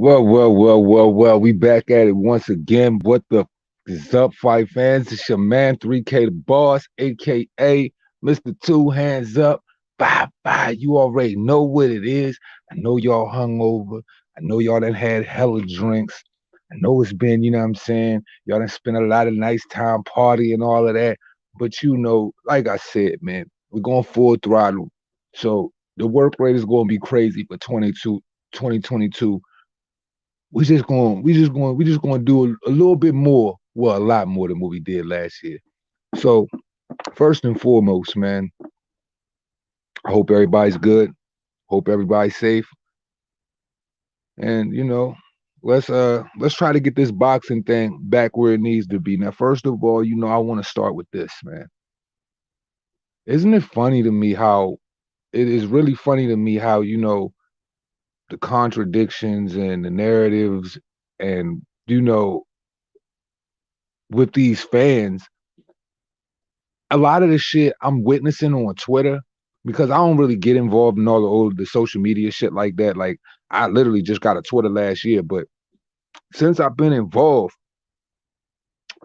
Well. We back at it once again. What the f- is up, fight fans? It's your man, 3K the Boss, aka Mr. Two Hands Up. Bye bye. You already know what it is. I know y'all hungover. I know y'all done had hella drinks. I know it's been, you know what I'm saying? Y'all done spent a lot of nice time partying and all of that. But like I said, man, we're going full throttle. So the work rate is gonna be crazy for 2022. We just going to do a little bit more, well, a lot more than what we did last year. So first and foremost, man, I hope everybody's good. Hope everybody's safe, and let's try to get this boxing thing back where it needs to be. Now, first of all, I want to start with this, man. Isn't it funny to me how it is really funny to me how the contradictions and the narratives and with these fans, a lot of the shit I'm witnessing on Twitter, because I don't really get involved in all the social media shit like that. Like, I literally just got a Twitter last year, but since I've been involved,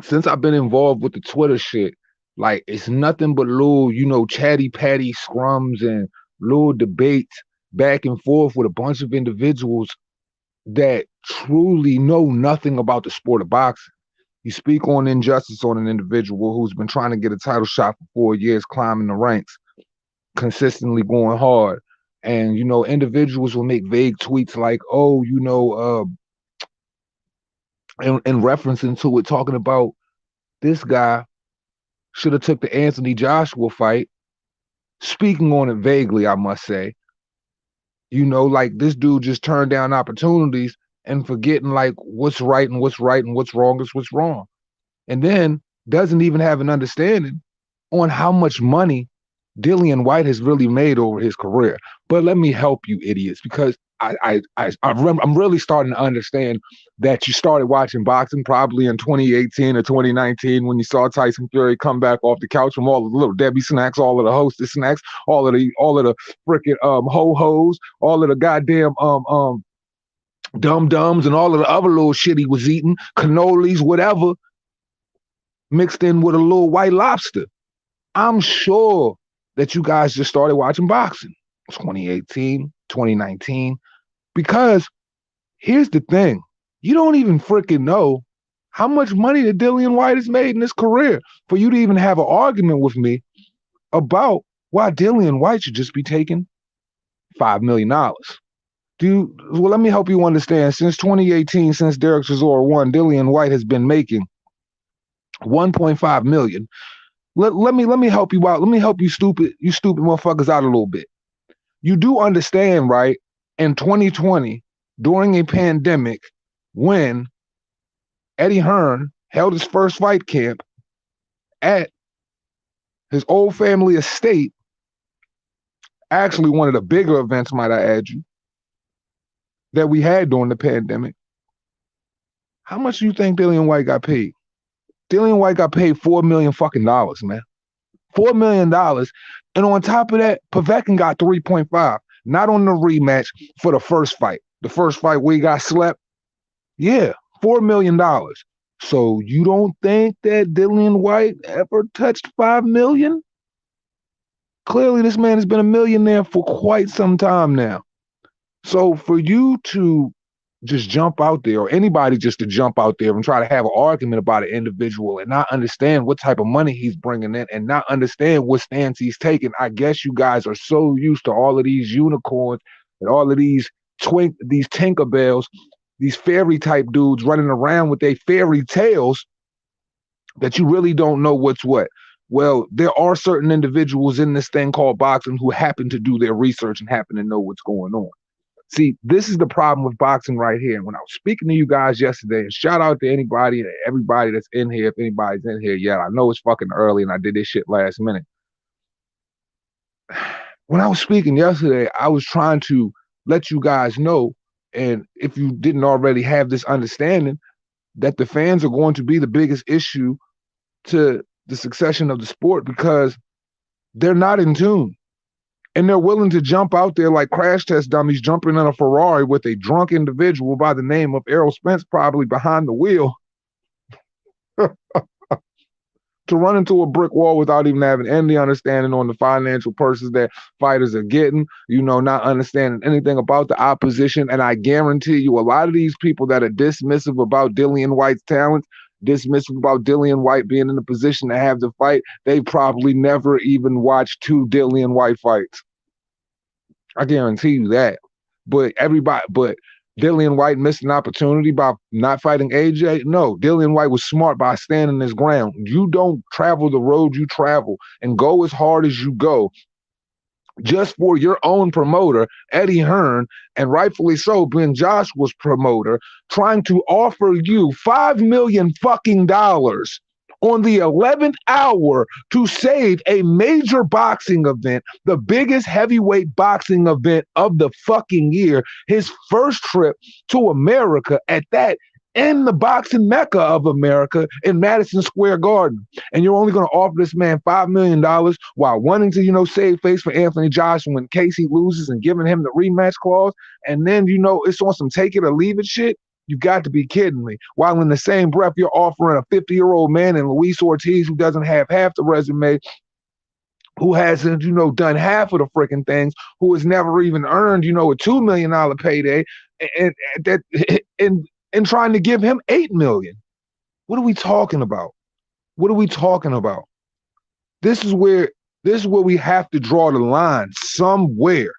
since I've been involved with the Twitter shit, like, it's nothing but little, chatty patty scrums and little debates back and forth with a bunch of individuals that truly know nothing about the sport of boxing. You speak on injustice on an individual who's been trying to get a title shot for 4 years, climbing the ranks, consistently going hard. And individuals will make vague tweets like, "Oh, in referencing to it, talking about this guy should have took the Anthony Joshua fight." Speaking on it vaguely, I must say, like, this dude just turned down opportunities and forgetting like what's right and what's right and what's wrong is what's wrong, and then doesn't even have an understanding on how much money Dillian White has really made over his career. But let me help you, idiots, because I'm really starting to understand that you started watching boxing probably in 2018 or 2019 when you saw Tyson Fury come back off the couch from all of the little Debbie snacks, all of the Hostess snacks, all of the freaking ho hos, all of the goddamn dum dums, and all of the other little shit he was eating, cannolis, whatever, mixed in with a little white lobster. I'm sure that you guys just started watching boxing 2018, 2019, because here's the thing. You don't even freaking know how much money that Dillian White has made in his career for you to even have an argument with me about why Dillian White should just be taking $5 million. Well, let me help you understand. Since 2018, since Derek Chisora won, Dillian White has been making 1.5 million. Let me help you out. Let me help you stupid motherfuckers out a little bit. You do understand, right? In 2020, during a pandemic, when Eddie Hearn held his first fight camp at his old family estate, actually one of the bigger events, might I add you, that we had during the pandemic. How much do you think Dillian White got paid? Dillian White got paid $4 million fucking dollars, man. $4 million. And on top of that, Povetkin got 3.5. Not on the rematch for the first fight. The first fight where he got slept. Yeah, $4 million. So you don't think that Dillian White ever touched 5 million? Clearly, this man has been a millionaire for quite some time now. So for you to just jump out there, or anybody just to jump out there and try to have an argument about an individual and not understand what type of money he's bringing in and not understand what stance he's taking, I guess you guys are so used to all of these unicorns and all of these Tinkerbells, these fairy type dudes running around with their fairy tales, that you really don't know what's what. Well, there are certain individuals in this thing called boxing who happen to do their research and happen to know what's going on. See, this is the problem with boxing right here. And when I was speaking to you guys yesterday, and shout out to anybody and everybody that's in here, if anybody's in here yet, I know it's fucking early and I did this shit last minute. When I was speaking yesterday, I was trying to let you guys know, and if you didn't already have this understanding, that the fans are going to be the biggest issue to the succession of the sport, because they're not in tune. And they're willing to jump out there like crash test dummies, jumping in a Ferrari with a drunk individual by the name of Errol Spence probably behind the wheel to run into a brick wall without even having any understanding on the financial purses that fighters are getting, not understanding anything about the opposition. And I guarantee you, a lot of these people that are dismissive about Dillian White's talents, dismissive about Dillian White being in the position to have the fight, they probably never even watched 2 Dillian White fights. I guarantee you that. But Dillian White missed an opportunity by not fighting AJ. No, Dillian White was smart by standing his ground. You don't travel the road you travel and go as hard as you go just for your own promoter, Eddie Hearn, and rightfully so, being Joshua's promoter, trying to offer you $5 million fucking dollars on the 11th hour to save a major boxing event, the biggest heavyweight boxing event of the fucking year, his first trip to America at that, in the boxing mecca of America in Madison Square Garden. And you're only going to offer this man $5 million while wanting to, save face for Anthony Joshua in case he loses and giving him the rematch clause. And then, it's on some take it or leave it shit. You got to be kidding me. While in the same breath, you're offering a 50-year-old man in Luis Ortiz who doesn't have half the resume, who hasn't, done half of the freaking things, who has never even earned, a $2 million payday, and trying to give him $8 million. What are we talking about? What are we talking about? This is where we have to draw the line somewhere.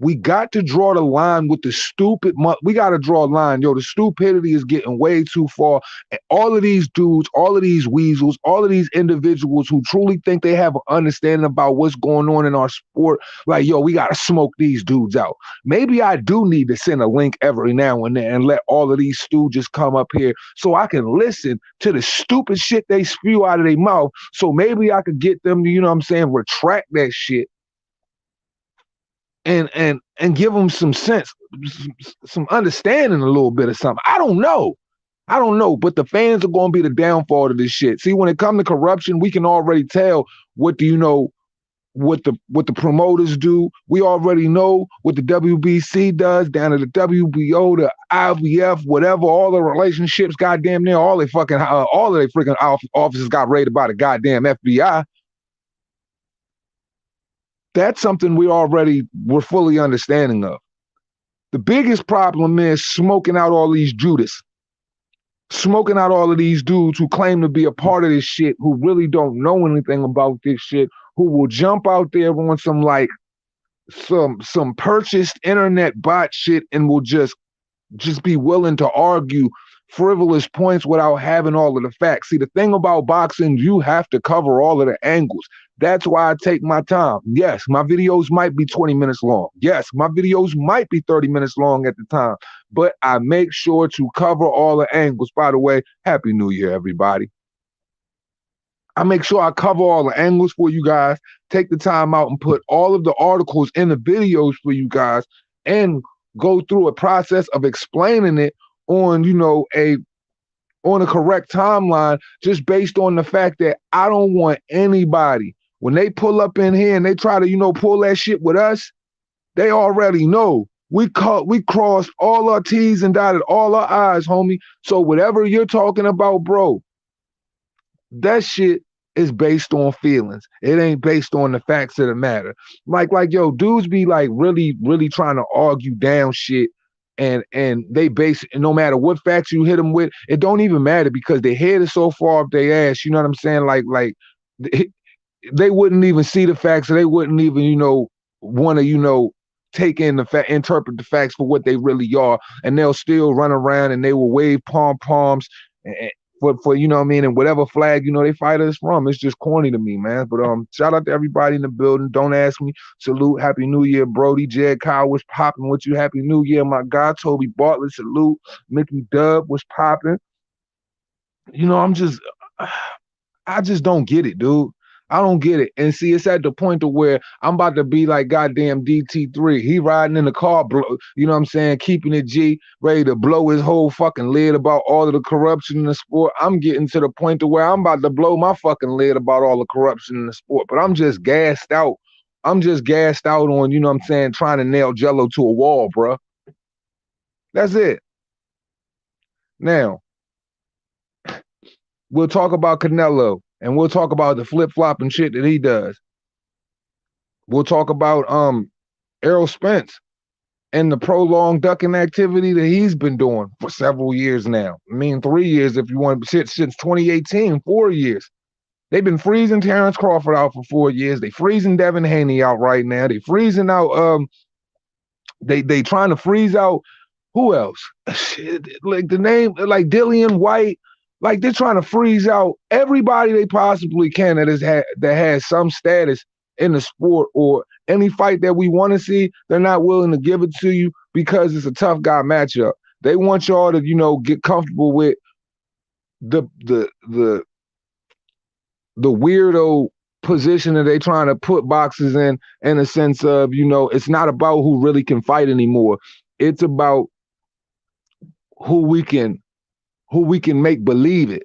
We got to draw the line with the stupid. We got to draw a line. Yo, the stupidity is getting way too far. And all of these dudes, all of these weasels, all of these individuals who truly think they have an understanding about what's going on in our sport, like, yo, we got to smoke these dudes out. Maybe I do need to send a link every now and then and let all of these stooges come up here so I can listen to the stupid shit they spew out of their mouth. So maybe I could get them to, retract that shit. And give them some sense, some understanding, a little bit of something. I don't know, but the fans are going to be the downfall of this shit. See, when it comes to corruption, we can already tell what the promoters do. We already know what the WBC does down at the WBO, the IBF, whatever. All the relationships, goddamn near all they freaking offices got raided by the goddamn FBI. That's something we're fully understanding of. The biggest problem is smoking out all these Judas, smoking out all of these dudes who claim to be a part of this shit, who really don't know anything about this shit, who will jump out there on some purchased internet bot shit and will just be willing to argue frivolous points without having all of the facts. See, the thing about boxing, you have to cover all of the angles. That's why I take my time. Yes, my videos might be 20 minutes long. Yes, my videos might be 30 minutes long at the time, but I make sure to cover all the angles. By the way, Happy New Year, everybody. I make sure I cover all the angles for you guys, take the time out and put all of the articles in the videos for you guys, and go through a process of explaining it on, on a correct timeline, just based on the fact that I don't want anybody, when they pull up in here and they try to, pull that shit with us, they already know. We crossed all our T's and dotted all our I's, homie. So whatever you're talking about, bro, that shit is based on feelings. It ain't based on the facts of the matter. Like, yo, dudes be like really, really trying to argue down shit. And they base it, no matter what facts you hit them with, it don't even matter because their head is so far up their ass. You know what I'm saying? Like they wouldn't even see the facts, or they wouldn't even, want to, take in interpret the facts for what they really are, and they'll still run around and they will wave pom-poms for you know what I mean, and whatever flag they fight us from. It's just corny to me, man. But shout out to everybody in the building. Don't ask me. Salute. Happy New Year, Brody. Jed Kyle was popping with you. Happy New Year, my guy. Toby Bartlett, salute. Mickey Dub was popping. I just don't get it, dude. I don't get it. And see, it's at the point to where I'm about to be like goddamn DT3. He riding in the car, you know what I'm saying, keeping it G, ready to blow his whole fucking lid about all of the corruption in the sport. I'm getting to the point to where I'm about to blow my fucking lid about all the corruption in the sport. But I'm just gassed out I'm just gassed out on, you know what I'm saying, trying to nail Jello to a wall, bruh. That's it. Now, we'll talk about Canelo, and we'll talk about the flip-flop and shit that he does. We'll talk about Errol Spence and the prolonged ducking activity that he's been doing for several years now. I mean, 3 years if you want, since 2018, 4 years. They've been freezing Terrence Crawford out for 4 years. They freezing Devin Haney out right now. They freezing out they trying to freeze out who else? Shit, like the name, like Dillian White. Like they're trying to freeze out everybody they possibly can that has some status in the sport, or any fight that we want to see. They're not willing to give it to you because it's a tough guy matchup. They want y'all to, you know, get comfortable with the weirdo position that they trying to put boxes in a sense of, you know, it's not about who really can fight anymore. It's about who we can make believe it.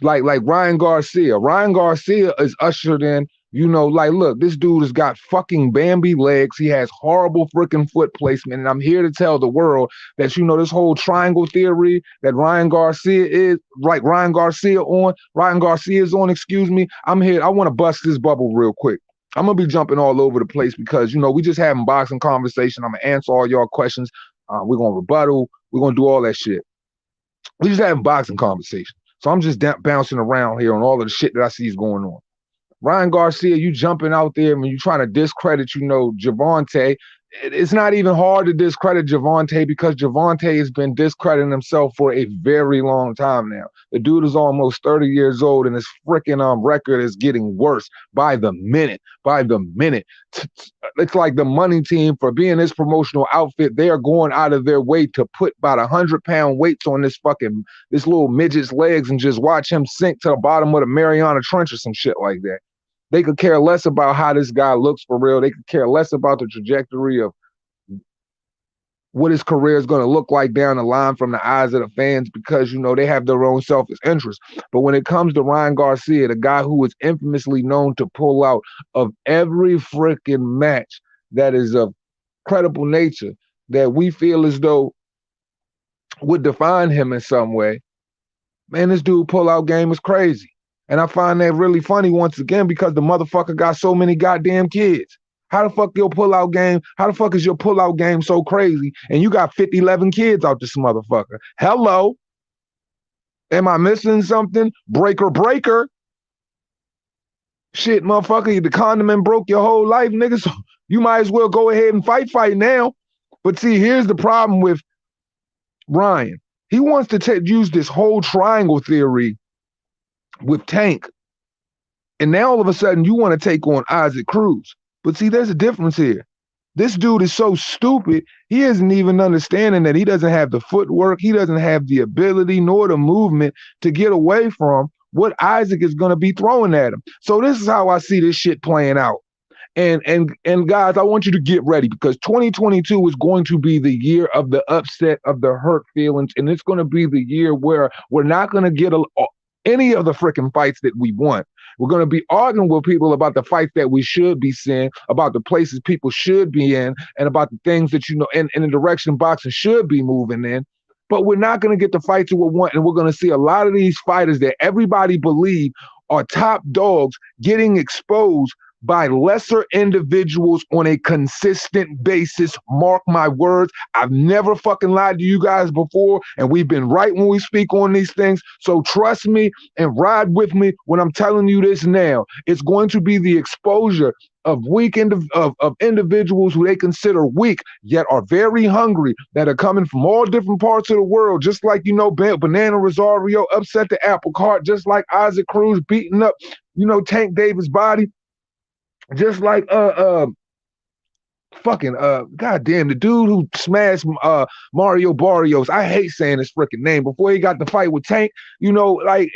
Like Ryan Garcia. Ryan Garcia is ushered in, you know, like, look, this dude has got fucking Bambi legs. He has horrible freaking foot placement. And I'm here to tell the world that, you know, this whole triangle theory that Ryan Garcia is excuse me. I'm here. I want to bust this bubble real quick. I'm going to be jumping all over the place because, you know, we just having boxing conversation. I'm going to answer all y'all questions. We're going to rebuttal. We're going to do all that shit. We just having boxing conversation. So I'm just bouncing around here on all of the shit that I see is going on. Ryan Garcia, you jumping out there and you trying to discredit, you know, Gervonta. It's not even hard to discredit Gervonta because Gervonta has been discrediting himself for a very long time now. The dude is almost 30 years old and his freaking record is getting worse by the minute. It's like the money team for being this promotional outfit. They are going out of their way to put about 100-pound weights on this little midget's legs and just watch him sink to the bottom of the Mariana Trench or some shit like that. They could care less about how this guy looks for real. They could care less about the trajectory of what his career is going to look like down the line from the eyes of the fans because, you know, they have their own selfish interests. But when it comes to Ryan Garcia, the guy who is infamously known to pull out of every freaking match that is of credible nature that we feel as though would define him in some way, man, this dude pull-out game is crazy. And I find that really funny once again because the motherfucker got so many goddamn kids. How the fuck is your pull-out game so crazy and you got 11 kids out this motherfucker? Hello? Am I missing something? Breaker. Shit, motherfucker, the condiment broke your whole life, nigga, so you might as well go ahead and fight now. But see, here's the problem with Ryan. He wants to use this whole triangle theory with Tank. And now all of a sudden you want to take on Isaac Cruz. But see, there's a difference here. This dude is so stupid, he isn't even understanding that he doesn't have the footwork, he doesn't have the ability nor the movement to get away from what Isaac is going to be throwing at him. So this is how I see this shit playing out. And guys, I want you to get ready because 2022 is going to be the year of the upset, of the hurt feelings, and it's going to be the year where we're not going to get any of the freaking fights that we want. We're going to be arguing with people about the fights that we should be seeing, about the places people should be in, and about the things that, you know, in the direction boxing should be moving in. But we're not going to get the fights that we want, and we're going to see a lot of these fighters that everybody believe are top dogs getting exposed by lesser individuals on a consistent basis. Mark my words. I've never fucking lied to you guys before, and we've been right when we speak on these things. So trust me and ride with me when I'm telling you this now. It's going to be the exposure of individuals who they consider weak, yet are very hungry, that are coming from all different parts of the world, just like, you know, Banana Rosario upset the apple cart, just like Isaac Cruz beating up, you know, Tank Davis' body. Just like goddamn, the dude who smashed Mario Barrios. I hate saying his freaking name. Before he got the fight with Tank, you know, like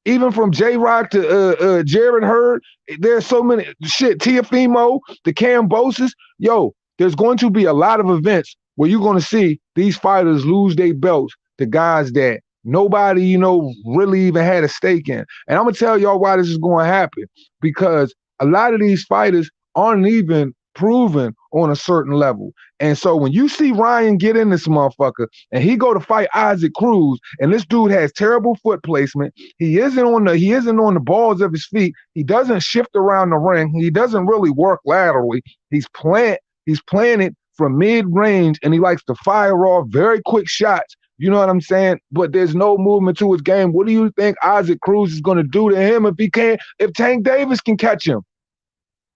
even from J-Rock to Jared Hurd, there's so many shit. Teofimo, the Cambosis. Yo, there's going to be a lot of events where you're going to see these fighters lose their belts to guys that nobody, you know, really even had a stake in. And I'm going to tell y'all why this is going to happen. Because A lot of these fighters aren't even proven on a certain level. And so when you see Ryan get in this motherfucker and he go to fight Isaac Cruz, and this dude has terrible foot placement, he isn't on the balls of his feet. He doesn't shift around the ring. He doesn't really work laterally. He's playing it from mid-range, and he likes to fire off very quick shots. You know what I'm saying? But there's no movement to his game. What do you think Isaac Cruz is going to do to him if Tank Davis can catch him?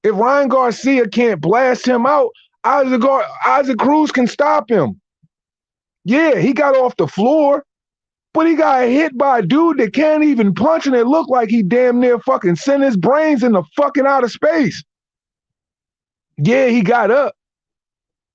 If Ryan Garcia can't blast him out, Isaac Cruz can stop him. Yeah, he got off the floor, but he got hit by a dude that can't even punch, and it looked like he damn near fucking sent his brains in the fucking outer space. Yeah, he got up.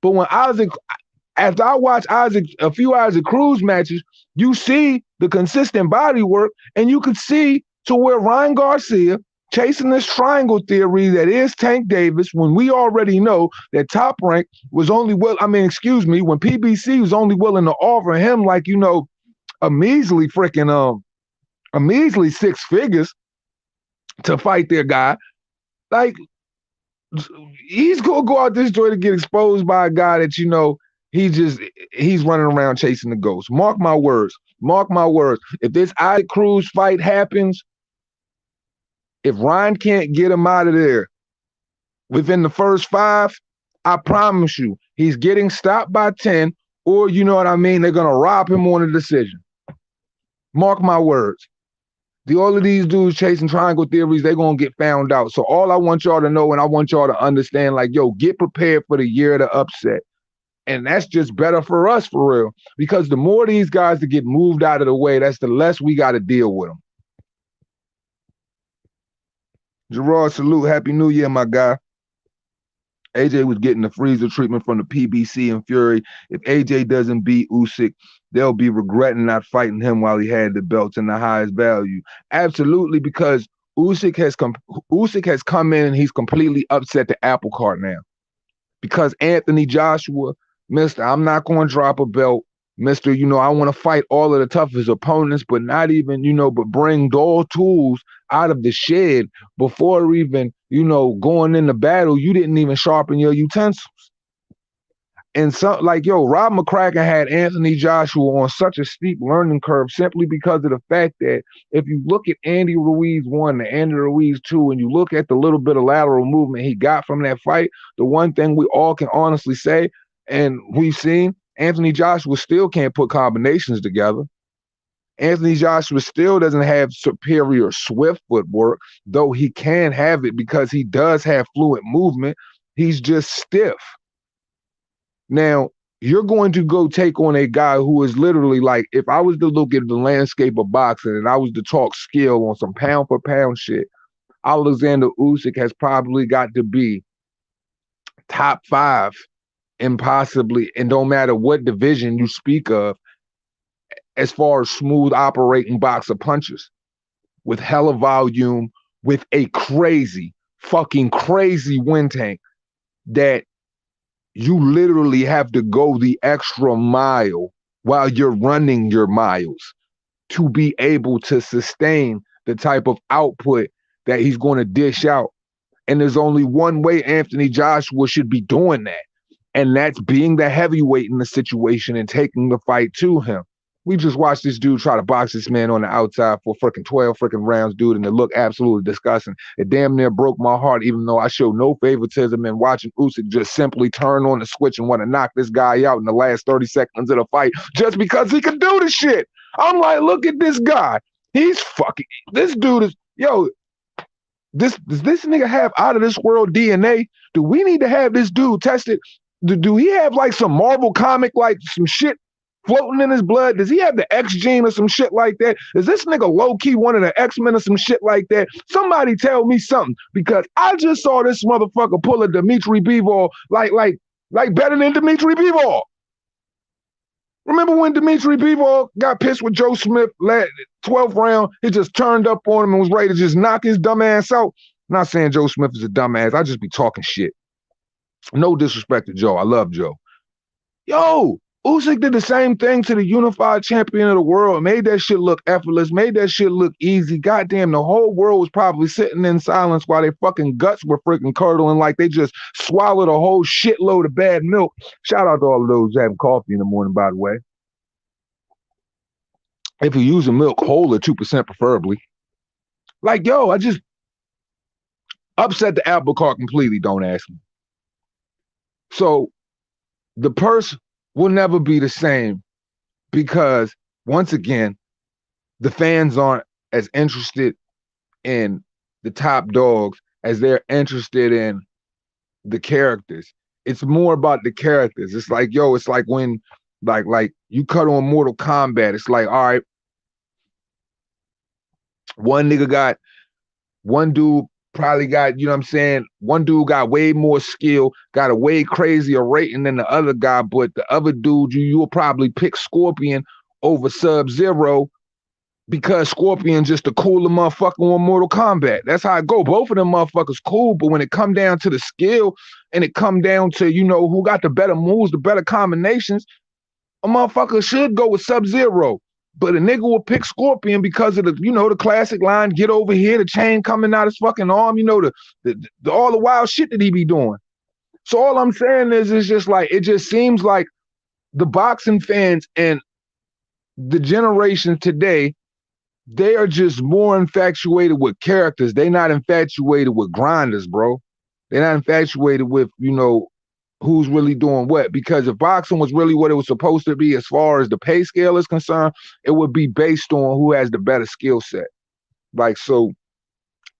But after I watch a few Isaac Cruz matches, you see the consistent body work, and you could see to where Ryan Garcia chasing this triangle theory that is Tank Davis, when we already know that Top Rank was when PBC was only willing to offer him a measly six figures to fight their guy. Like, he's gonna go out this door to get exposed by a guy that he's running around chasing the ghost. Mark my words. If this Isaac Cruz fight happens, if Ryan can't get him out of there within the first 5, I promise you, he's getting stopped by 10, or you know what I mean, they're gonna rob him on a decision. Mark my words. All of these dudes chasing triangle theories, they're going to get found out. So all I want y'all to know, and I want y'all to understand, get prepared for the year of the upset. And that's just better for us, for real. Because the more these guys that get moved out of the way, that's the less we got to deal with them. Gerard, salute. Happy New Year, my guy. AJ was getting the freezer treatment from the PBC and Fury. If AJ doesn't beat Usyk, they'll be regretting not fighting him while he had the belts and the highest value. Absolutely, because Usyk has come in and he's completely upset the apple cart now. Because Anthony Joshua, Mr. I'm not going to drop a belt. Mr. I want to fight all of the toughest opponents, but not even, but bring all tools out of the shed before even, going into battle. You didn't even sharpen your utensils. And Rob McCracken had Anthony Joshua on such a steep learning curve simply because of the fact that if you look at Andy Ruiz 1 and Andy Ruiz 2, and you look at the little bit of lateral movement he got from that fight, the one thing we all can honestly say, and we've seen, Anthony Joshua still can't put combinations together. Anthony Joshua still doesn't have superior swift footwork, though he can have it because he does have fluid movement. He's just stiff. Now, you're going to go take on a guy who is literally if I was to look at the landscape of boxing and I was to talk skill on some pound for pound shit, Alexander Usyk has probably got to be top 5 and possibly, and don't matter what division you speak of, as far as smooth operating boxer punches with hella volume, with a fucking crazy wind tank that you literally have to go the extra mile while you're running your miles to be able to sustain the type of output that he's going to dish out. And there's only one way Anthony Joshua should be doing that. And that's being the heavyweight in the situation and taking the fight to him. We just watched this dude try to box this man on the outside for freaking 12 freaking rounds, dude, and it looked absolutely disgusting. It damn near broke my heart, even though I showed no favoritism in watching Usyk just simply turn on the switch and want to knock this guy out in the last 30 seconds of the fight just because he could do the shit. I'm like, look at this guy. This dude is, does this nigga have out of this world DNA? Do we need to have this dude tested? Do he have some Marvel comic, some shit floating in his blood? Does he have the X gene or some shit like that? Is this nigga low-key one of the X-Men or some shit like that? Somebody tell me something, because I just saw this motherfucker pull a Dimitri Bivol like better than Dimitri Bivol. Remember when Dimitri Bivol got pissed with Joe Smith 12th round? He just turned up on him and was ready to just knock his dumb ass out. I'm not saying Joe Smith is a dumbass. I just be talking shit. No disrespect to Joe. I love Joe. Usyk did the same thing to the unified champion of the world, made that shit look effortless, made that shit look easy. Goddamn, the whole world was probably sitting in silence while their fucking guts were freaking curdling like they just swallowed a whole shitload of bad milk. Shout out to all of those having coffee in the morning, by the way. If you're using milk, whole or 2% preferably. Like, yo, I just upset the apple cart completely, don't ask me. So the purse will never be the same because, once again, the fans aren't as interested in the top dogs as they're interested in the characters. It's more about the characters. It's like, yo, it's like when like you cut on Mortal Kombat. It's like, all right, one dude probably got, you know what I'm saying? One dude got way more skill, got a way crazier rating than the other guy, but the other dude, you'll probably pick Scorpion over Sub-Zero because Scorpion just a cooler motherfucker on Mortal Kombat. That's how it go. Both of them motherfuckers cool, but when it come down to the skill and it come down to, you know, who got the better moves, the better combinations, a motherfucker should go with Sub-Zero. But a nigga will pick Scorpion because of the, you know, the classic line, get over here, the chain coming out his fucking arm, you know, the all the wild shit that he be doing. So all I'm saying is, it's just like, it just seems like the boxing fans and the generation today, they are just more infatuated with characters. They're not infatuated with grinders, bro. They're not infatuated with, you know, who's really doing what. Because if boxing was really what it was supposed to be as far as the pay scale is concerned, it would be based on who has the better skill set. Like, so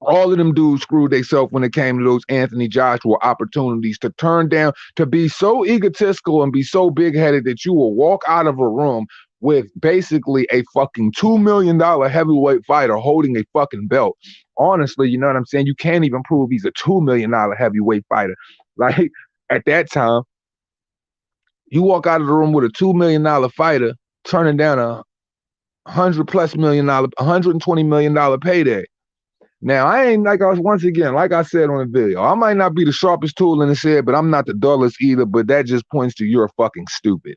all of them dudes screwed themselves when it came to those Anthony Joshua opportunities to turn down, to be so egotistical and be so big-headed that you will walk out of a room with basically a fucking $2 million heavyweight fighter holding a fucking belt. Honestly, you know what I'm saying? You can't even prove he's a $2 million heavyweight fighter. Like, at that time, you walk out of the room with a $2 million fighter turning down a $100+ million, $120 million payday. Now, I ain't, like I was, once again, like I said on the video, I might not be the sharpest tool in the shed, but I'm not the dullest either, but that just points to you're fucking stupid.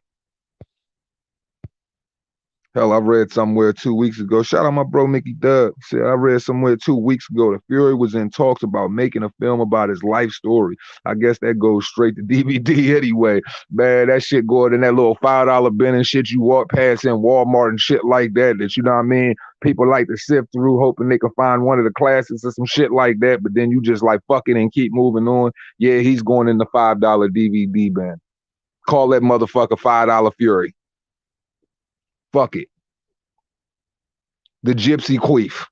Hell, I read somewhere 2 weeks ago. Shout out my bro Mickey Dub. Said I read somewhere 2 weeks ago that Fury was in talks about making a film about his life story. I guess that goes straight to DVD anyway. Man, that shit going in that little $5 bin and shit you walk past in Walmart and shit like that. That, you know what I mean? People like to sift through hoping they can find one of the classics or some shit like that, but then you just like fuck it and keep moving on. Yeah, he's going in the $5 DVD bin. Call that motherfucker $5 Fury. Fuck it. The Gypsy Queef.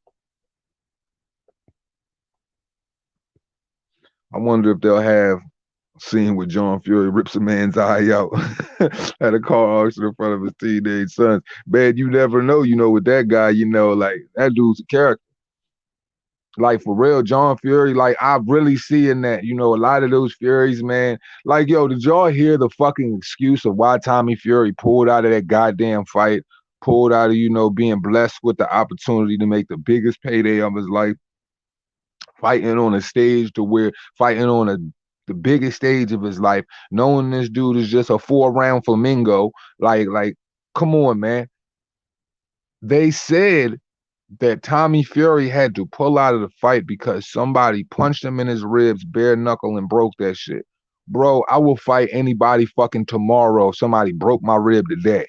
I wonder if they'll have a scene where John Fury rips a man's eye out at a car auction in front of his teenage sons. Man, you never know, you know, with that guy, you know, like, that dude's a character. Like, for real, John Fury, like, I really see in that, you know, a lot of those Furies, man. Like, yo, did y'all hear the fucking excuse of why Tommy Fury pulled out of that goddamn fight? Pulled out of, you know, being blessed with the opportunity to make the biggest payday of his life, fighting on a stage to where, fighting on the biggest stage of his life, knowing this dude is just a 4-round flamingo. Like, come on, man. They said that Tommy Fury had to pull out of the fight because somebody punched him in his ribs, bare knuckle, and broke that shit. Bro, I will fight anybody fucking tomorrow if somebody broke my rib today.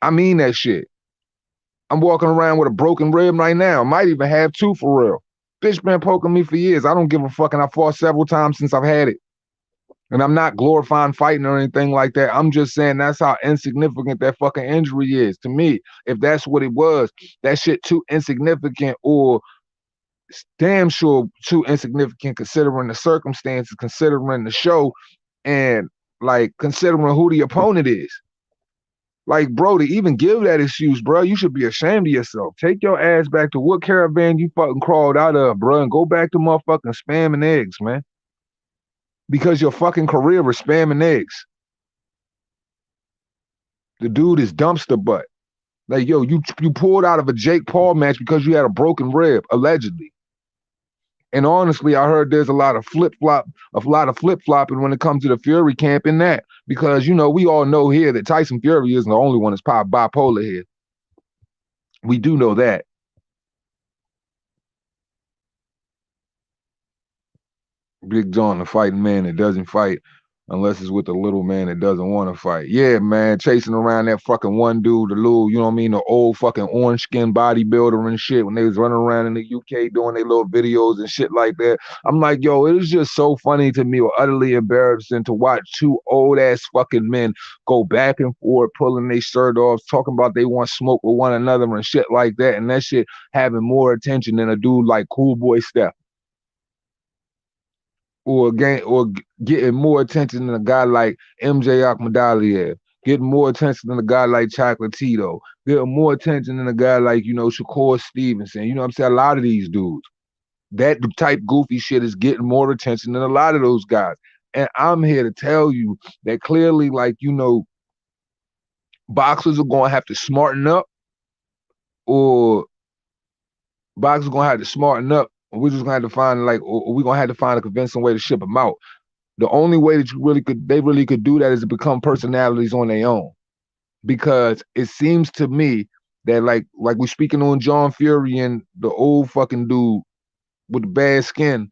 I mean that shit. I'm walking around with a broken rib right now. I might even have two for real. Bitch been poking me for years. I don't give a fuck, and I fought several times since I've had it. And I'm not glorifying fighting or anything like that. I'm just saying that's how insignificant that fucking injury is to me. If that's what it was, that shit too insignificant, or damn sure too insignificant considering the circumstances, considering the show, and like considering who the opponent is. Like, bro, to even give that excuse, bro, you should be ashamed of yourself. Take your ass back to what caravan you fucking crawled out of, bro, and go back to motherfucking spamming eggs, man. Because your fucking career is spamming eggs. The dude is dumpster butt. Like, yo, you pulled out of a Jake Paul match because you had a broken rib, allegedly. And honestly, I heard there's a lot of flip-flopping when it comes to the Fury camp in that. Because, we all know here that Tyson Fury isn't the only one that's probably bipolar here. We do know that. Big John, the fighting man that doesn't fight unless it's with the little man that doesn't want to fight. Yeah, man, chasing around that fucking one dude, the little, you know what I mean, the old fucking orange skin bodybuilder and shit when they was running around in the UK doing their little videos and shit like that. I'm like, yo, it is just so funny to me or utterly embarrassing to watch two old ass fucking men go back and forth, pulling their shirt off, talking about they want smoke with one another and shit like that. And that shit having more attention than a dude like Cool Boy Steph. Or getting more attention than a guy like MJ Akhmadaliev, getting more attention than a guy like Chocolatito, getting more attention than a guy like, Shakur Stevenson. You know what I'm saying? A lot of these dudes. That type goofy shit is getting more attention than a lot of those guys. And I'm here to tell you that clearly, like, boxers are gonna have to smarten up, or boxers are gonna have to smarten up, or we're just gonna have to find or we're gonna have to find a convincing way to ship them out. The only way that they really could do that is to become personalities on their own. Because it seems to me that like we're speaking on John Fury and the old fucking dude with the bad skin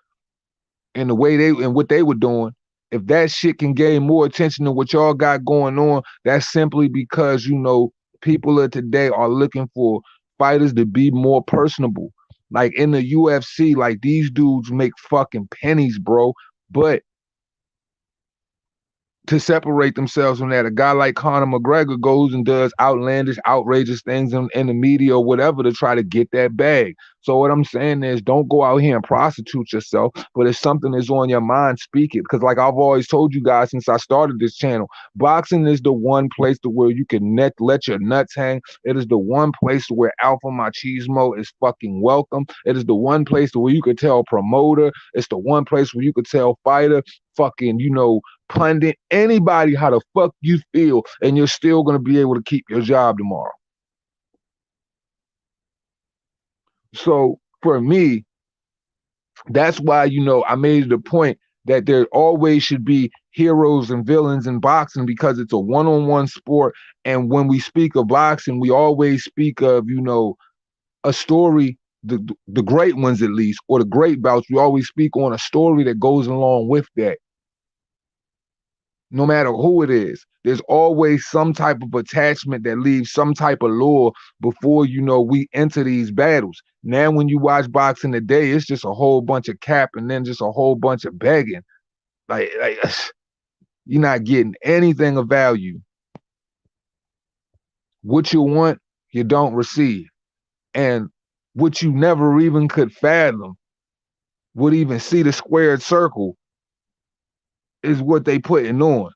and the way and what they were doing, if that shit can gain more attention than what y'all got going on, that's simply because, people of today are looking for fighters to be more personable. Like in the UFC, like these dudes make fucking pennies, bro. But to separate themselves from that, a guy like Conor McGregor goes and does outlandish, outrageous things in the media or whatever to try to get that bag. So what I'm saying is, don't go out here and prostitute yourself, but if something is on your mind, speak it. Because like I've always told you guys since I started this channel, boxing is the one place to where you can let your nuts hang. It is the one place where alpha machismo is fucking welcome. It is the one place where you could tell promoter. It's the one place where you could tell fighter, fucking, pundit, anybody how the fuck you feel, and you're still going to be able to keep your job tomorrow. So for me, that's why, I made the point that there always should be heroes and villains in boxing, because it's a one-on-one sport. And when we speak of boxing, we always speak of, a story, the great ones at least, or the great bouts. We always speak on a story that goes along with that. No matter who it is, there's always some type of attachment that leaves some type of lure before, we enter these battles. Now, when you watch boxing today, it's just a whole bunch of cap and then just a whole bunch of begging. Like you're not getting anything of value. What you want, you don't receive. And what you never even could fathom, would even see the squared circle, is what they putting on.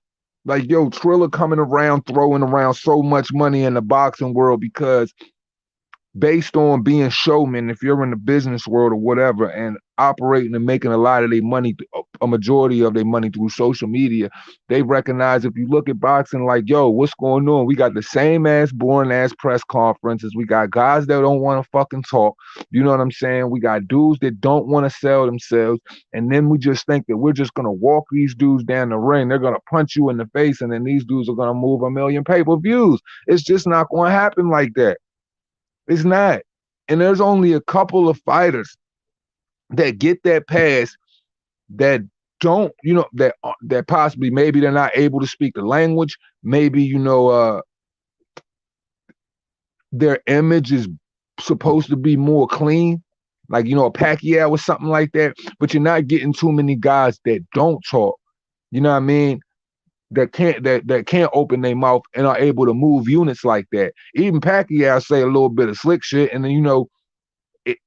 Like, yo, Triller coming around, throwing around so much money in the boxing world because based on being showmen, if you're in the business world or whatever, and operating and making a lot of their money, a majority of their money through social media, they recognize, if you look at boxing, like, yo, what's going on? We got the same ass boring ass press conferences. We got guys that don't want to fucking talk. You know what I'm saying? We got dudes that don't want to sell themselves. And then we just think that we're just going to walk these dudes down the ring. They're going to punch you in the face, and then these dudes are going to move 1 million pay-per-views. It's just not going to happen like that. It's not. And there's only a couple of fighters that get that pass that don't, that possibly, maybe they're not able to speak the language. Maybe, their image is supposed to be more clean. Like, a Pacquiao or something like that. But you're not getting too many guys that don't talk. You know what I mean? That can't open their mouth and are able to move units like that. Even Pacquiao say a little bit of slick shit, and then it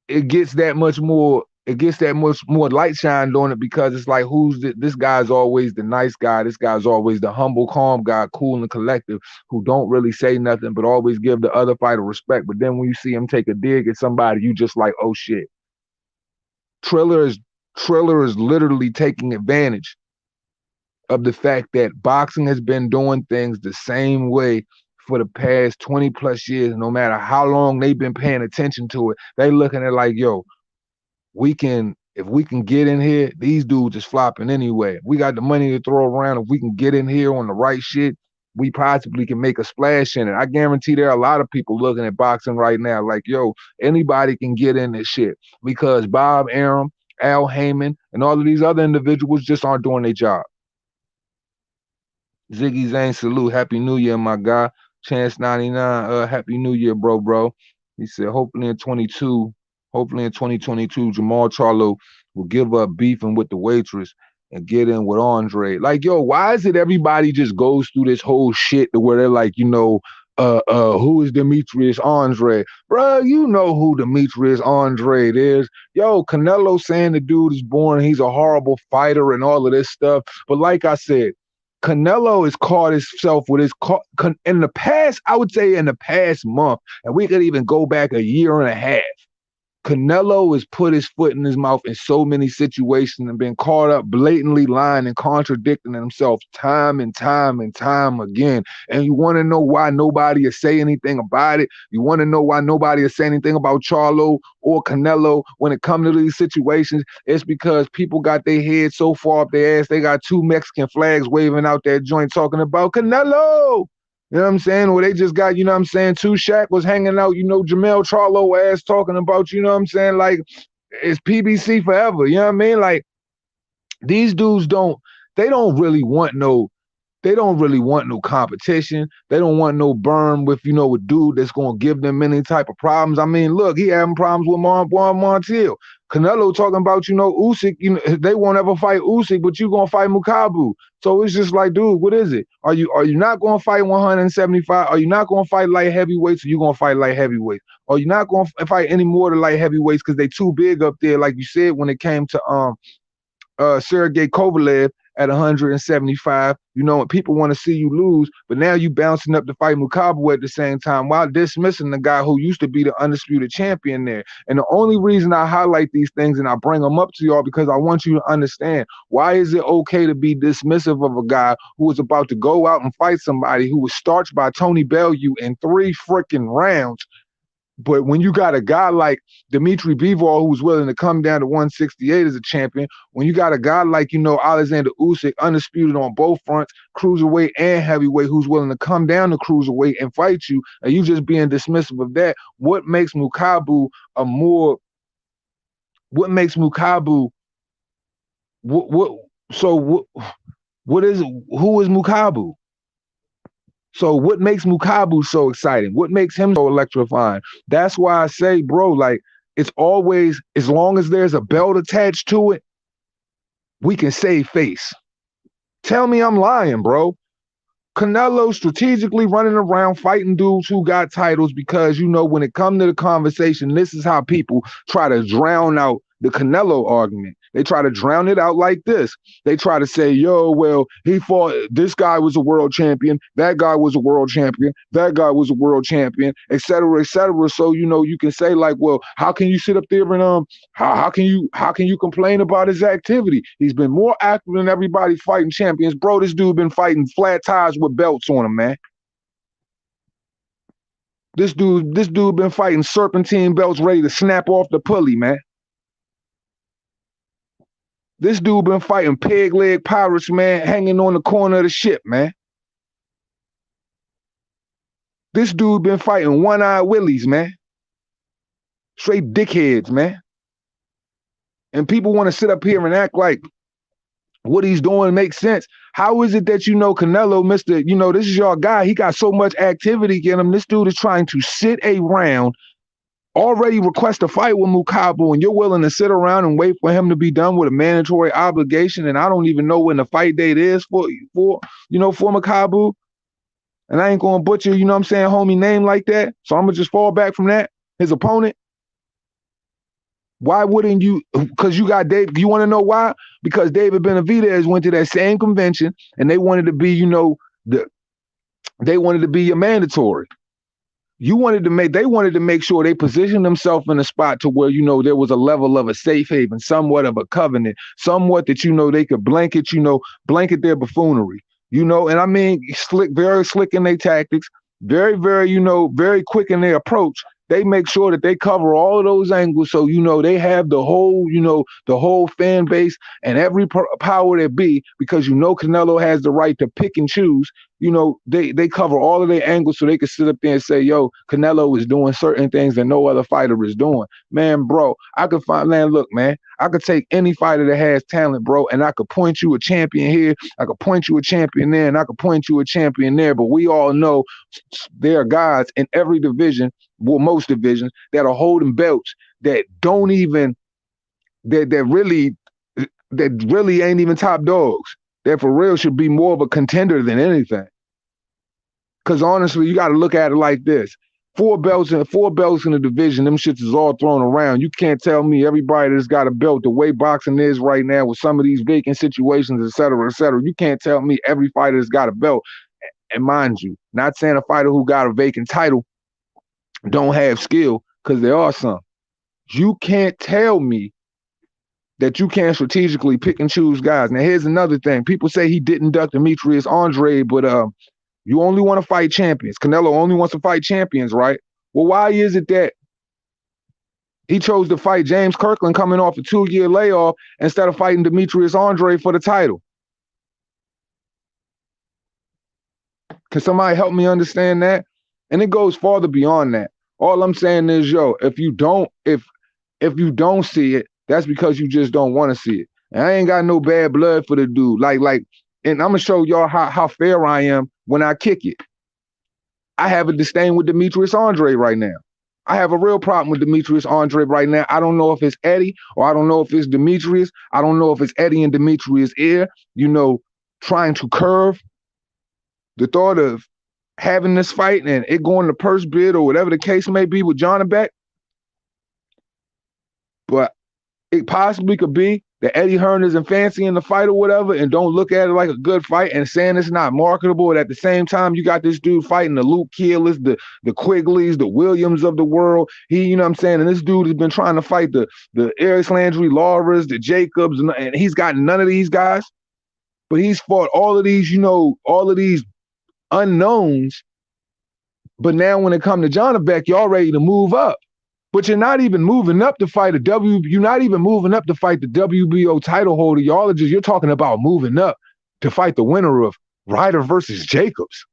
it gets that much more. It gets that much more light shined on it, because it's like, this guy's always the nice guy. This guy's always the humble, calm guy, cool and collective, who don't really say nothing but always give the other fighter respect. But then when you see him take a dig at somebody, you just like, oh shit. Triller is literally taking advantage of the fact that boxing has been doing things the same way for the past 20 plus years. No matter how long they've been paying attention to it, they looking at like, yo, if we can get in here, these dudes is flopping anyway. If we got the money to throw around, if we can get in here on the right shit, we possibly can make a splash in it. I guarantee there are a lot of people looking at boxing right now like, yo, anybody can get in this shit because Bob Arum, Al Heyman, and all of these other individuals just aren't doing their job. Ziggy Zane, salute. Happy New Year, my guy. Chance 99, Happy New Year, bro. He said, hopefully in 2022, Jamal Charlo will give up beefing with the waitress and get in with Andre. Like, yo, why is it everybody just goes through this whole shit to where they're like, who is Demetrius Andre? Bro, you know who Demetrius Andre is. Yo, Canelo saying the dude is born, he's a horrible fighter and all of this stuff. But like I said, Canelo has caught himself with in the past, I would say in the past month, and we could even go back a year and a half. Canelo has put his foot in his mouth in so many situations and been caught up blatantly lying and contradicting himself time and time and time again. And you want to know why nobody is saying anything about it? You want to know why nobody is saying anything about Charlo or Canelo when it comes to these situations? It's because people got their heads so far up their ass, they got two Mexican flags waving out that joint talking about Canelo. You know what I'm saying? Or they just got, two Shaq was hanging out, Jamel Charlo ass talking about, like it's PBC forever. You know what I mean? Like these dudes they don't really want no competition. They don't want no burn with, a dude that's going to give them any type of problems. I mean, look, he having problems with Juan Montiel. Canelo talking about, Usyk, they won't ever fight Usyk, but you going to fight Mukabu. So it's just like, dude, what is it? Are you not going to fight 175? Are you not going to fight light heavyweights or you going to fight light heavyweights? Are you not going to fight any more than light heavyweights because they too big up there, like you said, when it came to Sergey Kovalev at 175, and people want to see you lose, but now you bouncing up to fight Mukabu at the same time while dismissing the guy who used to be the undisputed champion there. And the only reason I highlight these things and I bring them up to y'all because I want you to understand, why is it okay to be dismissive of a guy who was about to go out and fight somebody who was starched by Tony Bellew in 3 freaking rounds? But when you got a guy like Dimitri Bivol who's willing to come down to 168 as a champion, when you got a guy like, Alexander Usyk, undisputed on both fronts, cruiserweight and heavyweight, who's willing to come down to cruiserweight and fight you, and you just being dismissive of that, what makes Mukabu who is Mukabu? So what makes Mukabu so exciting? What makes him so electrifying? That's why I say, bro, like, it's always, as long as there's a belt attached to it, we can save face. Tell me I'm lying, bro. Canelo strategically running around fighting dudes who got titles because, when it comes to the conversation, this is how people try to drown out the Canelo argument. They try to drown it out like this. They try to say, yo, well, he fought, this guy was a world champion, that guy was a world champion, that guy was a world champion, et cetera, et cetera. So, you can say like, well, how can you sit up there and how can you complain about his activity? He's been more active than everybody fighting champions. Bro, this dude been fighting flat tires with belts on him, man. This dude been fighting serpentine belts ready to snap off the pulley, man. This dude been fighting peg leg pirates, man, hanging on the corner of the ship, man. This dude been fighting one-eyed willies, man. Straight dickheads, man. And people want to sit up here and act like what he's doing makes sense. How is it that, Canelo, this is your guy. He got so much activity in him. This dude is trying to sit around, already request a fight with Mukabu, and you're willing to sit around and wait for him to be done with a mandatory obligation, and I don't even know when the fight date is for Mukabu, and I ain't gonna butcher, homie name like that, so I'm gonna just fall back from that, his opponent. Why wouldn't you? Because you got Dave. You want to know why? Because David Benavidez went to that same convention, and they wanted to be, they wanted to be a mandatory. They wanted to make sure they positioned themselves in a spot to where, there was a level of a safe haven, somewhat of a covenant, somewhat that, they could blanket their buffoonery, and I mean, very slick in their tactics, very, very, very quick in their approach. They make sure that they cover all of those angles, so they have the whole, the whole fan base and every power that be, because Canelo has the right to pick and choose. They cover all of their angles so they can sit up there and say, yo, Canelo is doing certain things that no other fighter is doing. Man, bro, I could find, man, look, man, I could take any fighter that has talent, bro, and I could point you a champion here, I could point you a champion there, and I could point you a champion there. But we all know there are guys in every division, well, most divisions, that are holding belts that don't even, that really ain't even top dogs. That for real should be more of a contender than anything. Because honestly, you got to look at it like this: four belts in the division, them shits is all thrown around. You can't tell me everybody that's got a belt, the way boxing is right now with some of these vacant situations, et cetera, et cetera. You can't tell me every fighter that's got a belt. And mind you, not saying a fighter who got a vacant title don't have skill, because there are some. You can't tell me that you can't strategically pick and choose guys. Now, here's another thing. People say he didn't duck Demetrius Andre, but you only want to fight champions. Canelo only wants to fight champions, right? Well, why is it that he chose to fight James Kirkland coming off a 2-year layoff instead of fighting Demetrius Andre for the title? Can somebody help me understand that? And it goes farther beyond that. All I'm saying is, yo, if you don't see it, that's because you just don't want to see it. And I ain't got no bad blood for the dude. And I'm gonna show y'all how fair I am when I kick it. I have a disdain with Demetrius Andre right now. I have a real problem with Demetrius Andre right now. I don't know if it's Eddie or I don't know if it's Demetrius. I don't know if it's Eddie and Demetrius' ear, trying to curve the thought of having this fight and it going to purse bid or whatever the case may be with John Beck. But it possibly could be that Eddie Hearn isn't fancying the fight or whatever and don't look at it like a good fight and saying it's not marketable. And at the same time, you got this dude fighting the Luke Keelis, the Quigleys, the Williams of the world. And this dude has been trying to fight the Eric Landry Lauras, the Jacobs, and he's got none of these guys. But he's fought all of these, all of these unknowns. But now when it comes to John Beck, y'all ready to move up. But you're not even moving up to fight you're not even moving up to fight the WBO title holder. You're talking about moving up to fight the winner of Ryder versus Jacobs.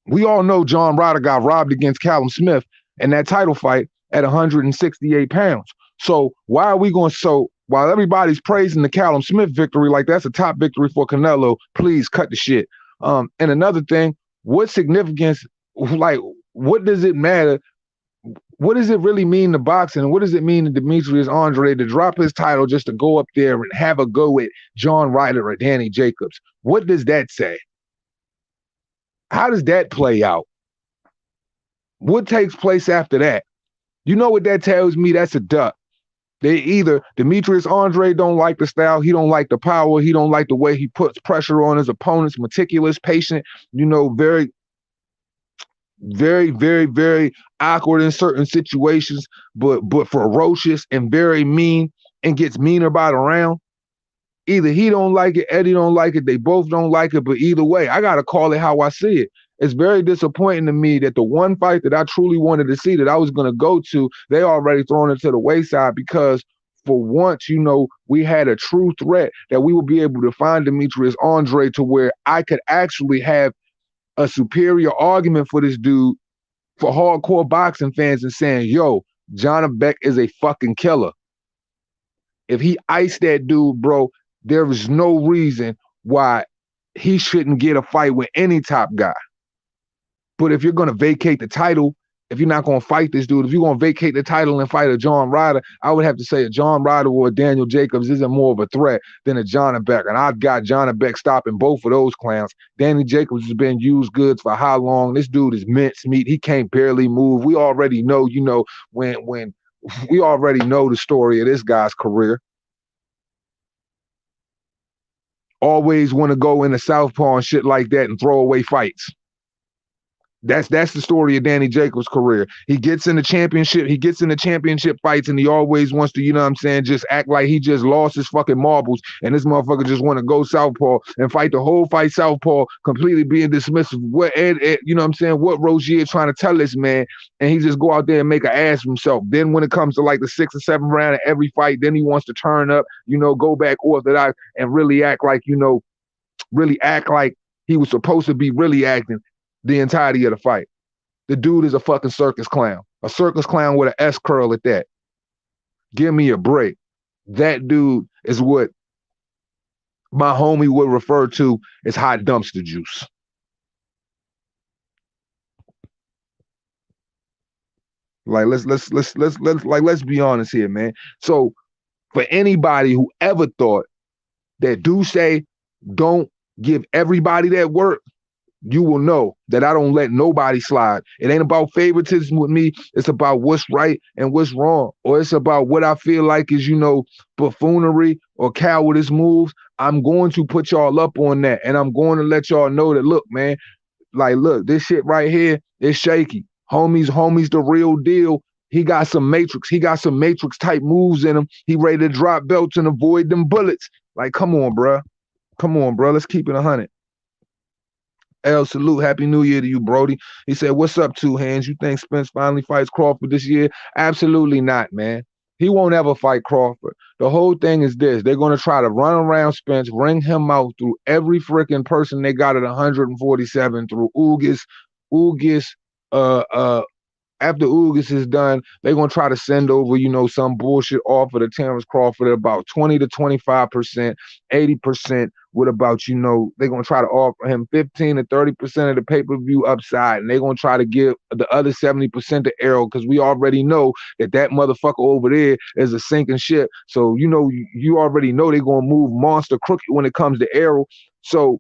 We all know John Ryder got robbed against Callum Smith in that title fight at 168 pounds. So while everybody's praising the Callum Smith victory like that's a top victory for Canelo, please cut the shit. And another thing, what significance, what does it matter? What does it really mean to boxing? And what does it mean to Demetrius Andre to drop his title just to go up there and have a go at John Ryder or Danny Jacobs? What does that say? How does that play out? What takes place after that? You know what that tells me? That's a duck. They either Demetrius Andre don't like the style, he don't like the power, he don't like the way he puts pressure on his opponents, meticulous, patient, very, very, very, very awkward in certain situations, but ferocious and very mean and gets meaner by the round. Either he don't like it, Eddie don't like it, they both don't like it, but either way, I got to call it how I see it. It's very disappointing to me that the one fight that I truly wanted to see that I was going to go to, they already thrown it to the wayside because for once, we had a true threat that we would be able to find Demetrius Andre to where I could actually have a superior argument for this dude for hardcore boxing fans and saying, yo, John Beck is a fucking killer. If he iced that dude, bro, there is no reason why he shouldn't get a fight with any top guy. But if you're going to vacate the title, if you're not going to fight this dude, if you're going to vacate the title and fight a John Ryder, I would have to say a John Ryder or a Daniel Jacobs isn't more of a threat than a John Beck. And I've got John Beck stopping both of those clowns. Danny Jacobs has been used goods for how long? This dude is mincemeat. He can't barely move. We already know, when we already know the story of this guy's career. Always want to go into southpaw and shit like that and throw away fights. That's the story of Danny Jacobs' career. He gets in the championship fights, and he always wants to, you know what I'm saying, just act like he just lost his fucking marbles, and this motherfucker just want to go southpaw and fight the whole fight southpaw, completely being dismissive. What Ed, you know what I'm saying, what Rozier trying to tell this man, and he just go out there and make an ass of himself. Then when it comes to like the 6th or 7th round of every fight, then he wants to turn up, you know, go back orthodox and really act like, you know, really act like he was supposed to be really acting the entirety of the fight. The dude is a fucking circus clown. A circus clown with an S curl at that. Give me a break. That dude is what my homie would refer to as hot dumpster juice. Like let's be honest here, man. So for anybody who ever thought that Duce don't give everybody that work, you will know that I don't let nobody slide. It ain't about favoritism with me. It's about what's right and what's wrong. Or it's about what I feel like is, you know, buffoonery or cowardice moves. I'm going to put y'all up on that. And I'm going to let y'all know that, look, man, like, look, this shit right here is shaky. Homie's the real deal. He got some matrix type moves in him. He ready to drop belts and avoid them bullets. Like, come on, bro. Let's keep it 100. L, salute. Happy New Year to you, Brody. He said, what's up, Two Hands? You think Spence finally fights Crawford this year? Absolutely not, man. He won't ever fight Crawford. The whole thing is this. They're going to try to run around Spence, ring him out through every freaking person they got at 147, through Ugis, after Ugas is done, they're going to try to send over, you know, some bullshit offer to Terrence Crawford at about 20 to 25%, 80% with about, you know, they're going to try to offer him 15 to 30% of the pay-per-view upside, and they're going to try to give the other 70% to Errol, because we already know that motherfucker over there is a sinking ship. So, you know, you already know they're going to move monster crooked when it comes to Errol. So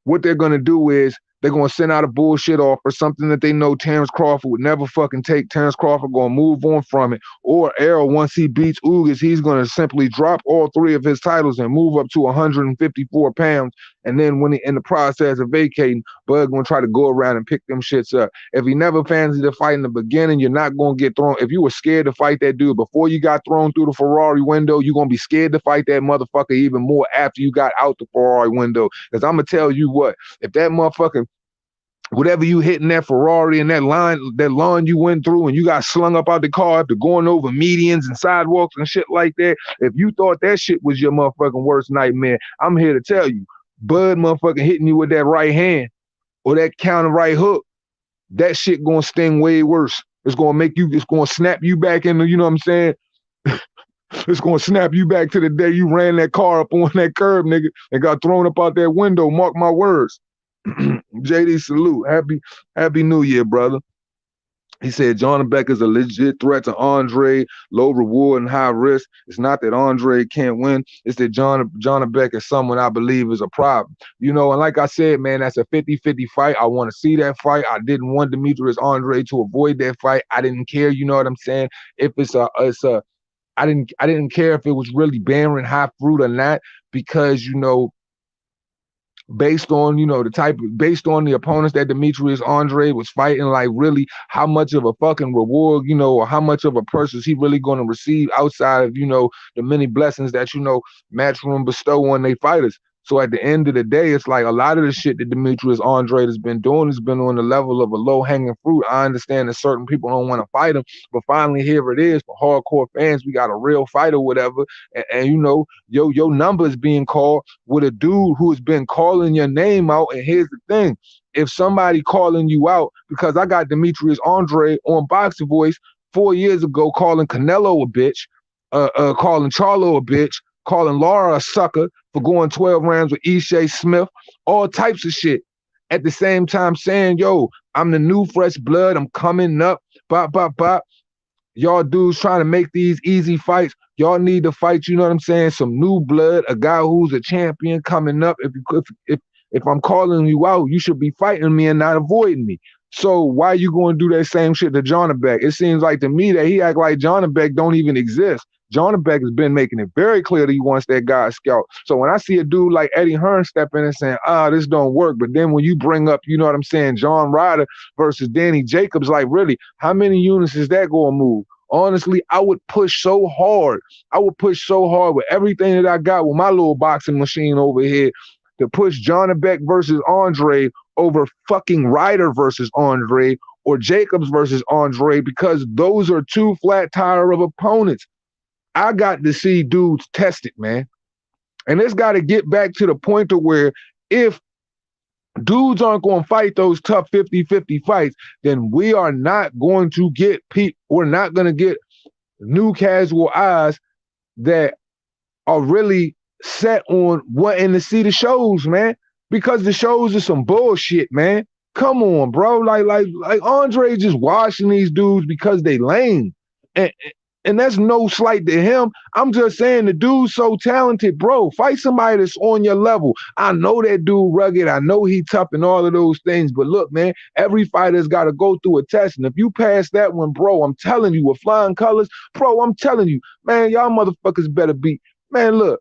what they're going to do is they're going to send out a bullshit offer, something that they know Terrence Crawford would never fucking take. Terrence Crawford going to move on from it. Or Errol, once he beats Ugas, he's going to simply drop all 3 of his titles and move up to 154 pounds. And then when he in the process of vacating, Bud going to try to go around and pick them shits up. If he never fancied the fight in the beginning, you're not going to get thrown. If you were scared to fight that dude before you got thrown through the Ferrari window, you're going to be scared to fight that motherfucker even more after you got out the Ferrari window. Because I'm going to tell you what, if that motherfucker, whatever you hitting that Ferrari and that lawn you went through and you got slung up out the car after going over medians and sidewalks and shit like that, if you thought that shit was your motherfucking worst nightmare, I'm here to tell you, Bud motherfucking hitting you with that right hand or that counter right hook, that shit gonna sting way worse. It's gonna snap you back into, you know what I'm saying? It's gonna snap you back to the day you ran that car up on that curb, nigga, and got thrown up out that window. Mark my words. JD, salute. Happy New Year, brother. He said John Beck is a legit threat to Andre, low reward and high risk. It's not that Andre can't win. It's that John Beck is someone I believe is a problem. You know, and like I said, man, that's a 50-50 fight. I want to see that fight. I didn't want Demetrius Andre to avoid that fight. I didn't care, you know what I'm saying? If I didn't care if it was really bearing high fruit or not, because, you know, based on, you know, based on the opponents that Demetrius Andre was fighting, like really how much of a fucking reward, you know, or how much of a purse is he really going to receive outside of, you know, the many blessings that, you know, Matchroom bestow on their fighters. So at the end of the day, it's like a lot of the shit that Demetrius Andre has been doing has been on the level of a low-hanging fruit. I understand that certain people don't want to fight him, but finally here it is. For hardcore fans, we got a real fight or whatever. And you know, your number is being called with a dude who has been calling your name out. And here's the thing. If somebody calling you out, because I got Demetrius Andre on Boxer Voice 4 years ago calling Canelo a bitch, calling Charlo a bitch, calling Laura a sucker for going 12 rounds with Ishe Smith, all types of shit. At the same time saying, yo, I'm the new fresh blood, I'm coming up, bop, bop, bop. Y'all dudes trying to make these easy fights. Y'all need to fight, you know what I'm saying, some new blood, a guy who's a champion coming up. If I'm calling you out, you should be fighting me and not avoiding me. So why you going to do that same shit to John Beck? It seems like to me that he act like John Beck don't even exist. Jonah Beck has been making it very clear that he wants that guy scout. So when I see a dude like Eddie Hearn step in and saying, this don't work, but then when you bring up, you know what I'm saying, John Ryder versus Danny Jacobs, like really, how many units is that going to move? Honestly, I would push so hard. I would push so hard with everything that I got with my little boxing machine over here to push Jonah Beck versus Andre over fucking Ryder versus Andre or Jacobs versus Andre, because those are two flat tire of opponents. I got to see dudes test it, man. And it's got to get back to the point to where if dudes aren't going to fight those tough 50-50 fights, then we are not going to get we're not going to get new casual eyes that are really set on wanting to see the shows, man. Because the shows are some bullshit, man. Come on, bro. Like Andre just washing these dudes because they lame. And that's no slight to him. I'm just saying the dude's so talented, bro. Fight somebody that's on your level. I know that dude rugged. I know he tough and all of those things. But look, man, every fighter's got to go through a test. And if you pass that one, bro, I'm telling you, with flying colors, bro, I'm telling you, man, y'all motherfuckers better be. Man, look,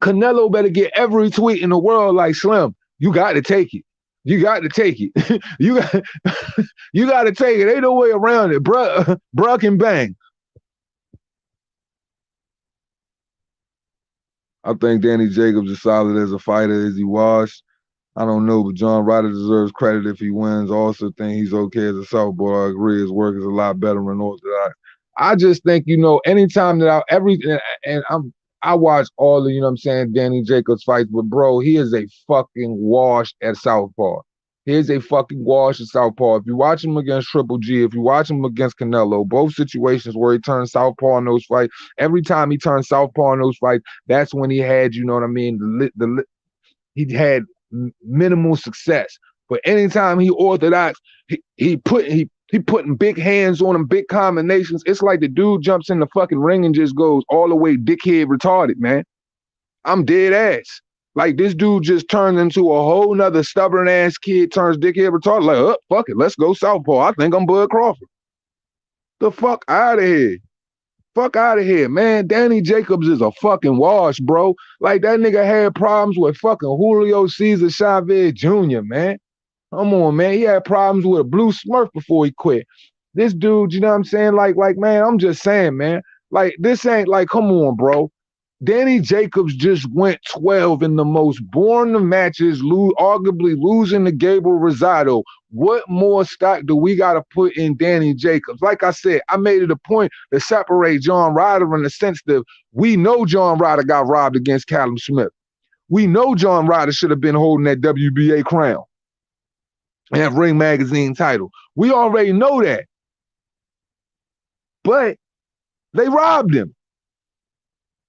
Canelo better get every tweet in the world like Slim. You got to take it. You got to take it. you got to take it. Ain't no way around it. Bruh can bang. I think Danny Jacobs is solid as a fighter as he was. I don't know, but John Ryder deserves credit if he wins. I also think he's okay as a southpaw. I agree his work is a lot better than orthodox. I just think, anytime that I watch all the, Danny Jacobs fights, but bro, he is a fucking wash at southpaw. He is a fucking wash at southpaw. If you watch him against Triple G, if you watch him against Canelo, both situations where he turns southpaw in those fights, every time he turns southpaw in those fights, that's when he had, he had minimal success. But anytime he orthodox, he putting big hands on him, big combinations. It's like the dude jumps in the fucking ring and just goes all the way dickhead retarded, man. I'm dead ass. Like, this dude just turns into a whole nother stubborn ass kid, turns dickhead retarded. Like, fuck it, let's go southpaw. I think I'm Bud Crawford. The fuck out of here. Fuck out of here, man. Danny Jacobs is a fucking wash, bro. Like, that nigga had problems with fucking Julio Cesar Chavez Jr., man. Come on, man. He had problems with a blue Smurf before he quit. This dude, you know what I'm saying? Like, man, I'm just saying, man. Like, this ain't like, come on, bro. Danny Jacobs just went 12 in the most boring of matches, arguably losing to Gabriel Rosado. What more stock do we got to put in Danny Jacobs? Like I said, I made it a point to separate John Ryder in the sense that we know John Ryder got robbed against Callum Smith. We know John Ryder should have been holding that WBA crown and that Ring Magazine title. We already know that. But they robbed him.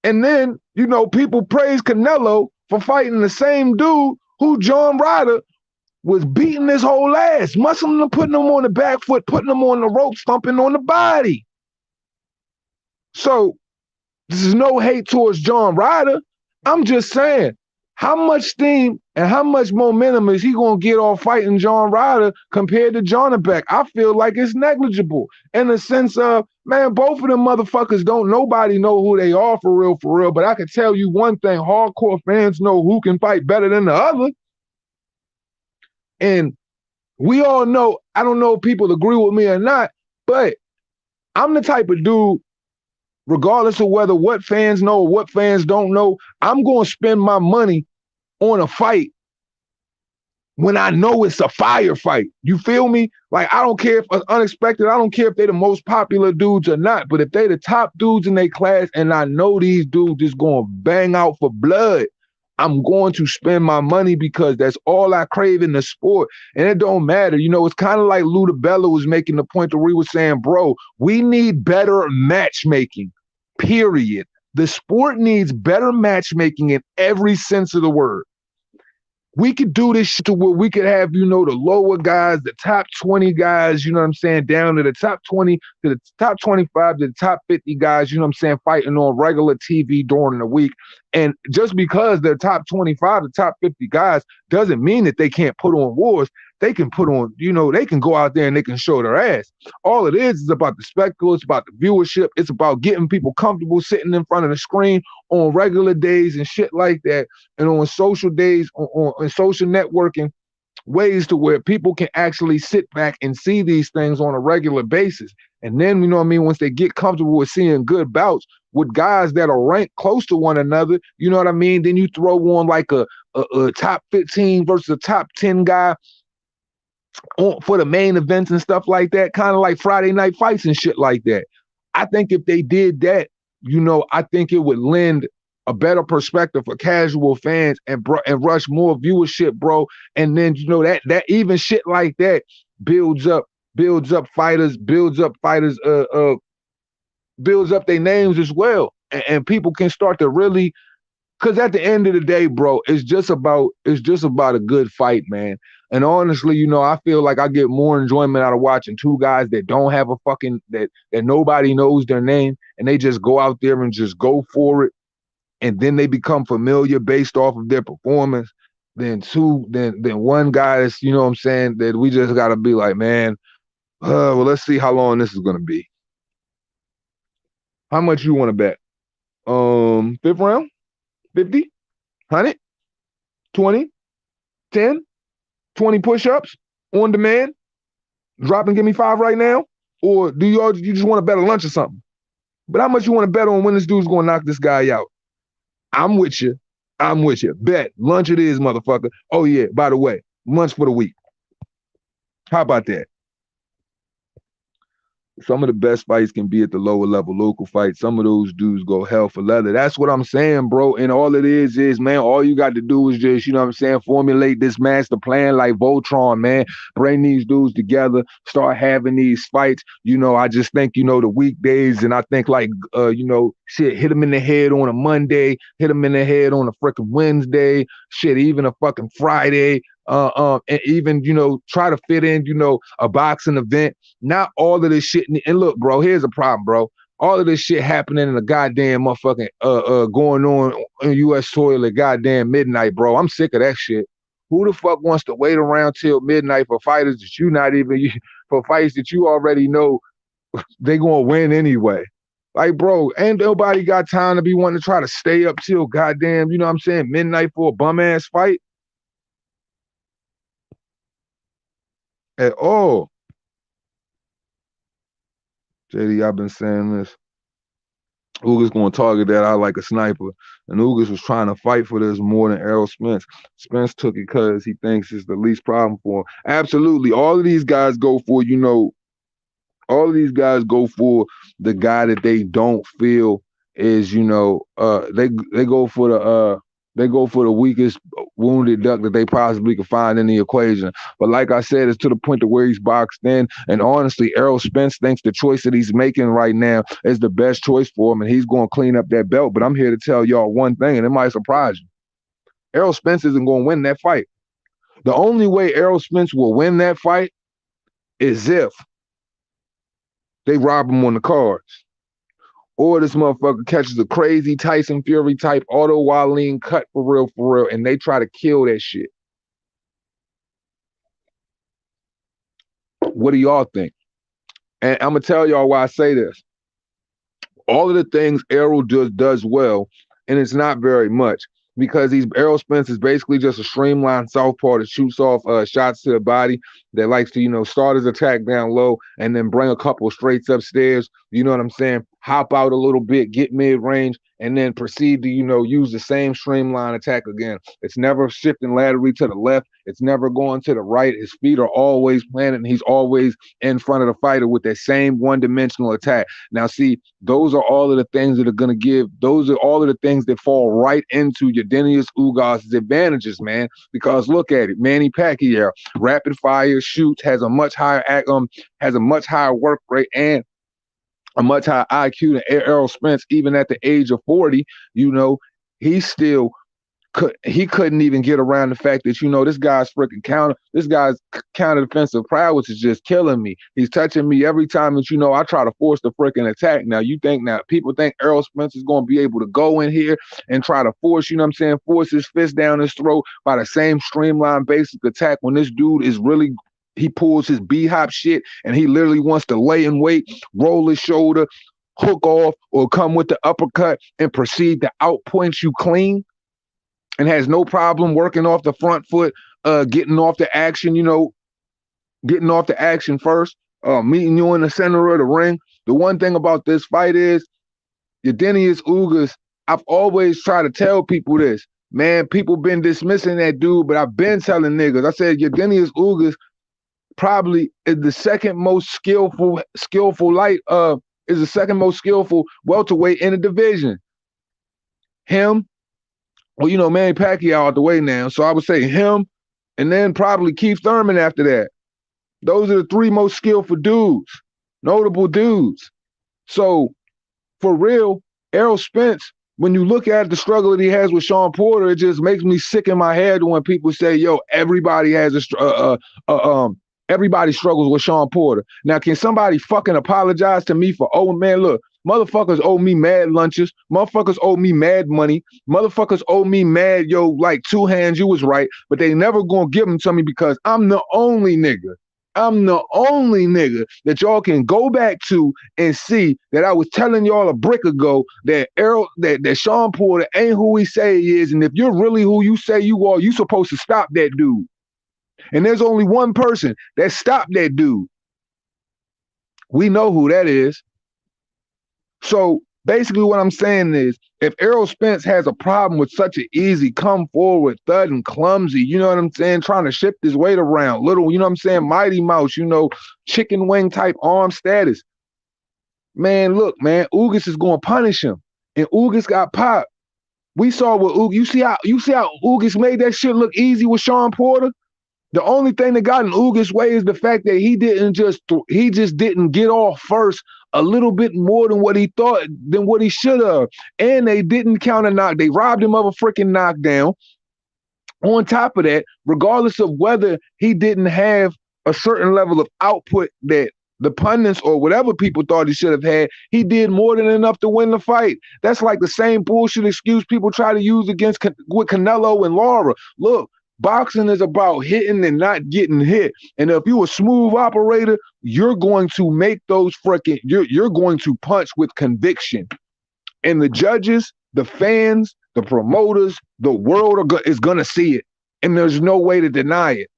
And then, people praise Canelo for fighting the same dude who John Ryder was beating his whole ass, muscling him, putting him on the back foot, putting him on the rope, stomping on the body. So, this is no hate towards John Ryder. I'm just saying, how much steam and how much momentum is he going to get off fighting John Ryder compared to Jonah Beck? I feel like it's negligible in the sense of, man, both of them motherfuckers nobody know who they are for real. But I can tell you one thing, hardcore fans know who can fight better than the other. And we all know, I don't know if people agree with me or not, but I'm the type of dude, regardless of what fans know or what fans don't know, I'm going to spend my money on a fight when I know it's a fire fight. You feel me? Like, I don't care if it's unexpected. I don't care if they're the most popular dudes or not. But if they the top dudes in their class and I know these dudes is going to bang out for blood, I'm going to spend my money because that's all I crave in the sport. And it don't matter. It's kind of like Luda Bella was making the point where he was saying, bro, we need better matchmaking, period. The sport needs better matchmaking in every sense of the word. We could do this shit to where we could have, the lower guys, the top 20 guys, down to the top 20, to the top 25, to the top 50 guys, fighting on regular TV during the week. And just because they're top 25 to top 50 guys doesn't mean that they can't put on wars. they can put on, they can go out there and they can show their ass. All it is about the spectacle. It's about the viewership. It's about getting people comfortable sitting in front of the screen on regular days and shit like that. And on social days, on social networking, ways to where people can actually sit back and see these things on a regular basis. And then, once they get comfortable with seeing good bouts with guys that are ranked close to one another, then you throw on like a top 15 versus a top 10 guy for the main events and stuff like that, kind of like Friday night fights and shit like that. I think if they did that, I think it would lend a better perspective for casual fans and rush more viewership, bro. And then that even shit like that builds up fighters, builds up their names as well, and people can start to really. Because at the end of the day, bro, it's just about a good fight, man. And honestly, I feel like I get more enjoyment out of watching two guys that don't have a fucking that nobody knows their name, and they just go out there and just go for it, and then they become familiar based off of their performance. Then one guy that's, that we just gotta be like, man, well, let's see how long this is gonna be. How much you want to bet? Fifth round? 50, 100, 20, 10, 20 push-ups on demand, drop and give me 5 right now? Or do you just want to bet a lunch or something? But how much you want to bet on when this dude's going to knock this guy out? I'm with you. Bet. Lunch it is, motherfucker. Oh, yeah, by the way, lunch for the week. How about that? Some of the best fights can be at the lower level local fights. Some of those dudes go hell for leather. That's what I'm saying, bro. And all it is, man, all you got to do is just, formulate this master plan like Voltron, man. Bring these dudes together, start having these fights. I just think, the weekdays, and I think like, shit, hit them in the head on a Monday, hit them in the head on a freaking Wednesday, shit, even a fucking Friday. And even, try to fit in, a boxing event. Not all of this shit. And look, bro, here's a problem, bro. All of this shit happening in a goddamn motherfucking going on U.S. soil at goddamn midnight, bro. I'm sick of that shit. Who the fuck wants to wait around till midnight for fighters that for fights that you already know they gonna win anyway? Like, bro, ain't nobody got time to be wanting to try to stay up till goddamn, midnight for a bum ass fight at all. JD, I've been saying this. Ugas going to target that out like a sniper. And Ugas was trying to fight for this more than Errol Spence. Spence took it because he thinks it's the least problem for him. Absolutely. All of these guys go for, all of these guys go for the guy that they don't feel is, they go for the weakest wounded duck that they possibly could find in the equation. But like I said, it's to the point to where he's boxed in. And honestly, Errol Spence thinks the choice that he's making right now is the best choice for him, and he's going to clean up that belt. But I'm here to tell y'all one thing, and it might surprise you. Errol Spence isn't going to win that fight. The only way Errol Spence will win that fight is if they rob him on the cards. Or this motherfucker catches a crazy Tyson Fury type Otto Wallin cut for real, and they try to kill that shit. What do y'all think? And I'm going to tell y'all why I say this. All of the things Errol does well, and it's not very much, because Errol Spence is basically just a streamlined southpaw that shoots off shots to the body, that likes to, start his attack down low and then bring a couple of straights upstairs. You know what I'm saying? Hop out a little bit, get mid-range, and then proceed to, use the same streamline attack again. It's never shifting laterally to the left. It's never going to the right. His feet are always planted, and he's always in front of the fighter with that same one-dimensional attack. Now, see, those are all of the things that are going to those are all of the things that fall right into Yadenius Ugas' advantages, man. Because look at it, Manny Pacquiao, rapid fire shoots, has a much higher work rate and a much higher IQ than Errol Spence. Even at the age of 40, he's still he couldn't even get around the fact that, this guy's freaking this guy's counter defensive prowess is just killing me. He's touching me every time that, I try to force the freaking attack. Now people think Errol Spence is going to be able to go in here and try to force, force his fist down his throat by the same streamlined basic attack when this dude is really, he pulls his B-hop shit and he literally wants to lay in wait, roll his shoulder, hook off, or come with the uppercut and proceed to outpoint you clean, and has no problem working off the front foot, getting off the action, getting off the action first, meeting you in the center of the ring. The one thing about this fight is, Yadenius Ugas, I've always tried to tell people this. Man, people been dismissing that dude, but I've been telling niggas. I said Yadenius Ugas probably is the second most skillful welterweight in the division. Him, well, Manny Pacquiao out the way now, so I would say him, and then probably Keith Thurman after that. Those are the three most skillful dudes, notable dudes. So, for real, Errol Spence, when you look at the struggle that he has with Shawn Porter, it just makes me sick in my head when people say, "Yo, everybody everybody struggles with Shawn Porter." Now, can somebody fucking apologize to me for, man, look, motherfuckers owe me mad lunches. Motherfuckers owe me mad money. Motherfuckers owe me mad, like 2 hands, you was right. But they never gonna give them to me because I'm the only nigga. I'm the only nigga that y'all can go back to and see that I was telling y'all a brick ago that that Shawn Porter ain't who he say he is. And if you're really who you say you are, you supposed to stop that dude. And there's only one person that stopped that dude. We know who that is. So basically what I'm saying is, if Errol Spence has a problem with such an easy come forward, thud and clumsy, you know what I'm saying, trying to shift his weight around, little, Mighty Mouse, chicken wing type arm status. Man, look, man, Ugas is going to punish him. And Ugas got popped. We saw what Ugas, you see how Ugas made that shit look easy with Shawn Porter? The only thing that got in Ugas' way is the fact that he just didn't get off first a little bit more than what he thought, than what he should have. And they didn't counter knock. They robbed him of a freaking knockdown. On top of that, regardless of whether he didn't have a certain level of output that the pundits or whatever people thought he should have had, he did more than enough to win the fight. That's like the same bullshit excuse people try to use with Canelo and Lara. Look, boxing is about hitting and not getting hit. And if you're a smooth operator, you're going to make those you're going to punch with conviction. And the judges, the fans, the promoters, the world is going to see it. And there's no way to deny it.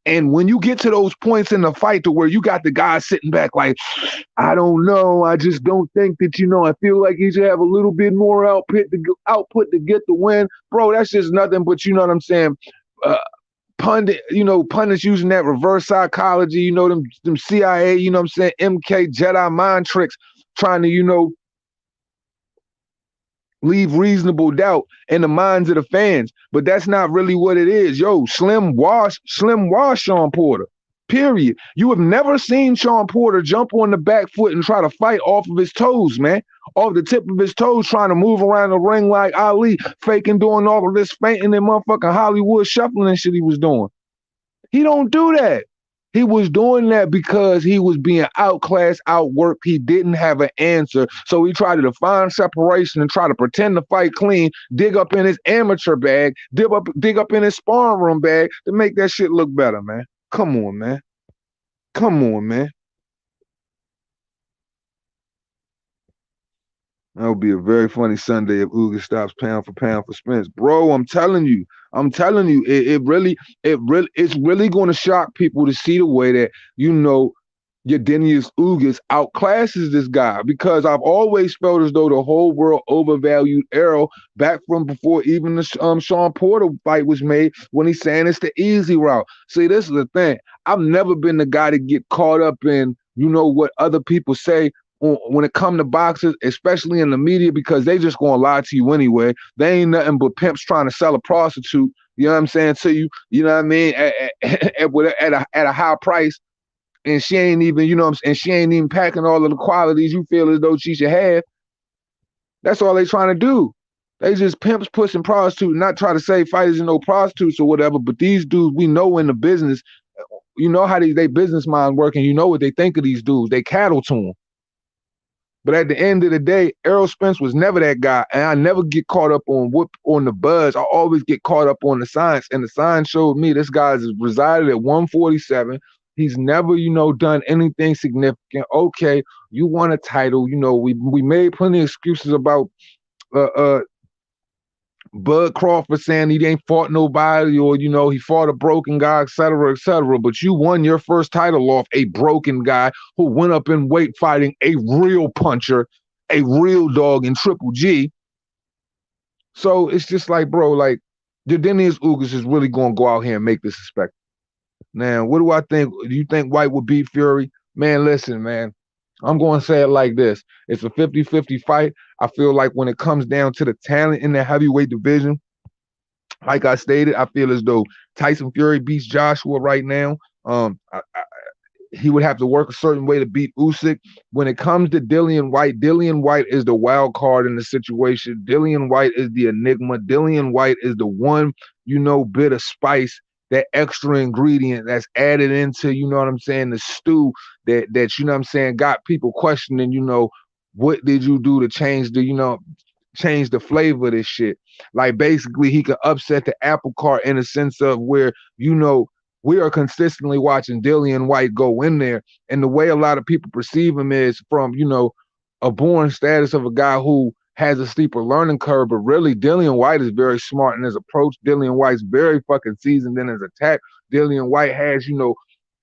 And when you get to those points in the fight to where you got the guy sitting back like, I don't know, I just don't think that, I feel like he should have a little bit more output to get the win. Bro, that's just nothing but, you know what I'm saying, pundits using that reverse psychology, them CIA, MK Jedi mind tricks, trying to, leave reasonable doubt in the minds of the fans. But that's not really what it is. Yo, Slim wash Shawn Porter. Period. You have never seen Shawn Porter jump on the back foot and try to fight off of his toes, man. Off the tip of his toes, trying to move around the ring like Ali, faking doing all of this fainting and motherfucking Hollywood shuffling and shit he was doing. He don't do that. He was doing that because he was being outclassed, outworked. He didn't have an answer. So he tried to define separation and try to pretend to fight clean, dig up in his amateur bag, dig up in his sparring room bag to make that shit look better, man. Come on, man. Come on, man. That would be a very funny Sunday if Ugas stops pound for Spence. Bro, I'm telling you, it's really going to shock people to see the way that, Yadenius Ugas outclasses this guy, because I've always felt as though the whole world overvalued Errol back from before even the Shawn Porter fight was made, when he's saying it's the easy route. See, this is the thing. I've never been the guy to get caught up in, what other people say when it comes to boxers, especially in the media, because they just gonna lie to you anyway. They ain't nothing but pimps trying to sell a prostitute, you know what I'm saying, to you, you know what I mean, at a high price, and she ain't even, and she ain't even packing all of the qualities you feel as though she should have. That's all they trying to do. They just pimps, puss, and prostitutes. Not try to say fighters and no prostitutes or whatever, but these dudes we know in the business, you know how they business mind working. You know what they think of these dudes. They cattle to them. But at the end of the day, Errol Spence was never that guy, and I never get caught up on the buzz. I always get caught up on the science, and the science showed me this guy's resided at 147. He's never, done anything significant. Okay, you won a title. We made plenty of excuses about uh, uh, Bud Crawford saying he ain't fought nobody, or he fought a broken guy, et cetera, et cetera. But you won your first title off a broken guy who went up in weight fighting a real puncher, a real dog in Triple G. So it's just like, bro, like Jadenius Ugas is really gonna go out here and make this a spectacle. Now, what do I think? Do you think White would beat Fury? Man, listen, man. I'm going to say it like this. It's a 50-50 fight. I feel like when it comes down to the talent in the heavyweight division, like I stated, I feel as though Tyson Fury beats Joshua right now. He would have to work a certain way to beat Usyk. When it comes to Dillian White is the wild card in the situation. Dillian White is the enigma. Dillian White is the one, bit of spice, that extra ingredient that's added into, the stew that got people questioning, what did you do to change the flavor of this shit. Like basically he could upset the apple cart in a sense of where, we are consistently watching Dillian White go in there. And the way a lot of people perceive him is from, a born status of a guy who has a steeper learning curve, but really Dillian White is very smart in his approach. Dillian White's very fucking seasoned in his attack. Dillian White has,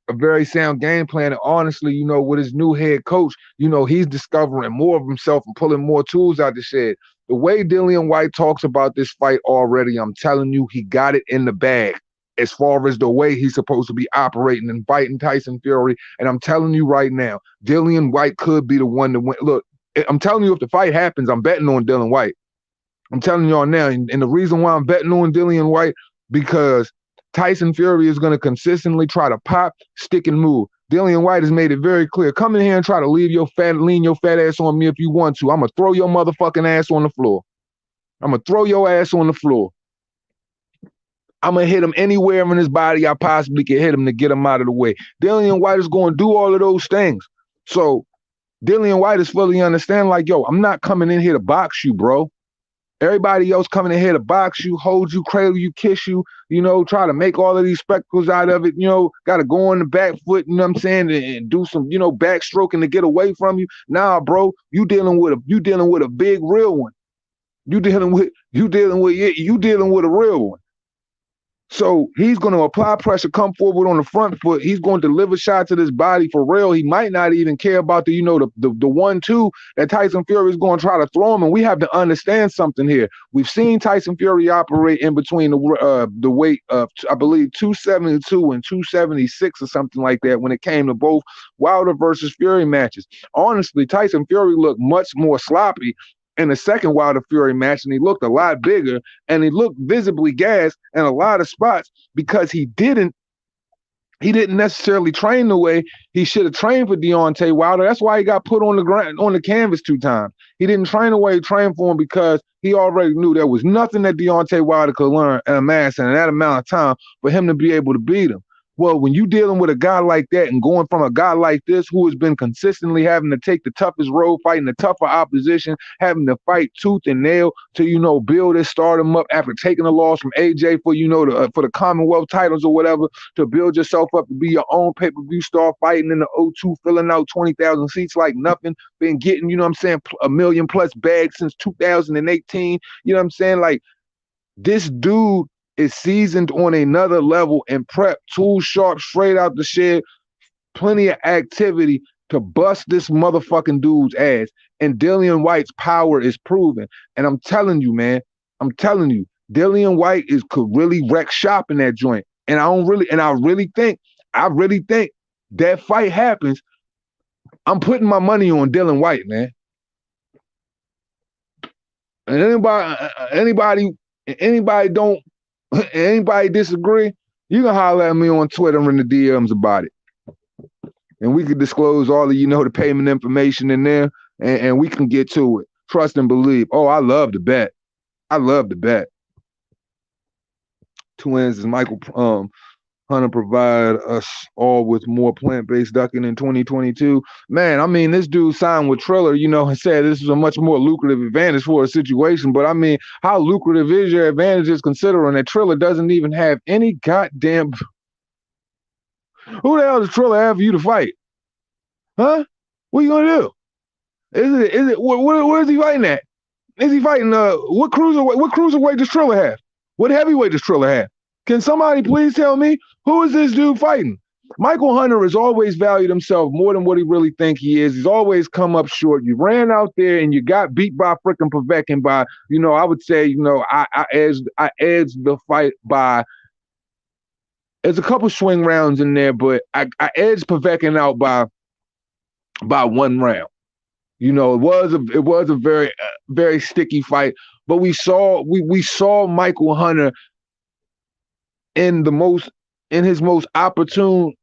a very sound game plan. And honestly, with his new head coach, he's discovering more of himself and pulling more tools out the shed. The way Dillian White talks about this fight already, I'm telling you, he got it in the bag as far as the way he's supposed to be operating and fighting Tyson Fury. And I'm telling you right now, Dillian White could be the one to win. Look, I'm telling you, if the fight happens, I'm betting on Dillian White. I'm telling y'all now, and the reason why I'm betting on Dillian White, because Tyson Fury is going to consistently try to pop, stick, and move. Dillian White has made it very clear. Come in here and try to lean your fat ass on me if you want to. I'm going to throw your motherfucking ass on the floor. I'm going to throw your ass on the floor. I'm going to hit him anywhere in his body I possibly can hit him to get him out of the way. Dillian White is going to do all of those things. So Dillian White is fully understand like, yo, I'm not coming in here to box you, bro. Everybody else coming in here to box you, hold you, cradle you, kiss you, try to make all of these spectacles out of it, got to go on the back foot, and do some, backstroking to get away from you. Nah, bro, you dealing with a big real one. You dealing with a real one. So he's going to apply pressure, come forward on the front foot. He's going to deliver shots to this body for real. He might not even care about the 1-2 that Tyson Fury is going to try to throw him. And we have to understand something here. We've seen Tyson Fury operate in between the weight of, I believe, 272 and 276 or something like that when it came to both Wilder versus Fury matches. Honestly, Tyson Fury looked much more sloppy in the second Wilder Fury match, and he looked a lot bigger, and he looked visibly gassed in a lot of spots because he didn't necessarily train the way he should have trained for Deontay Wilder. That's why he got put on the ground, on the canvas 2 times. He didn't train the way he trained for him because he already knew there was nothing that Deontay Wilder could learn and amass in that amount of time for him to be able to beat him. Well, when you dealing with a guy like that and going from a guy like this who has been consistently having to take the toughest road, fighting the tougher opposition, having to fight tooth and nail to, build his stardom up after taking a loss from AJ for, for the Commonwealth titles or whatever, to build yourself up to be your own pay-per-view star, fighting in the O2, filling out 20,000 seats like nothing, been getting, a million plus bags since 2018. Like, this dude is seasoned on another level and prep, tools sharp, straight out the shed, plenty of activity to bust this motherfucking dude's ass. And Dillian White's power is proven. And I'm telling you, man, Dillian White could really wreck shop in that joint. And I really think that fight happens. I'm putting my money on Dillian White, man. And anybody disagree, you can holler at me on Twitter in the DMs about it. And we can disclose all of, the payment information in there, and we can get to it. Trust and believe. Oh, I love to bet. I love the bet. Twins is Michael Hunter provide us all with more plant-based ducking in 2022. Man, I mean, this dude signed with Triller, and said this was a much more lucrative advantage for a situation. But I mean, how lucrative is your advantages considering that Triller doesn't even have any goddamn. Who the hell does Triller have for you to fight? Huh? What are you gonna do? Is it where is he fighting at? Is he fighting what cruiserweight does Triller have? What heavyweight does Triller have? Can somebody please tell me who is this dude fighting? Michael Hunter has always valued himself more than what he really think he is. He's always come up short. You ran out there and you got beat by freaking Povetkin by, I would say, I edged the fight by. There's a couple swing rounds in there, but I edged Povetkin out by one round. It was a very very sticky fight, but we saw Michael Hunter in his most opportune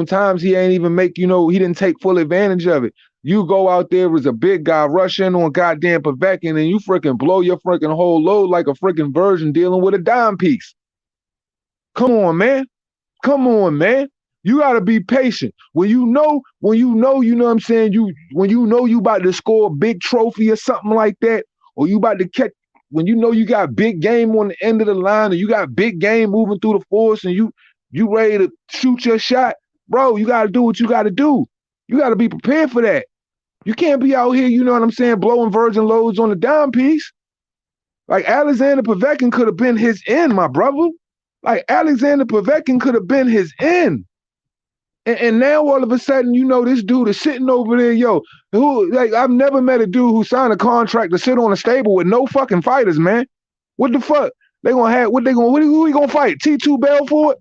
times. He ain't even he didn't take full advantage of it. You go out there as a big guy, rush in on goddamn Povetkin, and you freaking blow your freaking whole load like a freaking virgin dealing with a dime piece. Come on, man. You gotta be patient. When you know, you know what I'm saying, when you about to score a big trophy or something like that, or you about to catch, when you got big game on the end of the line, or you got big game moving through the force, and you ready to shoot your shot, bro, you gotta do what you gotta do. You gotta be prepared for that. You can't be out here, you know what I'm saying, blowing virgin loads on the dime piece. Like Alexander Povetkin could have been his end, my brother. Like Alexander Povetkin could have been his end. And now all of a sudden, this dude is sitting over there, I've never met a dude who signed a contract to sit on a stable with no fucking fighters, man. What the fuck? Who we gonna fight? T2 Belfort?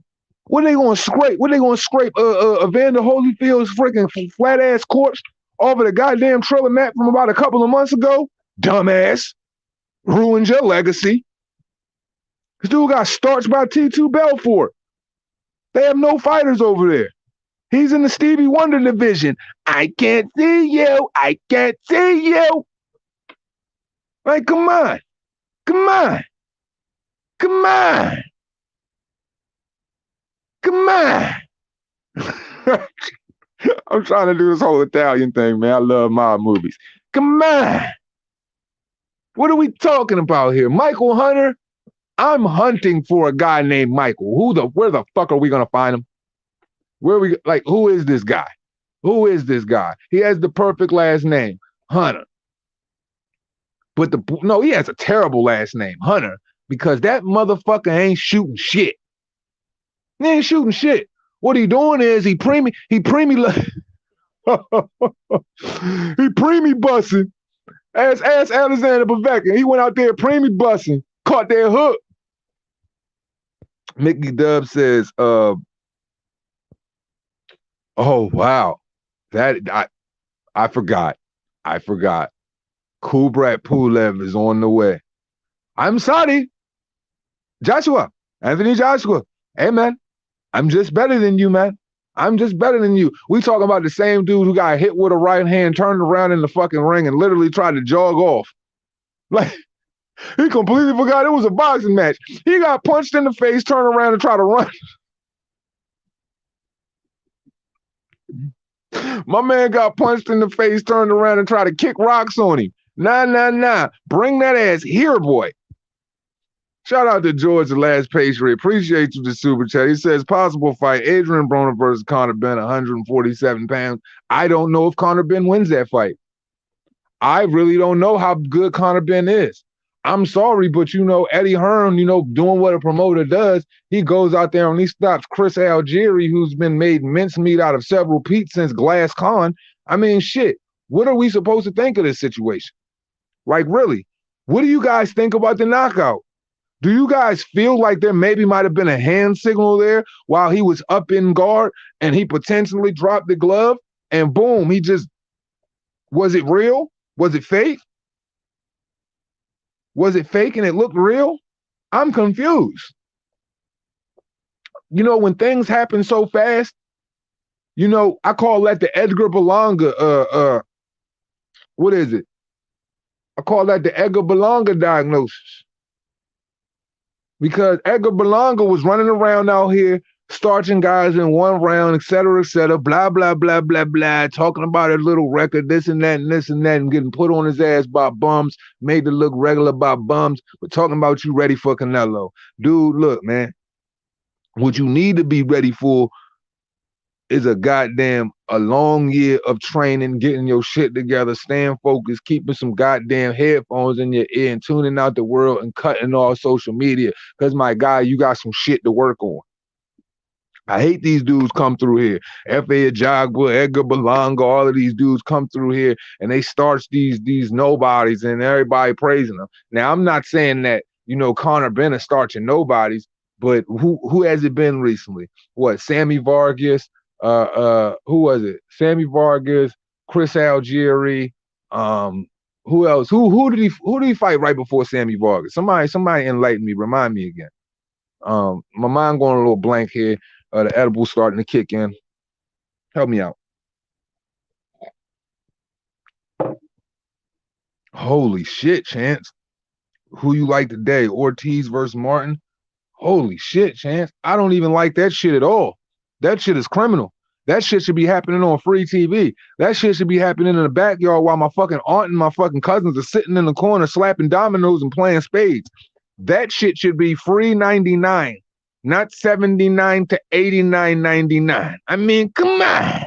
What they gonna scrape? Evander Holyfield's freaking flat ass corpse over the goddamn Triller mat from about a couple of months ago? Dumbass. Ruined your legacy. This dude got starched by T2 Belfort. They have no fighters over there. He's in the Stevie Wonder division. I can't see you. I can't see you. Like, come on. I'm trying to do this whole Italian thing, man. I love mob movies. Come on. What are we talking about here? Michael Hunter? I'm hunting for a guy named Michael. Where the fuck are we gonna find him? Who is this guy? He has the perfect last name, Hunter. But he has a terrible last name, Hunter, because that motherfucker ain't shooting shit. He ain't shooting shit. What he doing is he preemie busting. Ask Alexander Povetkin. He went out there preemie busting, caught that hook. Mickey Dub says, oh wow, that I forgot. Kubrat Pulev is on the way. I'm sorry, Anthony Joshua. Hey man, I'm just better than you, man. We talking about the same dude who got hit with a right hand, turned around in the fucking ring, and literally tried to jog off. Like, he completely forgot it was a boxing match. He got punched in the face, turned around and tried to run. My man got punched in the face, turned around and tried to kick rocks on him. Nah. Bring that ass here, boy. Shout out to George, the last Patriot. Appreciate you, the super chat. He says, possible fight, Adrian Broner versus Conor Benn, 147 pounds. I don't know if Conor Benn wins that fight. I really don't know how good Conor Benn is. I'm sorry, but Eddie Hearn, doing what a promoter does, he goes out there and he stops Chris Algieri, who's been made mincemeat out of several Pete since Glass Khan. I mean, shit, what are we supposed to think of this situation? Like, really, what do you guys think about the knockout? Do you guys feel like there maybe might have been a hand signal there while he was up in guard and he potentially dropped the glove and boom, was it real? Was it fake? Was it fake and it looked real? I'm confused. When things happen so fast, I call that the Edgar Berlanga, what is it? I call that the Edgar Berlanga diagnosis. Because Edgar Berlanga was running around out here, starching guys in one round, et cetera, blah, blah, blah, blah, blah, talking about a little record, this and that, and this and that, and getting put on his ass by bums, made to look regular by bums, but talking about you ready for Canelo. Dude, look, man, what you need to be ready for is a long year of training, getting your shit together, staying focused, keeping some goddamn headphones in your ear and tuning out the world and cutting off social media. Because my guy, you got some shit to work on. I hate these dudes come through here. F.A. Ajagba, Edgar Berlanga, all of these dudes come through here and they starch these nobodies and everybody praising them. Now, I'm not saying that, Conor Benn is starching nobodies, but who has it been recently? What, Sammy Vargas? Who was it? Sammy Vargas, Chris Algieri, who else? Who did he fight right before Sammy Vargas? Somebody enlighten me, remind me again. My mind going a little blank here. The edible starting to kick in. Help me out. Holy shit, Chance. Who you like today? Ortiz versus Martin? Holy shit, Chance. I don't even like that shit at all. That shit is criminal. That shit should be happening on free TV. That shit should be happening in the backyard while my fucking aunt and my fucking cousins are sitting in the corner slapping dominoes and playing spades. That shit should be free 99. Not 79 to 89.99. I mean, come on.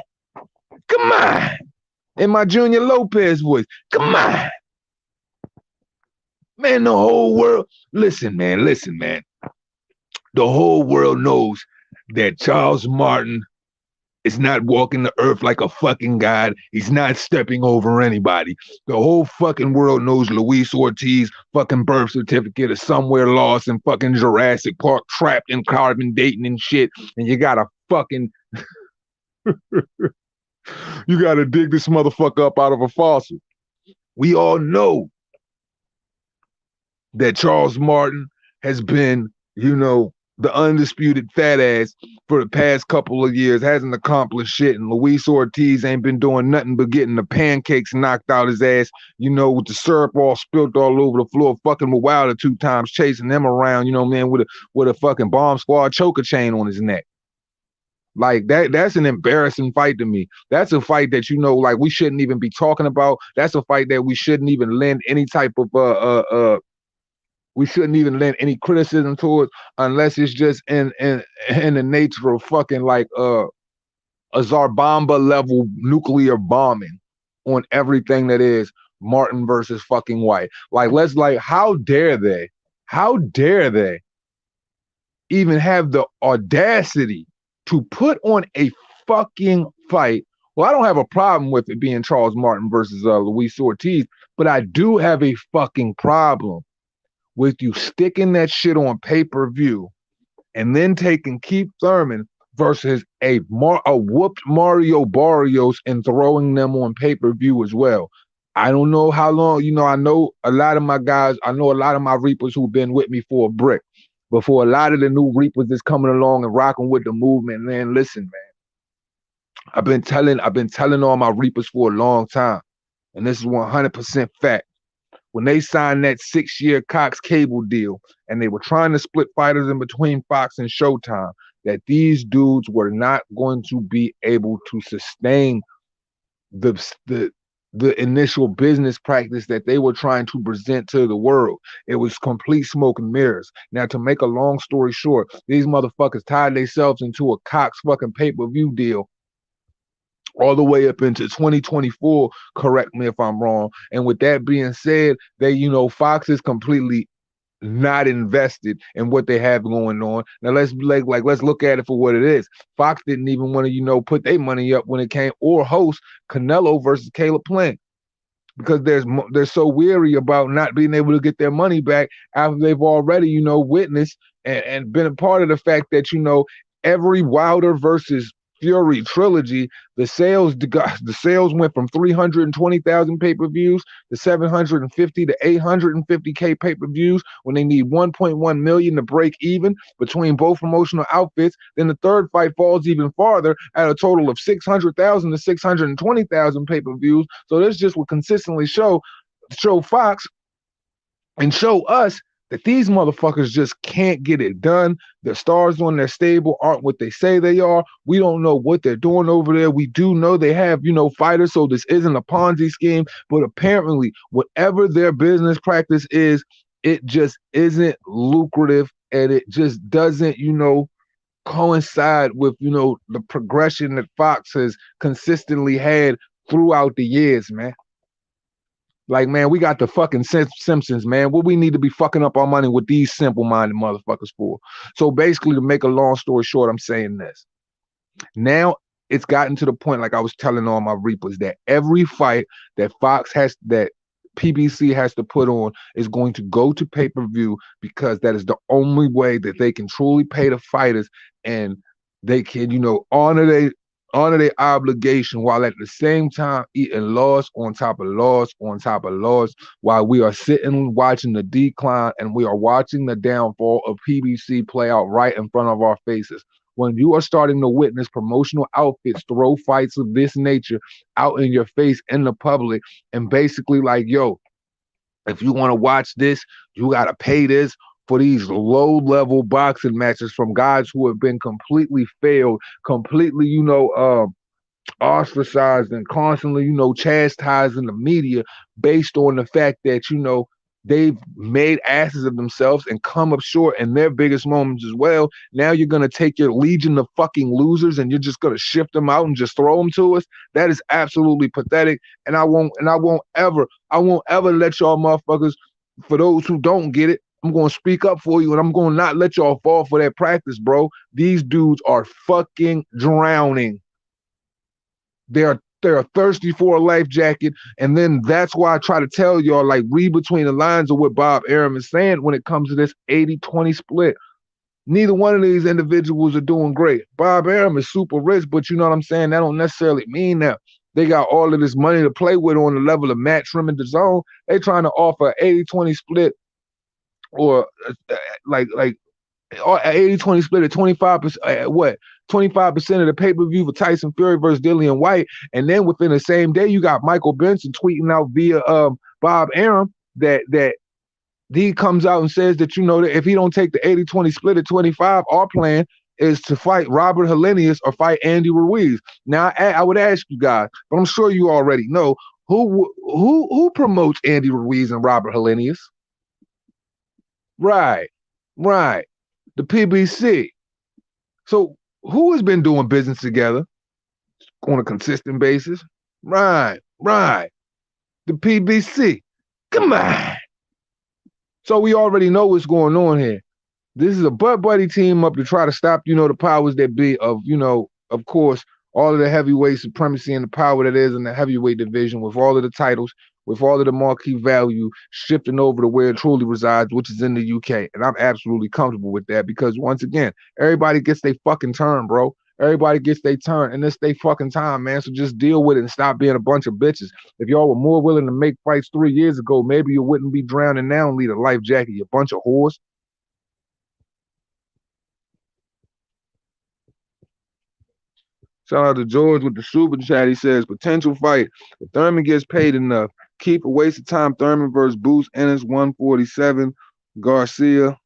Come on. In my Junior Lopez voice. Come on. Man, the whole world. Listen, man. The whole world knows that Charles Martin is not walking the earth like a fucking god. He's not stepping over anybody. The whole fucking world knows Luis Ortiz fucking birth certificate is somewhere lost in fucking Jurassic Park, trapped in carbon dating and shit. And you gotta fucking you gotta dig this motherfucker up out of a fossil. We all know that Charles Martin has been, the undisputed fat ass for the past couple of years, hasn't accomplished shit, and Luis Ortiz ain't been doing nothing but getting the pancakes knocked out his ass, with the syrup all spilled all over the floor, fucking with Wilder 2 times, chasing them around, man, with a fucking bomb squad choker chain on his neck. Like that's an embarrassing fight to me. That's a fight that, like we shouldn't even be talking about. That's a fight that we shouldn't even lend any type of we shouldn't even lend any criticism towards unless it's just in the nature of fucking like a Zarbamba level nuclear bombing on everything that is Martin versus fucking White. How dare they even have the audacity to put on a fucking fight? Well, I don't have a problem with it being Charles Martin versus Luis Ortiz, but I do have a fucking problem with you sticking that shit on pay-per-view and then taking Keith Thurman versus a whooped Mario Barrios and throwing them on pay-per-view as well. I don't know how long, I know a lot of my guys, I know a lot of my Reapers who've been with me for a brick. But for a lot of the new Reapers that's coming along and rocking with the movement, man, listen, man. I've been telling all my Reapers for a long time, and this is 100% fact. When they signed that 6-year Cox cable deal and they were trying to split fighters in between Fox and Showtime, that these dudes were not going to be able to sustain the initial business practice that they were trying to present to the world. It was complete smoke and mirrors. Now, to make a long story short, these motherfuckers tied themselves into a Cox fucking pay-per-view deal all the way up into 2024, correct me if I'm wrong. And with that being said, Fox is completely not invested in what they have going on. Now let's look at it for what it is. Fox didn't even want to, put their money up when it came or host Canelo versus Caleb Plant, because they're so weary about not being able to get their money back after they've already, witnessed and been a part of the fact that, every Wilder versus Fury trilogy, the sales went from 320,000 pay-per-views to 750 to 850K pay-per-views when they need 1.1 million to break even between both promotional outfits. Then the third fight falls even farther at a total of 600,000 to 620,000 pay-per-views. So this just will consistently show show Fox and show us that these motherfuckers just can't get it done. The stars on their stable aren't what they say they are. We don't know what they're doing over there. We do know they have, fighters, so this isn't a Ponzi scheme, but apparently whatever their business practice is, it just isn't lucrative, and it just doesn't, coincide with, the progression that Fox has consistently had throughout the years, man. Like, man, we got the fucking Simpsons, man. What we need to be fucking up our money with these simple-minded motherfuckers for? So basically, to make a long story short, I'm saying this. Now it's gotten to the point, like I was telling all my Reapers, that every fight that PBC has to put on is going to go to pay-per-view, because that is the only way that they can truly pay the fighters, and they can, honor their obligation, while at the same time eating loss on top of loss on top of loss, while we are sitting watching the decline, and we are watching the downfall of PBC play out right in front of our faces. When you are starting to witness promotional outfits throw fights of this nature out in your face in the public, and basically like, yo, if you want to watch this, you got to pay this for these low-level boxing matches from guys who have been completely failed, completely, ostracized, and constantly, chastised in the media based on the fact that, they've made asses of themselves and come up short in their biggest moments as well. Now you're going to take your legion of fucking losers and you're just going to shift them out and just throw them to us. That is absolutely pathetic. And I won't ever let y'all motherfuckers, for those who don't get it, I'm going to speak up for you, and I'm going to not let y'all fall for that practice, bro. These dudes are fucking drowning. They're thirsty for a life jacket, and then that's why I try to tell y'all, like, read between the lines of what Bob Arum is saying when it comes to this 80-20 split. Neither one of these individuals are doing great. Bob Arum is super rich, but you know what I'm saying? That don't necessarily mean that they got all of this money to play with on the level of Matt Trim and DAZN. They trying to offer an 80-20 split, or like an 80-20 split at 25%, 25% of the pay-per-view for Tyson Fury versus Dillian White. And then within the same day, you got Michael Benson tweeting out via Bob Arum that he comes out and says that, that if he don't take the 80-20 split at 25, our plan is to fight Robert Helenius or fight Andy Ruiz. Now, I would ask you guys, but I'm sure you already know, who promotes Andy Ruiz and Robert Helenius? Right. The PBC. So who has been doing business together on a consistent basis? Right. The PBC. Come on. So we already know what's going on here. This is a butt buddy team up to try to stop, the powers that be of, of course, all of the heavyweight supremacy and the power that is in the heavyweight division, with all of the titles, with all of the marquee value shifting over to where it truly resides, which is in the UK. And I'm absolutely comfortable with that, because once again, everybody gets their fucking turn, bro. Everybody gets their turn, and it's their fucking time, man. So just deal with it and stop being a bunch of bitches. If y'all were more willing to make fights 3 years ago, maybe you wouldn't be drowning now and need a life jacket, you bunch of whores. Shout out to George with the super chat. He says, potential fight. If Thurman gets paid enough, keep a waste of time. Thurman versus Bout Ennis 147. Garcia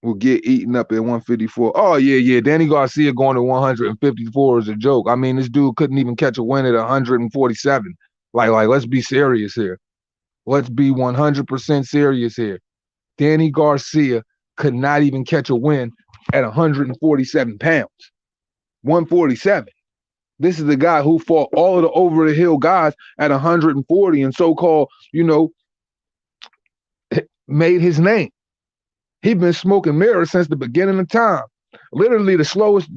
will get eaten up at 154. Oh, yeah. Danny Garcia going to 154 is a joke. I mean, this dude couldn't even catch a win at 147. Like, let's be serious here. Let's be 100% serious here. Danny Garcia could not even catch a win at 147 pounds. 147. This is the guy who fought all of the over the hill guys at 140 and so-called, made his name. He's been smoking mirrors since the beginning of time. Literally the slowest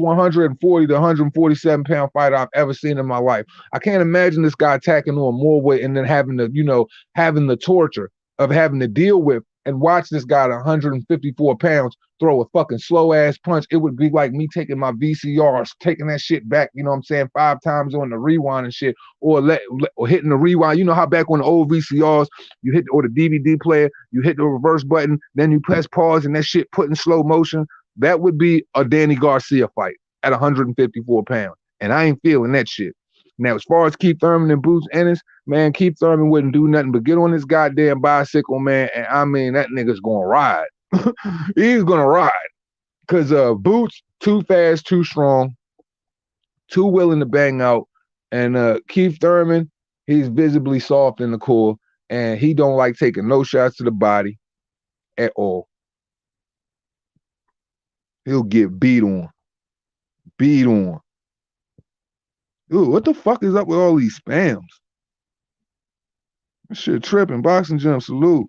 140 to 147 pound fighter I've ever seen in my life. I can't imagine this guy attacking on more weight and then having the torture of having to deal with and watch this guy at 154 pounds throw a fucking slow ass punch. It would be like me taking my VCRs, taking that shit back, 5 times on the rewind and shit, or hitting the rewind. You know how back on the old VCRs, you hit, or the DVD player, you hit the reverse button, then you press pause and that shit put in slow motion. That would be a Danny Garcia fight at 154 pounds. And I ain't feeling that shit. Now, as far as Keith Thurman and Bout Ennis, man, Keith Thurman wouldn't do nothing but get on his goddamn bicycle, man, and I mean, that nigga's gonna ride. He's gonna ride. Because Bout's too fast, too strong, too willing to bang out, and Keith Thurman, he's visibly soft in the core, and he don't like taking no shots to the body at all. He'll get beat on. Beat on. Ooh, what the fuck is up with all these spams? This shit tripping. Boxing Jump, salute.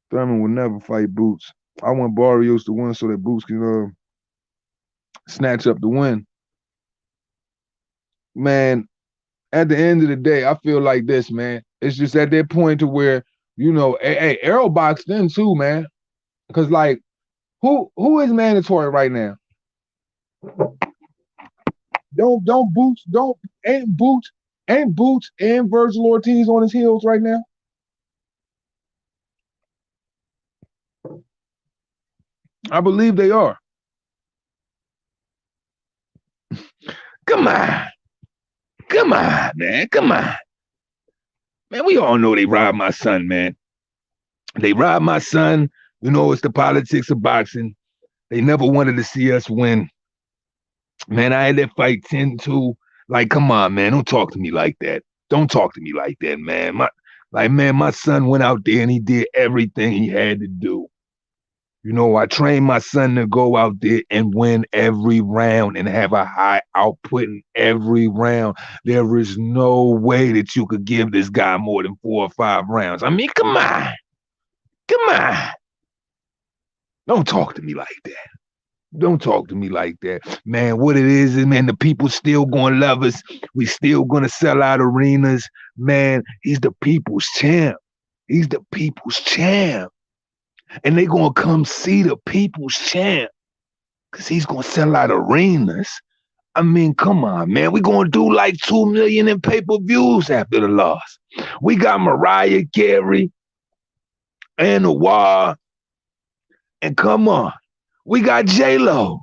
Thurman would never fight Boots. I want Barrios to win so that Boots can snatch up the win. Man, at the end of the day, I feel like this, man. It's just at that point to where, hey, Arrow boxed in too, man. Because like, who is mandatory right now? Ain't Boots and Virgil Ortiz on his heels right now? I believe they are. Come on, man. Come on. Man, we all know they robbed my son, man. They robbed my son. It's the politics of boxing. They never wanted to see us win. Man, I had that fight 10-2. Like, come on, man. Don't talk to me like that. Don't talk to me like that, man. My son went out there and he did everything he had to do. I trained my son to go out there and win every round and have a high output in every round. There is no way that you could give this guy more than 4 or 5 rounds. I mean, come on. Come on. Don't talk to me like that. Don't talk to me like that. Man, what it is, man, the people still gonna love us. We still gonna sell out arenas. Man, he's the people's champ. He's the people's champ. And they gonna come see the people's champ. Cause he's gonna sell out arenas. I mean, come on, man. We gonna do like 2 million in pay-per-views after the loss. We got Mariah Carey and Noir. And come on. We got J-Lo.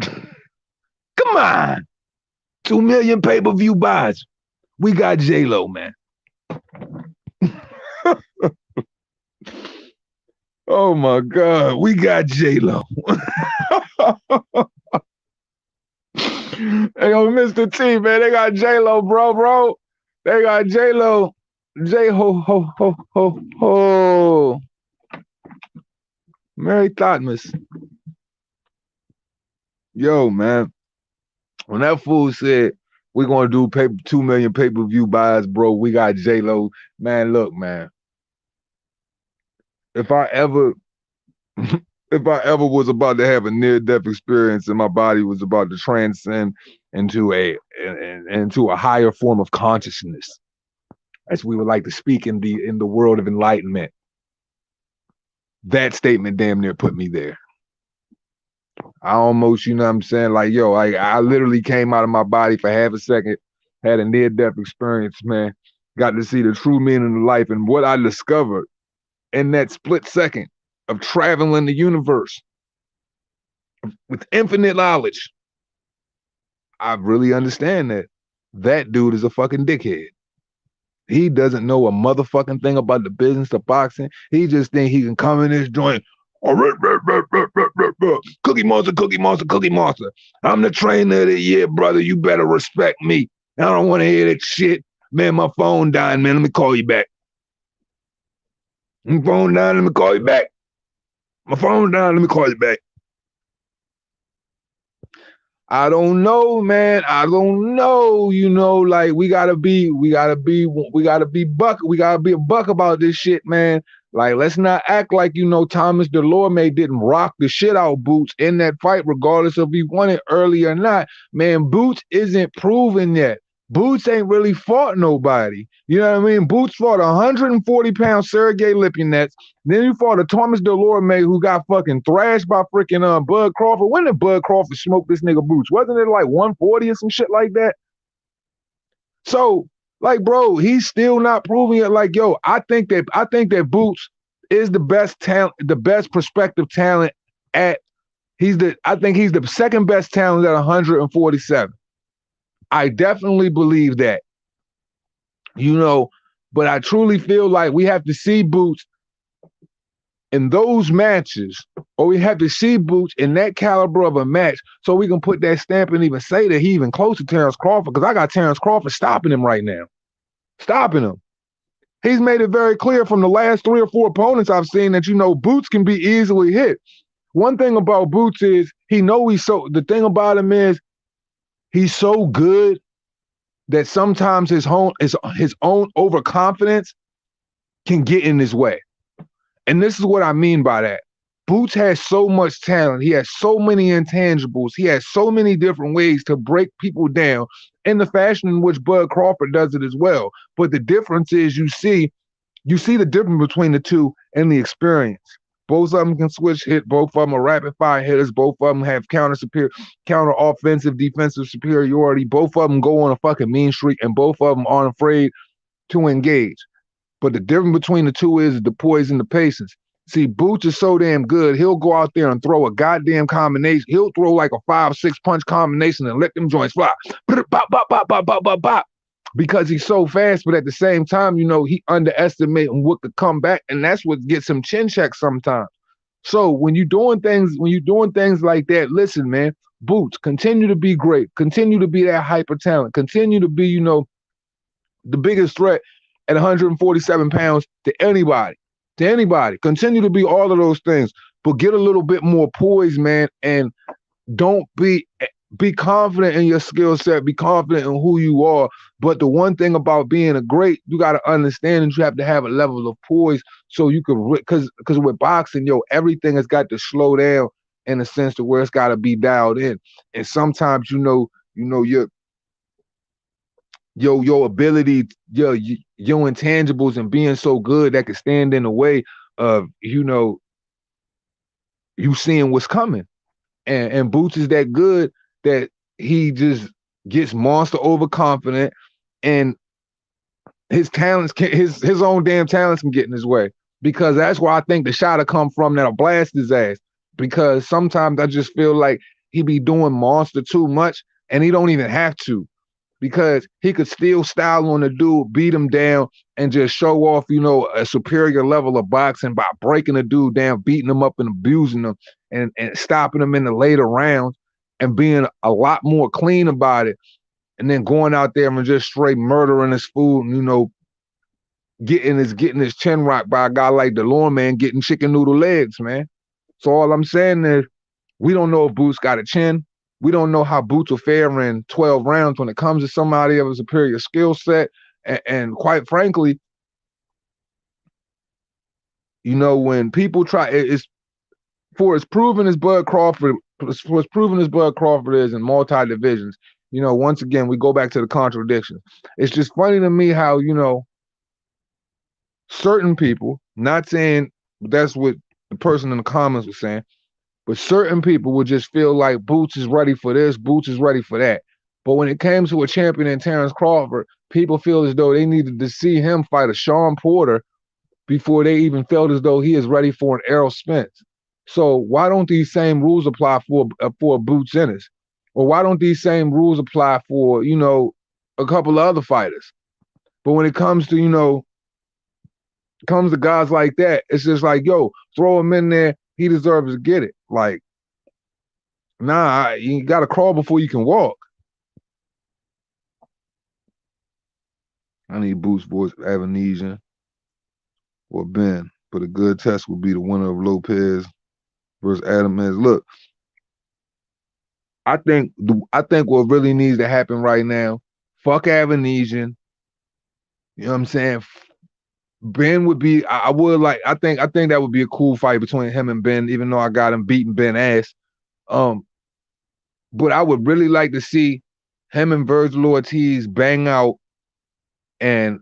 Come on. 2 million pay-per-view buys. We got J-Lo, man. Oh my God. We got J-Lo. Hey, yo, Mr. T, man. They got J-Lo, bro. They got J-Lo. J-ho. Merry Thomas. Yo, man. When that fool said we're gonna do 2 million pay-per-view buys, bro, we got J-Lo. Man, look, man. If I ever was about to have a near-death experience and my body was about to transcend into a higher form of consciousness, as we would like to speak in the world of enlightenment, that statement damn near put me there. I almost, what I'm saying, like, yo, I literally came out of my body for half a second, had a near-death experience, man, got to see the true meaning of life and what I discovered in that split second of traveling the universe with infinite knowledge. I really understand that dude is a fucking dickhead. He doesn't know a motherfucking thing about the business of boxing. He just think he can come in this joint, Cookie Monster. I'm the trainer of the year, brother. You better respect me. I don't want to hear that shit. Man, my phone dying, man. Let me call you back. My phone down, let me call you back. My phone down, let me call you back. I don't know, man. I don't know. Like we gotta be a buck about this shit, man. Like, let's not act like, Thomas Delorme didn't rock the shit out Boots in that fight, regardless of if he won it early or not. Man, Boots isn't proven yet. Boots ain't really fought nobody. You know what I mean? Boots fought 140-pound Sergey Lipinets. Then you fought a Thomas Delorme who got fucking thrashed by freaking Bud Crawford. When did Bud Crawford smoke this nigga Boots? Wasn't it like 140 or some shit like that? So, like, bro, he's still not proving it. Like, yo, I think that Boots is the best talent, the best prospective talent I think he's the second best talent at 147. I definitely believe that. you know, but I truly feel like we have to see Boots in those matches, or we have to see Boots in that caliber of a match so we can put that stamp and even say that he even close to Terrence Crawford, because I got Terrence Crawford stopping him right now. Stopping him. He's made it very clear from the last 3 or 4 opponents I've seen that, Boots can be easily hit. One thing about Boots is the thing about him is he's so good that sometimes his own overconfidence can get in his way. And this is what I mean by that. Boots has so much talent. He has so many intangibles. He has so many different ways to break people down in the fashion in which Bud Crawford does it as well. But the difference is you see the difference between the two and the experience. Both of them can switch hit. Both of them are rapid fire hitters. Both of them have counter offensive, defensive superiority. Both of them go on a fucking mean streak, and both of them aren't afraid to engage. But the difference between the two is the poise and the patience. See, Boots is so damn good. He'll go out there and throw a goddamn combination. He'll throw like a 5-6 punch combination and let them joints fly. Bop, bop, bop, bop, bop, bop, bop. Because he's so fast, but at the same time, he underestimates what could come back, and that's what gets him chin checks sometimes. So when you're doing things like that, listen, man, Boots, continue to be great, continue to be that hyper talent, continue to be, the biggest threat at 147 pounds to anybody. Continue to be all of those things, but get a little bit more poise, man, and don't be confident in your skill set, be confident in who you are. But the one thing about being a great, you got to understand that you have to have a level of poise so you can, because with boxing, everything has got to slow down in a sense to where it's got to be dialed in. And sometimes, your ability, your intangibles and being so good that could stand in the way of, you seeing what's coming. And Boots is that good that he just gets monster overconfident, and his own damn talents can get in his way. Because that's where I think the shot will come from that'll blast his ass. Because sometimes I just feel like he be doing monster too much, and he don't even have to. Because he could still style on the dude, beat him down, and just show off, a superior level of boxing by breaking the dude down, beating him up and abusing him, and stopping him in the later rounds, and being a lot more clean about it, and then going out there and just straight murdering his food, and getting his chin rocked by a guy like the Lord Man, getting chicken noodle legs, man. So all I'm saying is, we don't know if Boots got a chin. We don't know how Boots will fare in 12 rounds when it comes to somebody of a superior skill set. And quite frankly, when people try, it's for as proven as Bud Crawford is in multi divisions. Once again, we go back to the contradictions. It's just funny to me how certain people, not saying that's what the person in the comments was saying, but certain people would just feel like Boots is ready for this, Boots is ready for that. But when it came to a champion in Terrence Crawford, people feel as though they needed to see him fight a Sean Porter before they even felt as though he is ready for an Errol Spence. So why don't these same rules apply for Boots Ennis? Or why don't these same rules apply for, a couple of other fighters? But when it comes to, guys like that, it's just like, yo, throw him in there. He deserves to get it. Like, nah, you got to crawl before you can walk. I need Boots voice Avanesian or Ben, but a good test would be the winner of Lopez versus Adams. Look, I think what really needs to happen right now, fuck Avanesian. You know what I'm saying? Ben would be, I think that would be a cool fight between him and Ben, even though I got him beating Ben ass. But I would really like to see him and Virgil Ortiz bang out, and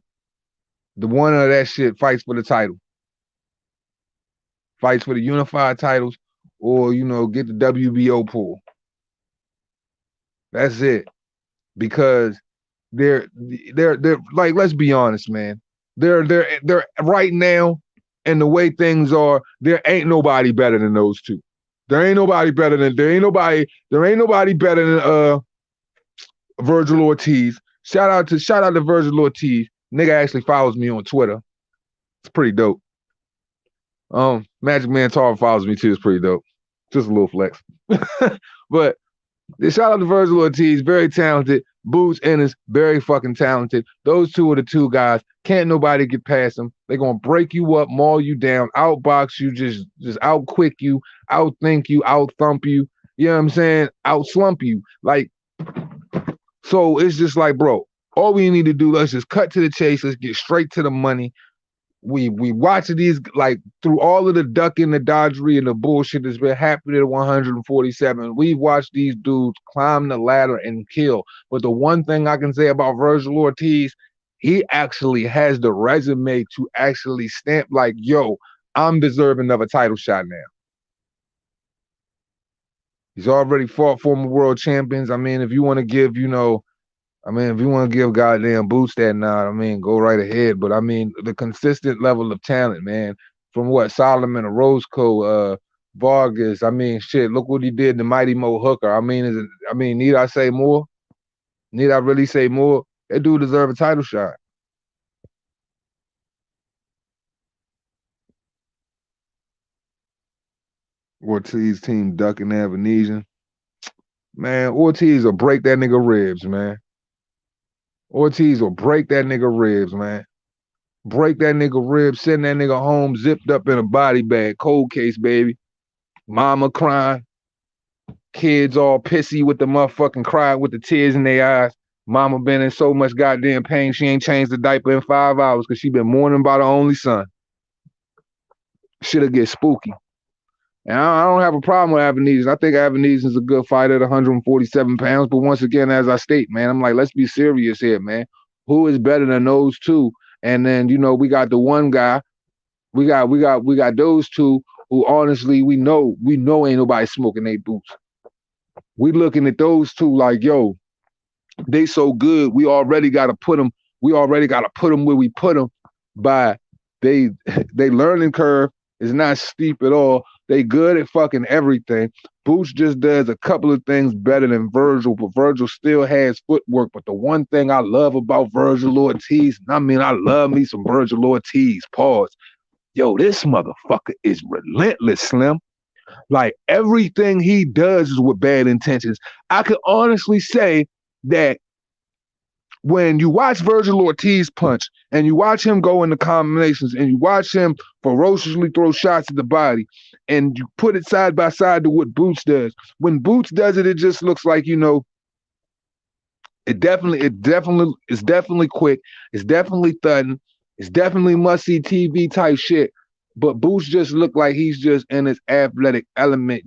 the winner of that shit fights for the title. Fights for the unified titles, or, get the WBO pool. That's it. Because they're like, let's be honest, man. They're right now, and the way things are, there ain't nobody better than those two. There ain't nobody better than Virgil Ortiz. Shout out to Virgil Ortiz. Nigga actually follows me on Twitter. It's pretty dope. Magic Man Tar follows me too. It's pretty dope. Just a little flex. But shout out to Virgil Ortiz, very talented. Boots Ennis, very fucking talented. Those two are the two guys. Can't nobody get past them. They're gonna break you up, maul you down, outbox you, just out quick you, outthink you, out thump you. You know what I'm saying? Out slump you. Like, so it's just like, bro, all we need to do, let's just cut to the chase. Let's get straight to the money. We watching these, like, through all of the ducking, the dodgery, and the bullshit that's been happening at 147. We've watched these dudes climb the ladder and kill. But the one thing I can say about Virgil Ortiz, he actually has the resume to actually stamp like, yo, I'm deserving of a title shot now. He's already fought former world champions. I mean, if you want to give, if you want to give goddamn Boots that nod, I mean, go right ahead. But I mean, the consistent level of talent, man, from what Solomon, Orozco, Vargas. I mean, shit. Look what he did to Mighty Mo Hooker. I mean, need I say more? Need I really say more? That dude deserve a title shot. Ortiz team ducking Avenesian. Man, Ortiz will break that nigga ribs, man. Ortiz will break that nigga ribs, man. Break that nigga ribs, send that nigga home zipped up in a body bag, cold case, baby. Mama crying, kids all pissy with the motherfucking crying with the tears in their eyes. Mama been in so much goddamn pain, she ain't changed the diaper in 5 hours because she been mourning about her only son. Shit'll get spooky. And I don't have a problem with Avenesian. I think Avenesian is a good fighter at 147 pounds. But once again, as I state, man, I'm like, let's be serious here, man. Who is better than those two? And then, we got the one guy. We got those two who honestly we know ain't nobody smoking their boots. We looking at those two like, yo, they so good. We already gotta put them where we put them by they learning curve is not steep at all. They good at fucking everything. Boots just does a couple of things better than Virgil, but Virgil still has footwork. But the one thing I love about Virgil Ortiz, I love me some Virgil Ortiz, pause. Yo, this motherfucker is relentless, Slim. Like, everything he does is with bad intentions. I could honestly say that when you watch Virgil Ortiz punch and you watch him go into combinations and you watch him ferociously throw shots at the body and you put it side by side to what Boots does. When Boots does it, it just looks like, it's definitely quick. It's definitely thudding. It's definitely must-see TV type shit. But Boots just look like he's just in his athletic element,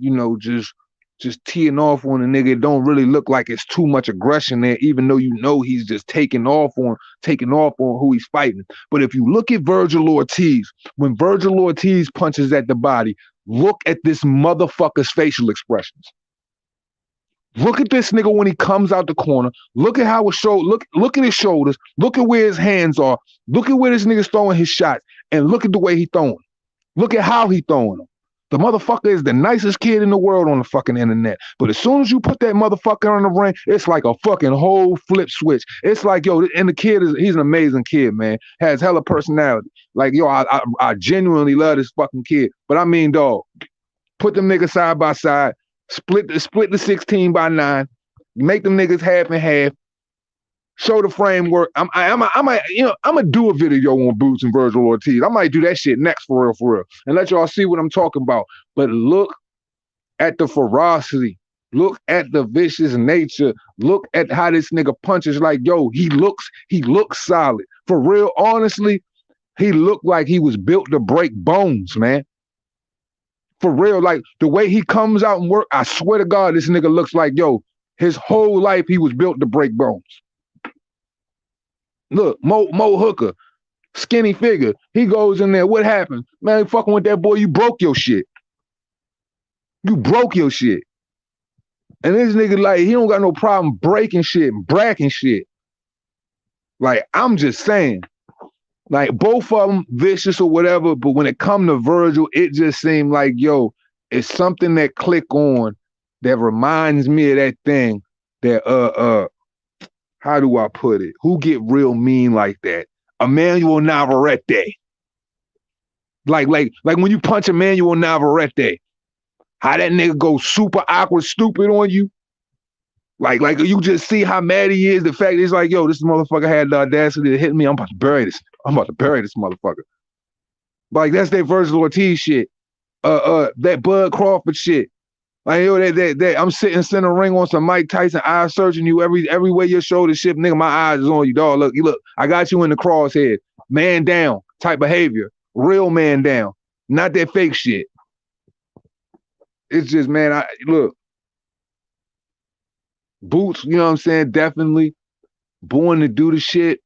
just teeing off on a nigga. It don't really look like it's too much aggression there, even though he's just taking off on who he's fighting. But if you look at Virgil Ortiz, when Virgil Ortiz punches at the body, look at this motherfucker's facial expressions. Look at this nigga when he comes out the corner. Look at how his look at his shoulders. Look at where his hands are. Look at where this nigga's throwing his shots. And look at the way he throwing them. Look at how he throwing them. The motherfucker is the nicest kid in the world on the fucking internet. But as soon as you put that motherfucker on the ring, it's like a fucking whole flip switch. It's like, yo, and the kid he's an amazing kid, man. Has hella personality. Like, yo, I genuinely love this fucking kid. But I mean, dog, put them niggas side by side, split the 16 by 9, make them niggas half and half, show the framework. I'm gonna do a video on Boots and Virgil Ortiz. I might do that shit next for real, and let y'all see what I'm talking about. But look at the ferocity. Look at the vicious nature. Look at how this nigga punches. Like, yo, he looks solid. For real, honestly, he looked like he was built to break bones, man. For real, like the way he comes out and work, I swear to God, this nigga looks like, yo, his whole life he was built to break bones. Look, Mo Hooker, skinny figure. He goes in there. What happened? Man, fucking with that boy, you broke your shit. You broke your shit. And this nigga, like, he don't got no problem breaking shit and bracking shit. Like, I'm just saying. Like, both of them vicious or whatever, but when it come to Virgil, it just seemed like, yo, it's something that click on that reminds me of that thing that, how do I put it? Who get real mean like that? Emmanuel Navarrete. Like when you punch Emmanuel Navarrete, how that nigga go super awkward, stupid on you. Like you just see how mad he is. The fact is like, yo, this motherfucker had the audacity to hit me. I'm about to bury this. I'm about to bury this motherfucker. Like that's that Virgil Ortiz shit. That Bud Crawford shit. Like yo, that I'm sitting center ring on some Mike Tyson, eye searching you every way your shoulder shift, nigga. My eyes is on you, dog. Look, I got you in the crosshead. Man down type behavior. Real man down. Not that fake shit. It's just, man, look. Boots, you know what I'm saying? Definitely born to do the shit.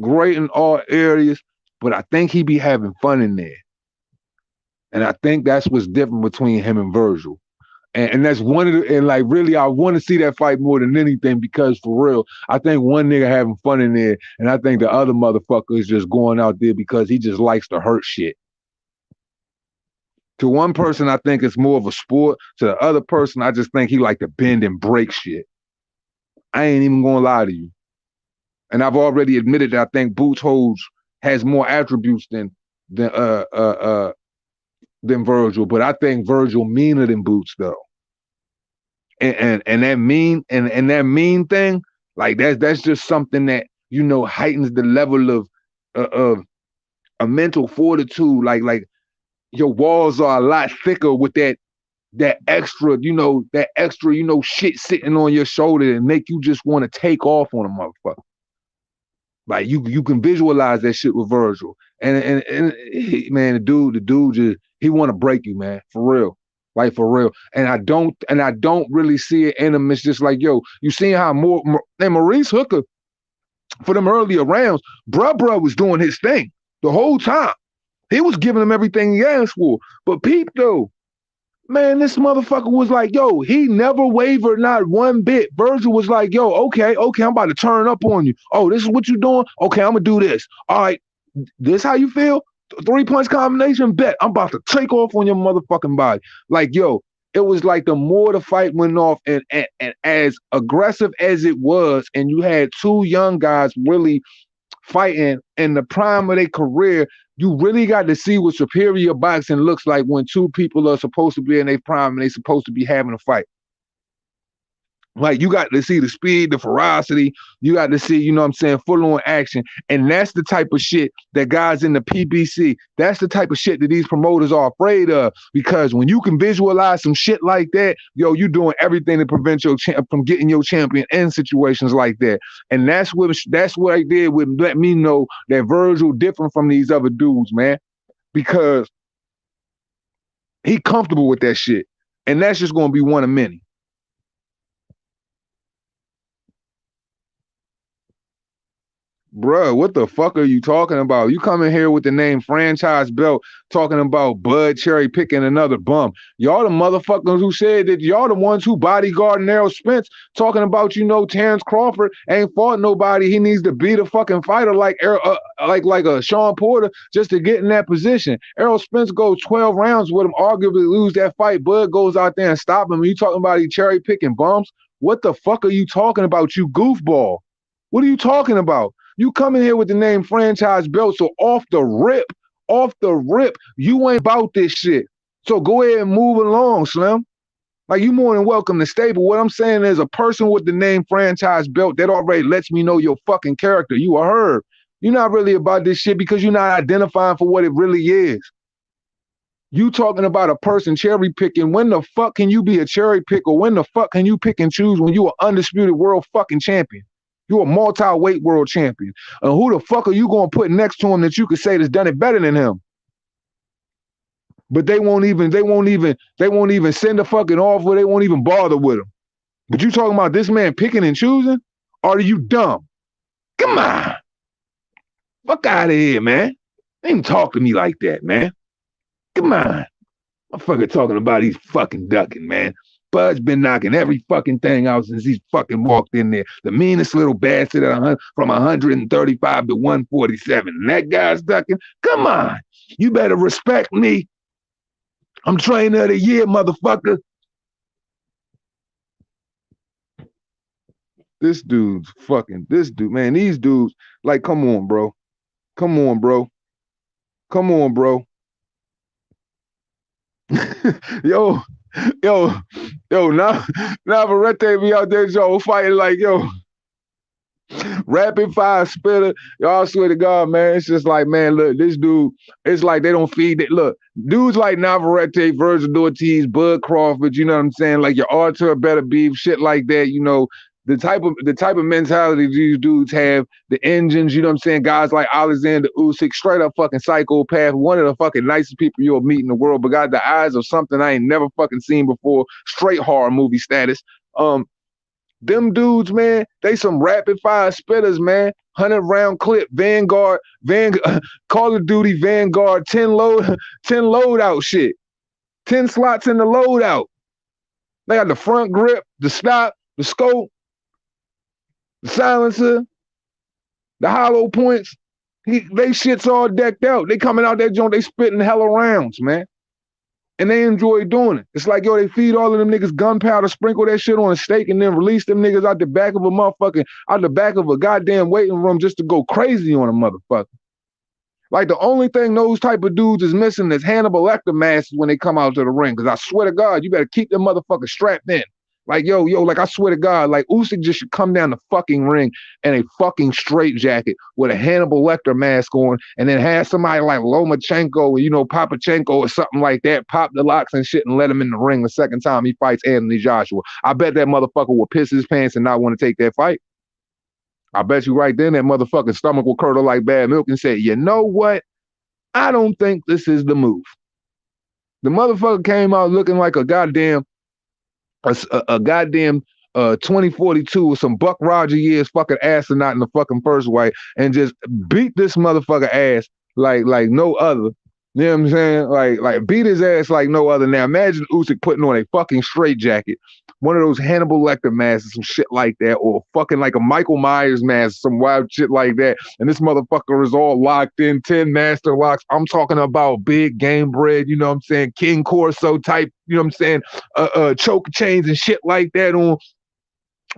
Great in all areas. But I think he be having fun in there. And I think that's what's different between him and Virgil. And that's one of the, and like really, I want to see that fight more than anything because for real, I think one nigga having fun in there, and I think the other motherfucker is just going out there because he just likes to hurt shit. To one person, I think it's more of a sport. To the other person, I just think he like to bend and break shit. I ain't even gonna lie to you. And I've already admitted that I think Boots has more attributes than Virgil, but I think Virgil meaner than Boots though. And that mean thing, like that's just something that you know heightens the level of a mental fortitude. Like your walls are a lot thicker with that extra, shit sitting on your shoulder and make you just want to take off on a motherfucker. Like you can visualize that shit with Virgil, and man, the dude just he want to break you, man, for real. Like for real, and I don't really see it in him. It's just like, yo, you seen how and Maurice Hooker for them earlier rounds, bruh was doing his thing the whole time. He was giving him everything he asked for. But peep though, man, this motherfucker was like, yo, he never wavered, not one bit. Virgil was like, yo, okay, I'm about to turn up on you. Oh, this is what you doing? Okay, I'm gonna do this. All right, this how you feel? 3-punch combination, bet. I'm about to take off on your motherfucking body. Like, yo, it was like the more the fight went off and as aggressive as it was, and you had two young guys really fighting in the prime of their career, you really got to see what superior boxing looks like when two people are supposed to be in their prime and they're supposed to be having a fight. Like you got to see the speed, the ferocity, you got to see, you know what I'm saying, full on action. And that's the type of shit that guys in the PBC, that's the type of shit that these promoters are afraid of. Because when you can visualize some shit like that, yo, you doing everything to prevent your from getting your champion in situations like that. And that's what I did with let me know that Virgil different from these other dudes, man. Because he comfortable with that shit. And that's just going to be one of many. Bruh, what the fuck are you talking about? You come in here with the name franchise belt talking about Bud cherry picking another bum. Y'all the motherfuckers who said that y'all the ones who bodyguarding Errol Spence talking about, Terrence Crawford ain't fought nobody. He needs to beat a fucking fighter like a Sean Porter just to get in that position. Errol Spence goes 12 rounds with him, arguably lose that fight. Bud goes out there and stop him. You talking about he cherry picking bums? What the fuck are you talking about, you goofball? What are you talking about? You come in here with the name franchise belt, so off the rip, you ain't about this shit. So go ahead and move along, Slim. Like, you more than welcome to stay, but what I'm saying is a person with the name franchise belt, that already lets me know your fucking character. You are her. You're not really about this shit because you're not identifying for what it really is. You talking about a person cherry picking. When the fuck can you be a cherry picker? When the fuck can you pick and choose when you are undisputed world fucking champion? You're a multi-weight world champion. And who the fuck are you going to put next to him that you could say that's done it better than him? But they won't even send a fucking offer. They won't even bother with him. But you talking about this man picking and choosing? Are you dumb? Come on. Fuck out of here, man. They ain't talk to me like that, man. Come on. Motherfucker talking about he's fucking ducking, man. Bud's been knocking every fucking thing out since he's fucking walked in there. The meanest little bastard from 135 to 147. And that guy's ducking? Come on. You better respect me. I'm trainer of the year, motherfucker. This dude, man, these dudes, like, come on, bro. Come on, bro. Come on, bro. yo, yo, now Navarrete be out there, Joe, fighting like, yo, rapid fire spitter. Y'all swear to God, man. It's just like, man, look, this dude, it's like they don't feed it. Look, dudes like Navarrete, Virgil Ortiz, Bud Crawford, you know what I'm saying? Like your Arthur Better Beef, shit like that, you know. The type of mentality these dudes have, the engines, you know what I'm saying? Guys like Alexander Usyk, straight up fucking psychopath, one of the fucking nicest people you'll meet in the world, but got the eyes of something I ain't never fucking seen before, straight horror movie status. Them dudes, man, they some rapid fire spitters, man. 100 round clip, Vanguard, Call of Duty Vanguard, 10 loadout shit. 10 slots in the loadout. They got the front grip, the stop, the scope, the silencer, the hollow points. They shit's all decked out. They coming out that joint, they spitting hella rounds, man. And they enjoy doing it. It's like, yo, they feed all of them niggas gunpowder, sprinkle that shit on a steak, and then release them niggas out the back of a motherfucking, out the back of a goddamn waiting room just to go crazy on a motherfucker. Like the only thing those type of dudes is missing is Hannibal Lecter masks when they come out to the ring. Because I swear to God, you better keep them motherfuckers strapped in. Like, yo, like I swear to God, like Usyk just should come down the fucking ring in a fucking straight jacket with a Hannibal Lecter mask on, and then have somebody like Lomachenko, you know, Papachenko or something like that, pop the locks and shit and let him in the ring the second time he fights Anthony Joshua. I bet that motherfucker will piss his pants and not want to take that fight. I bet you right then that motherfucking stomach will curdle like bad milk and say, you know what? I don't think this is the move. The motherfucker came out looking like a goddamn 2042 with some Buck Roger years fucking astronaut in the fucking first white and just beat this motherfucker ass like no other. You know what I'm saying? Like beat his ass like no other. Now imagine Usyk putting on a fucking straight jacket, one of those Hannibal Lecter masks, some shit like that, or fucking like a Michael Myers mask, some wild shit like that. And this motherfucker is all locked in, 10 master locks. I'm talking about big game bread, you know what I'm saying? King Corso type, you know what I'm saying? Choke chains and shit like that on,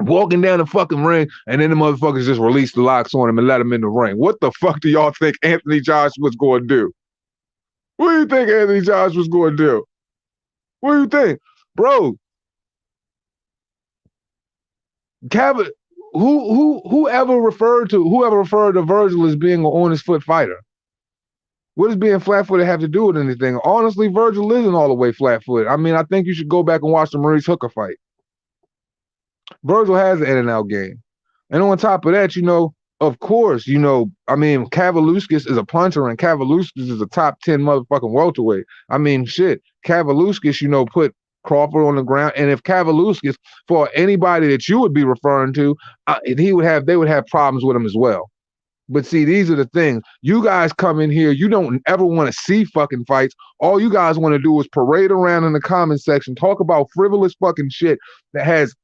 walking down the fucking ring, and then the motherfuckers just release the locks on him and let him in the ring. What the fuck do y'all think Anthony Joshua was going to do? What do you think Anthony Joshua was going to do? What do you think? Bro, Kevin, whoever referred to Virgil as being an on his foot fighter? What does being flat-footed have to do with anything? Honestly, Virgil isn't all the way flat-footed. I mean, I think you should go back and watch the Maurice Hooker fight. Virgil has an in and out game. And on top of that, you know, of course, you know, I mean, Kavaluskas is a puncher and Kavaluskas is a top 10 motherfucking welterweight. I mean, shit, Kavaluskas, you know, put Crawford on the ground. And if Kavaluskas, for anybody that you would be referring to, they would have problems with him as well. But see, these are the things. You guys come in here, you don't ever want to see fucking fights. All you guys want to do is parade around in the comment section, talk about frivolous fucking shit that has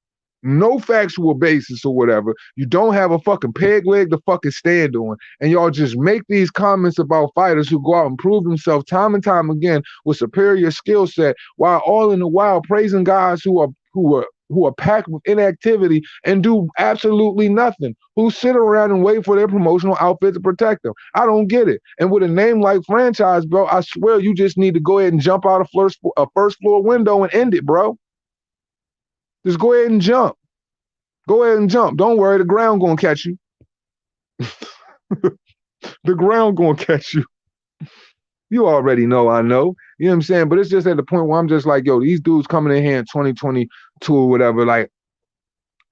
no factual basis or whatever. You don't have a fucking peg leg to fucking stand on. And y'all just make these comments about fighters who go out and prove themselves time and time again with superior skill set, while all in the while praising guys who are packed with inactivity and do absolutely nothing, who sit around and wait for their promotional outfit to protect them. I don't get it. And with a name like Franchise, bro, I swear you just need to go ahead and jump out a first floor window and end it, bro. Just go ahead and jump. Go ahead and jump. Don't worry, the ground gonna catch you. The ground gonna catch you. You already know, I know. You know what I'm saying? But it's just at the point where I'm just like, yo, these dudes coming in here in 2022 or whatever, like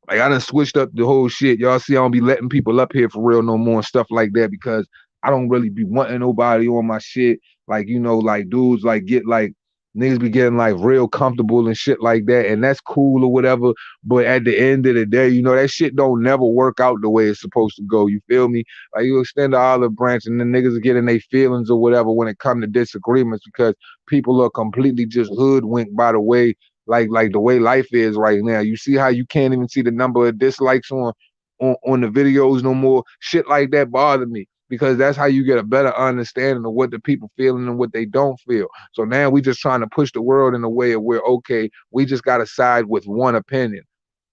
I done switched up the whole shit. Y'all see I don't be letting people up here for real no more and stuff like that, because I don't really be wanting nobody on my shit. Like, you know, like dudes like get like niggas be getting like real comfortable and shit like that, and that's cool or whatever. But at the end of the day, you know, that shit don't never work out the way it's supposed to go. You feel me? Like you extend the olive branch and then niggas are getting their feelings or whatever when it come to disagreements, because people are completely just hoodwinked by the way like the way life is right now. You see how you can't even see the number of dislikes on the videos no more. Shit like that bother me, because that's how you get a better understanding of what the people feeling and what they don't feel. So now we just trying to push the world in a way of where, okay, we just got to side with one opinion.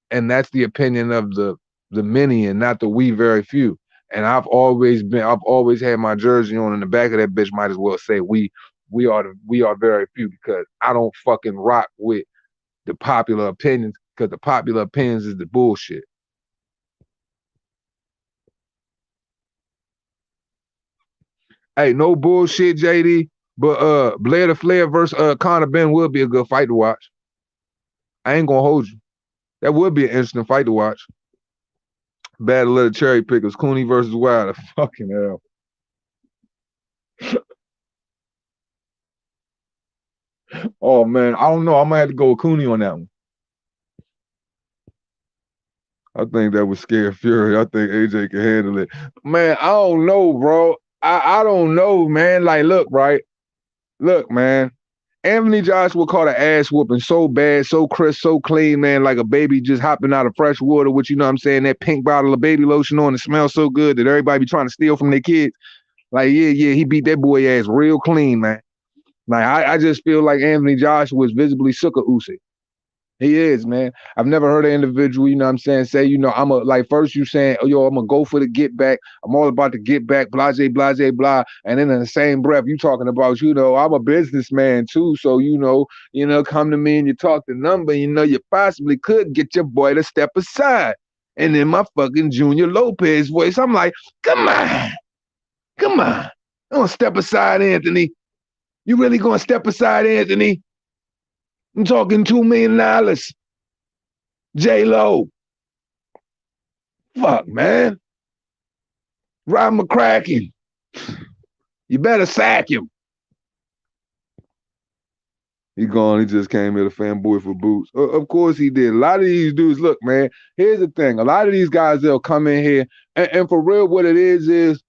And that's the opinion of the many and not the we very few. And I've always had my jersey on, in the back of that bitch might as well say we are very few, because I don't fucking rock with the popular opinions, because the popular opinions is the bullshit. Hey, no bullshit, JD. But Blair the Flair versus Conor Ben would be a good fight to watch. I ain't gonna hold you. That would be an interesting fight to watch. Battle of the cherry pickers, Cooney versus Wilder. Fucking hell. Oh man, I don't know. I might have to go with Cooney on that one. I think that was Scare Fury. I think AJ can handle it. Man, I don't know, bro. I don't know, man. Like, look, right? Look, man. Anthony Joshua caught an ass whooping so bad, so crisp, so clean, man, like a baby just hopping out of fresh water, which, you know what I'm saying, that pink bottle of baby lotion on, it smells so good that everybody be trying to steal from their kids. Like, yeah, he beat that boy ass real clean, man. Like, I just feel like Anthony Joshua is visibly shook of Usyk. He is, man. I've never heard an individual, you know what I'm saying, say, you know, I'm a, like, first you saying, oh, yo, I'm going to go for the get back. I'm all about to get back, blase, blase, blah. And then in the same breath, you talking about, you know, I'm a businessman too. So, come to me and you talk the number, you know, you possibly could get your boy to step aside. And then my fucking Junior Lopez voice, I'm like, come on. I'm going to step aside, Anthony. You really going to step aside, Anthony? I'm talking $2 million. J-Lo. Fuck, man. Rob McCracken. You better sack him. He gone. He just came here to fanboy for Boots. Of course he did. A lot of these dudes, look, man, here's the thing. A lot of these guys, they'll come in here, and for real, what it is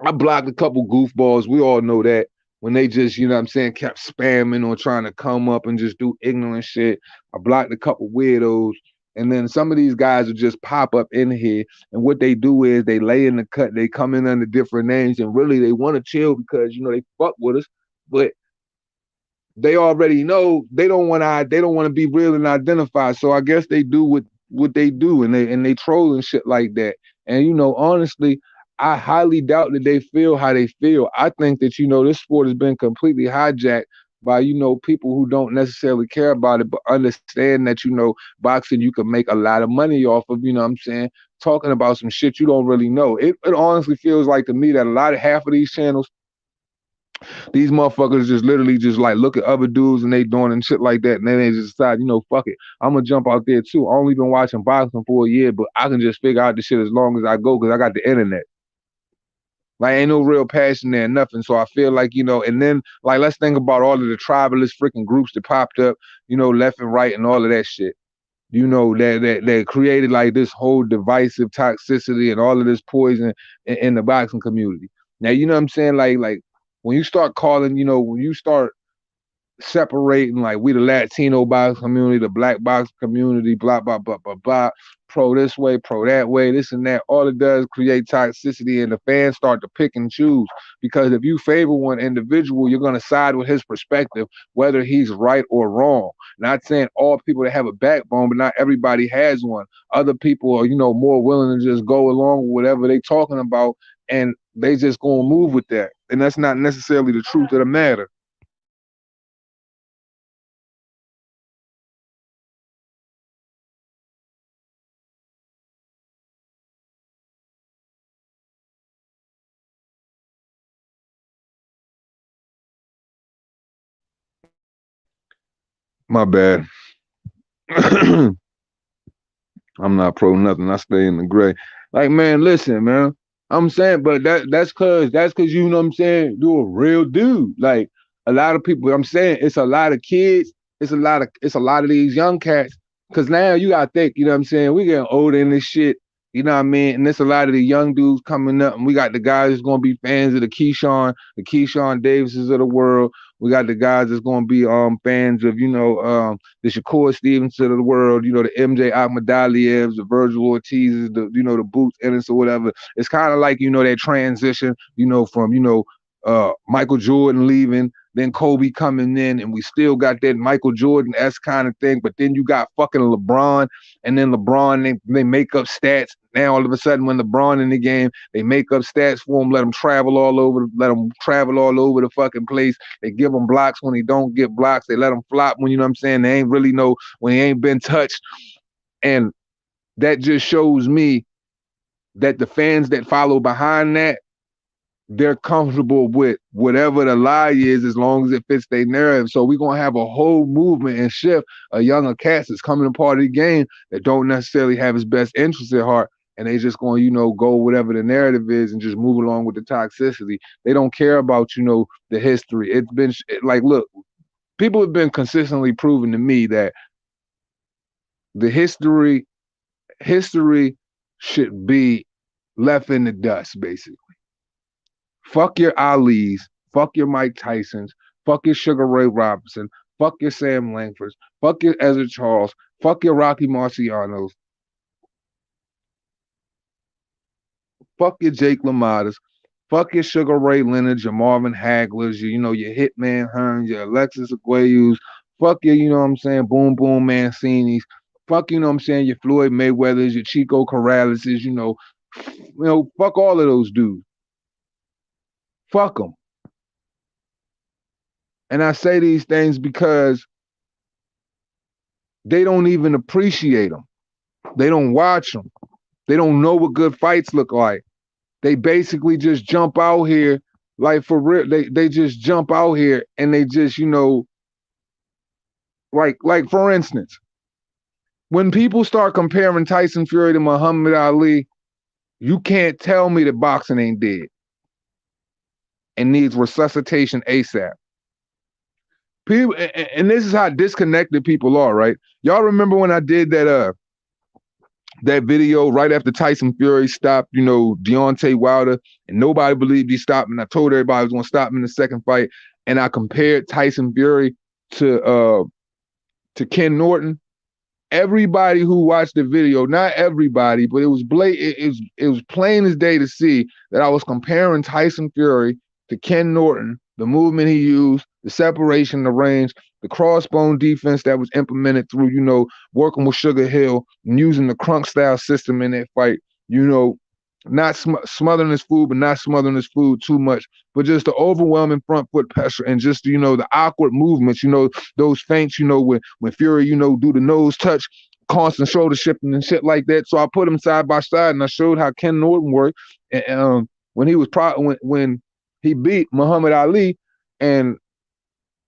I blocked a couple goofballs. We all know that. When they just, you know what I'm saying, kept spamming or trying to come up and just do ignorant shit. I blocked a couple weirdos. And then some of these guys will just pop up in here. And what they do is they lay in the cut. They come in under different names. And really, they want to chill because, you know, they fuck with us. But they already know they don't want to be real and identify. So I guess they do what they do, and they troll and shit like that. And you know, honestly, I highly doubt that they feel how they feel. I think that, you know, this sport has been completely hijacked by, you know, people who don't necessarily care about it, but understand that, you know, boxing, you can make a lot of money off of, you know what I'm saying, talking about some shit you don't really know. It honestly feels like to me that a lot of half of these channels, these motherfuckers just literally just like look at other dudes and they doing and shit like that, and then they just decide, you know, fuck it, I'm gonna jump out there too. I only been watching boxing for a year, but I can just figure out the shit as long as I go because I got the internet. Like, ain't no real passion there, nothing. So I feel like, you know, and then like let's think about all of the tribalist freaking groups that popped up, you know, left and right and all of that shit. You know, that created like this whole divisive toxicity and all of this poison in the boxing community. Now, you know what I'm saying? Like when you start calling, you know, when you start separating, like, we the Latino box community, the black box community, blah, blah, blah, blah, blah, pro this way, pro that way, this and that. All it does is create toxicity, and the fans start to pick and choose. Because if you favor one individual, you're going to side with his perspective, whether he's right or wrong. Not saying all people that have a backbone, but not everybody has one. Other people are, you know, more willing to just go along with whatever they talking about, and they just going to move with that. And that's not necessarily the truth of the matter. My bad. I'm not pro nothing. I stay in the gray. Like, man, listen, man. I'm saying, but that's cause you know what I'm saying, you're a real dude. Like, a lot of people, I'm saying, it's a lot of kids, it's a lot of these young cats. Cause now you gotta think, you know what I'm saying, we getting older in this shit, you know what I mean? And there's a lot of the young dudes coming up, and we got the guys that's gonna be fans of the Keyshawn Davises of the world. We got the guys that's gonna be fans of, the Shakur Stevens of the world, you know, the MJ Ahmadalievs, the Virgil Ortizes, the Boots Ennis or whatever. It's kind of like, you know, that transition, you know, from, Michael Jordan leaving, then Kobe coming in, and we still got that Michael Jordan-esque kind of thing. But then you got fucking LeBron, and then LeBron, they make up stats. Now all of a sudden, when LeBron in the game, they make up stats for him, let him travel all over the fucking place. They give him blocks when he don't get blocks. They let him flop when, you know what I'm saying, they ain't really know when he ain't been touched. And that just shows me that the fans that follow behind that, they're comfortable with whatever the lie is as long as it fits their narrative. So we're going to have a whole movement and shift of younger cats that's coming to part of the game that don't necessarily have his best interests at heart. And they just going to, you know, go whatever the narrative is and just move along with the toxicity. They don't care about, you know, the history. It's been like, look, people have been consistently proving to me that the history should be left in the dust, basically. Fuck your Ali's, fuck your Mike Tysons, fuck your Sugar Ray Robinson, fuck your Sam Langfords, fuck your Ezra Charles, fuck your Rocky Marcianos, fuck your Jake LaMotta's, fuck your Sugar Ray Leonard, your Marvin Haglers, your, you know, your Hitman Hearns, your Alexis Aguayus, fuck your, you know what I'm saying, Boom Boom Mancini's, fuck, you know what I'm saying, your Floyd Mayweathers, your Chico Corrales's, you know, fuck all of those dudes. Fuck them. And I say these things because they don't even appreciate them. They don't watch them. They don't know what good fights look like. They basically just jump out here, like for real. They just jump out here and they just, you know, like for instance, when people start comparing Tyson Fury to Muhammad Ali, you can't tell me that boxing ain't dead and needs resuscitation ASAP. People, and this is how disconnected people are, right? Y'all remember when I did that video right after Tyson Fury stopped, you know, Deontay Wilder, and nobody believed he stopped, and I told everybody I was going to stop him in the second fight, and I compared Tyson Fury to Ken Norton. Everybody who watched the video, not everybody, but it was it was plain as day to see that I was comparing Tyson Fury to Ken Norton, the movement he used, the separation, the range, the crossbone defense that was implemented through, you know, working with Sugar Hill and using the crunk style system in that fight, you know, not smothering his food, but not smothering his food too much, but just the overwhelming front foot pressure and just, you know, the awkward movements, you know, those feints, you know, when Fury, you know, do the nose touch, constant shoulder shifting and shit like that. So I put them side by side and I showed how Ken Norton worked. And when he was when he beat Muhammad Ali and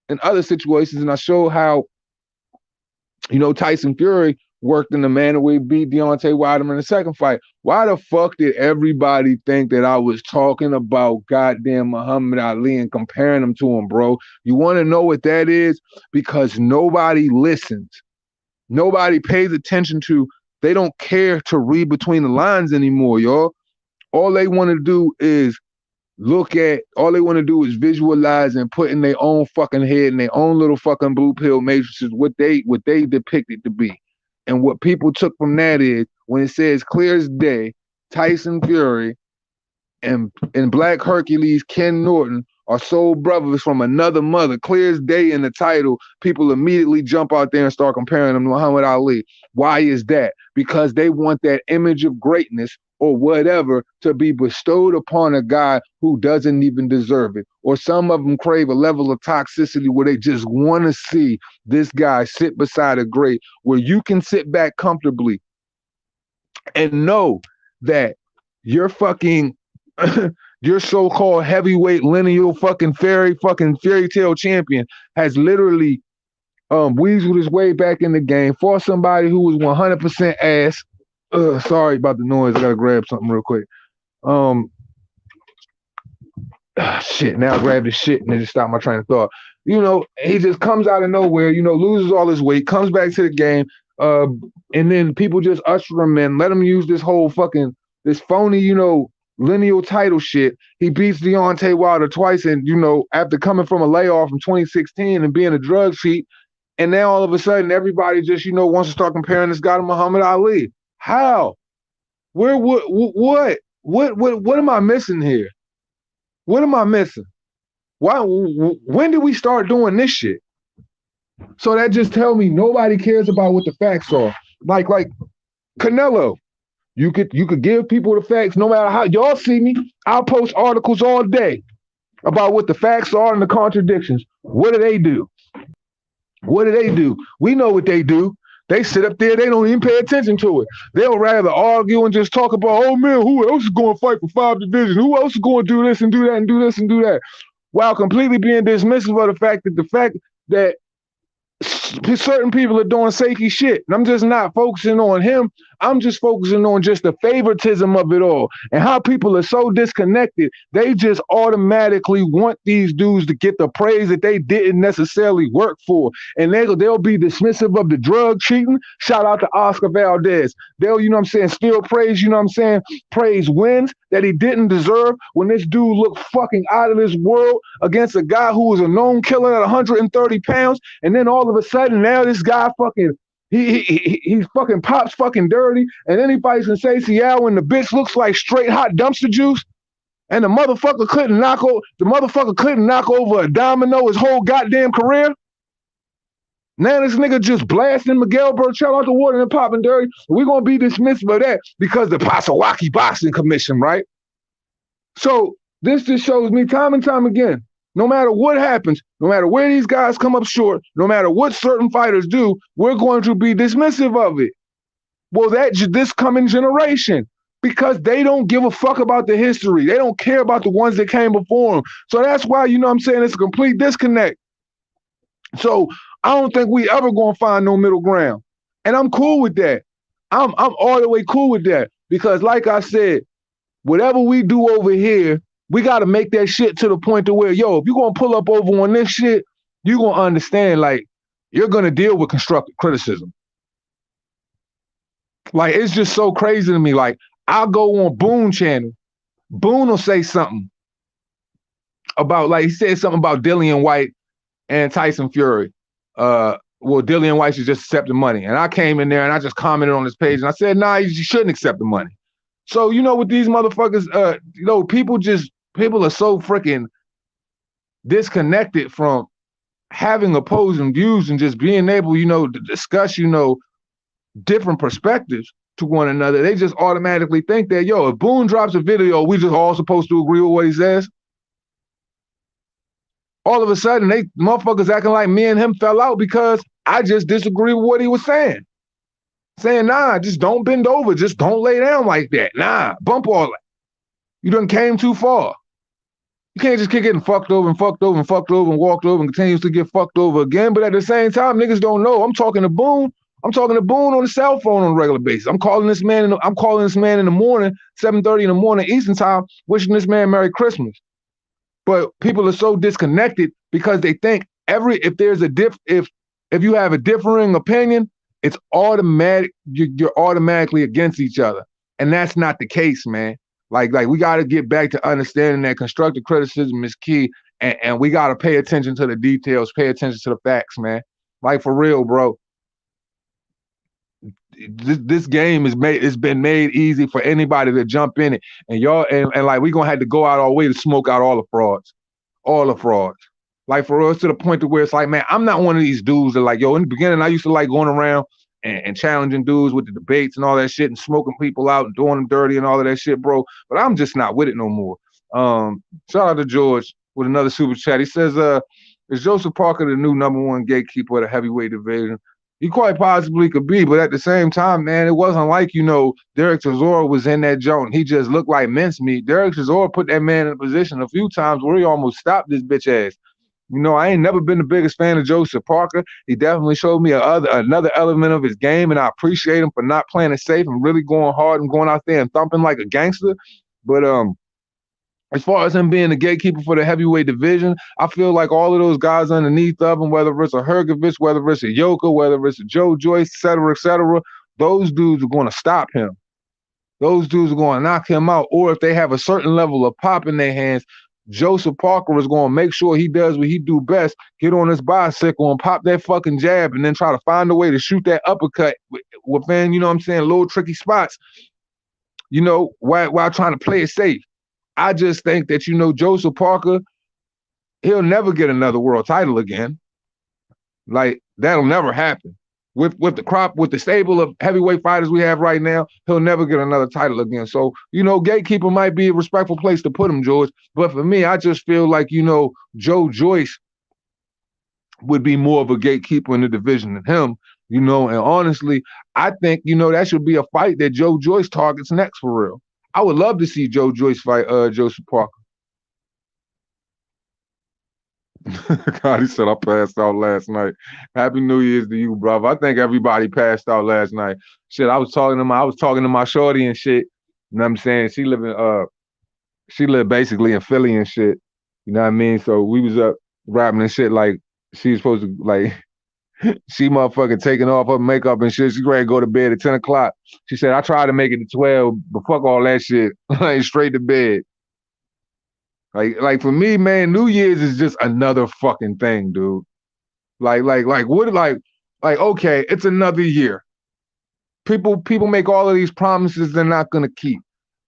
in other situations, and I showed how, you know, Tyson Fury worked in the manner where he beat Deontay Wilder in the second fight. Why the fuck did everybody think that I was talking about goddamn Muhammad Ali and comparing him to him, bro? You want to know what that is? Because nobody listens. Nobody pays attention to, they don't care to read between the lines anymore, y'all. All they want to do is all they want to do is visualize and put in their own fucking head, in their own little fucking blue pill matrices, what they depict it to be. And what people took from that is, when it says clear as day, Tyson Fury and Black Hercules, Ken Norton, are soul brothers from another mother, clear as day in the title, people immediately jump out there and start comparing them to Muhammad Ali. Why is that? Because they want that image of greatness or whatever to be bestowed upon a guy who doesn't even deserve it. Or some of them crave a level of toxicity where they just want to see this guy sit beside a great, where you can sit back comfortably and know that your fucking your so-called heavyweight lineal fucking fairy tale champion has literally weaseled his way back in the game, for somebody who was 100% ass. Sorry about the noise. I gotta grab something real quick. Shit. Now I grabbed the shit and it just stopped my train of thought. You know, he just comes out of nowhere. You know, loses all his weight, comes back to the game, and then people just usher him in, let him use this whole fucking this phony, you know, lineal title shit. He beats Deontay Wilder twice, and you know, after coming from a layoff from 2016 and being a drug cheat, and now all of a sudden everybody just, you know, wants to start comparing this guy to Muhammad Ali. How? Where? What am I missing here? What am I missing? Why? When did we start doing this shit? So that just tells me nobody cares about what the facts are. Like Canelo, You could give people the facts no matter how y'all see me. I'll post articles all day about what the facts are and the contradictions. What do? What do? We know what they do. They sit up there, they don't even pay attention to it. They'll rather argue and just talk about, oh man, who else is going to fight for 5 divisions? Who else is going to do this and do that and do this and do that? While completely being dismissive of the fact that certain people are doing shaky shit. And I'm just not focusing on him. I'm just focusing on just the favoritism of it all and how people are so disconnected. They just automatically want these dudes to get the praise that they didn't necessarily work for. And they'll be dismissive of the drug cheating. Shout out to Oscar Valdez. They'll, you know what I'm saying, still praise, you know what I'm saying, praise wins that he didn't deserve when this dude looked fucking out of this world against a guy who was a known killer at 130 pounds. And then all of a sudden now this guy fucking he fucking pops fucking dirty, and then he fights in Seattle and the bitch looks like straight hot dumpster juice, and the motherfucker couldn't knock over a domino his whole goddamn career. Now this nigga just blasting Miguel Burchell out the water and popping dirty. We're gonna be dismissed by that because the Pasawaki Boxing Commission, right? So this just shows me time and time again, no matter what happens, no matter where these guys come up short, no matter what certain fighters do, we're going to be dismissive of it. Well, this coming generation, because they don't give a fuck about the history. They don't care about the ones that came before them. So that's why, you know what I'm saying, it's a complete disconnect. So I don't think we ever going to find no middle ground. And I'm cool with that. I'm all the way cool with that. Because like I said, whatever we do over here, we got to make that shit to the point to where, yo, if you're going to pull up over on this shit, you're going to understand, like, you're going to deal with constructive criticism. Like, it's just so crazy to me. Like, I'll go on Boone channel. Boone will say something about, like, he said something about Dillian White and Tyson Fury. Well, Dillian White should just accept the money. And I came in there and I just commented on this page and I said, nah, you shouldn't accept the money. So, you know, with these motherfuckers, you know, people are so freaking disconnected from having opposing views and just being able, you know, to discuss, you know, different perspectives to one another. They just automatically think that, yo, if Boone drops a video, we just all supposed to agree with what he says. All of a sudden, they motherfuckers acting like me and him fell out because I just disagree with what he was saying. Saying, nah, just don't bend over. Just don't lay down like that. Nah, bump all that. You done came too far. You can't just keep getting fucked over and fucked over and fucked over and walked over and continues to get fucked over again. But at the same time, niggas don't know. I'm talking to Boone on the cell phone on a regular basis. I'm calling this man in the morning, 7:30 in the morning Eastern time, wishing this man Merry Christmas. But people are so disconnected because they think if you have a differing opinion, it's automatic. You're automatically against each other, and that's not the case, man. Like we got to get back to understanding that constructive criticism is key, and we got to pay attention to the details, pay attention to the facts, man. Like for real, bro. This game it's been made easy for anybody to jump in it, and y'all and like we gonna have to go out our way to smoke out all the frauds. Like for us to the point to where it's like, man, I'm not one of these dudes that like, yo, in the beginning I used to like going around and challenging dudes with the debates and all that shit and smoking people out and doing them dirty and all of that shit, bro. But I'm just not with it no more. Shout out to George with another super chat. He says, is Joseph Parker the new #1 gatekeeper of the heavyweight division? He quite possibly could be, but at the same time, man, it wasn't like, you know, Derek Chisora was in that joint. He just looked like mincemeat. Derek Chisora put that man in a position a few times where he almost stopped this bitch ass. You know, I ain't never been the biggest fan of Joseph Parker. He definitely showed me another element of his game, and I appreciate him for not playing it safe and really going hard and going out there and thumping like a gangster. But as far as him being the gatekeeper for the heavyweight division, I feel like all of those guys underneath of him, whether it's a Hergovich, whether it's a Yoka, whether it's a Joe Joyce, et cetera, those dudes are going to stop him. Those dudes are going to knock him out. Or if they have a certain level of pop in their hands, Joseph Parker is going to make sure he does what he do best, get on his bicycle and pop that fucking jab and then try to find a way to shoot that uppercut within, you know what I'm saying, little tricky spots, you know, while trying to play it safe. I just think that, you know, Joseph Parker, he'll never get another world title again. Like, that'll never happen. With the stable of heavyweight fighters we have right now, he'll never get another title again. So, gatekeeper might be a respectful place to put him, George. But for me, I just feel like, Joe Joyce would be more of a gatekeeper in the division than him, and honestly, I think, that should be a fight that Joe Joyce targets next for real. I would love to see Joe Joyce fight Joseph Parker. God, he said I passed out last night. Happy New Year's to you, brother. I think everybody passed out last night. Shit, I was talking to my shorty and shit. You know what I'm saying? She lived basically in Philly and shit. You know what I mean? So we was up rapping and shit like she was supposed to like she motherfucking taking off her makeup and shit. She ready to go to bed at 10 o'clock. She said, I tried to make it to 12, but fuck all that shit. Like straight to bed. Like for me, man, New Year's is just another fucking thing, dude. Okay, it's another year. People make all of these promises they're not gonna keep.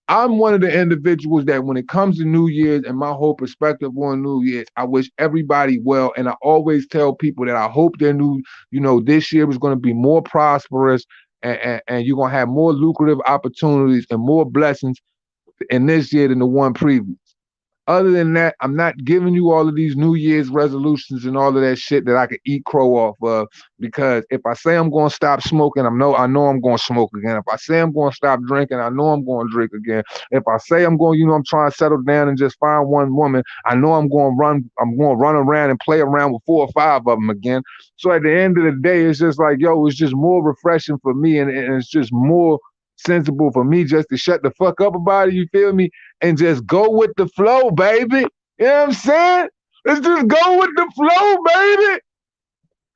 I'm one of the individuals that when it comes to New Year's and my whole perspective on New Year's, I wish everybody well. And I always tell people that I hope their this year is going to be more prosperous and you're going to have more lucrative opportunities and more blessings in this year than the one previous. Other than that, I'm not giving you all of these New Year's resolutions and all of that shit that I could eat crow off of. Because if I say I'm going to stop smoking, I know I'm going to smoke again. If I say I'm going to stop drinking, I know I'm going to drink again. If I say I'm going, I'm trying to settle down and just find one woman, I know I'm going to run around and play around with 4 or 5 of them again. So at the end of the day, it's just like, it's just more refreshing for me and it's just more sensible for me just to shut the fuck up about it, you feel me? And just go with the flow, baby. You know what I'm saying? Let's just go with the flow, baby.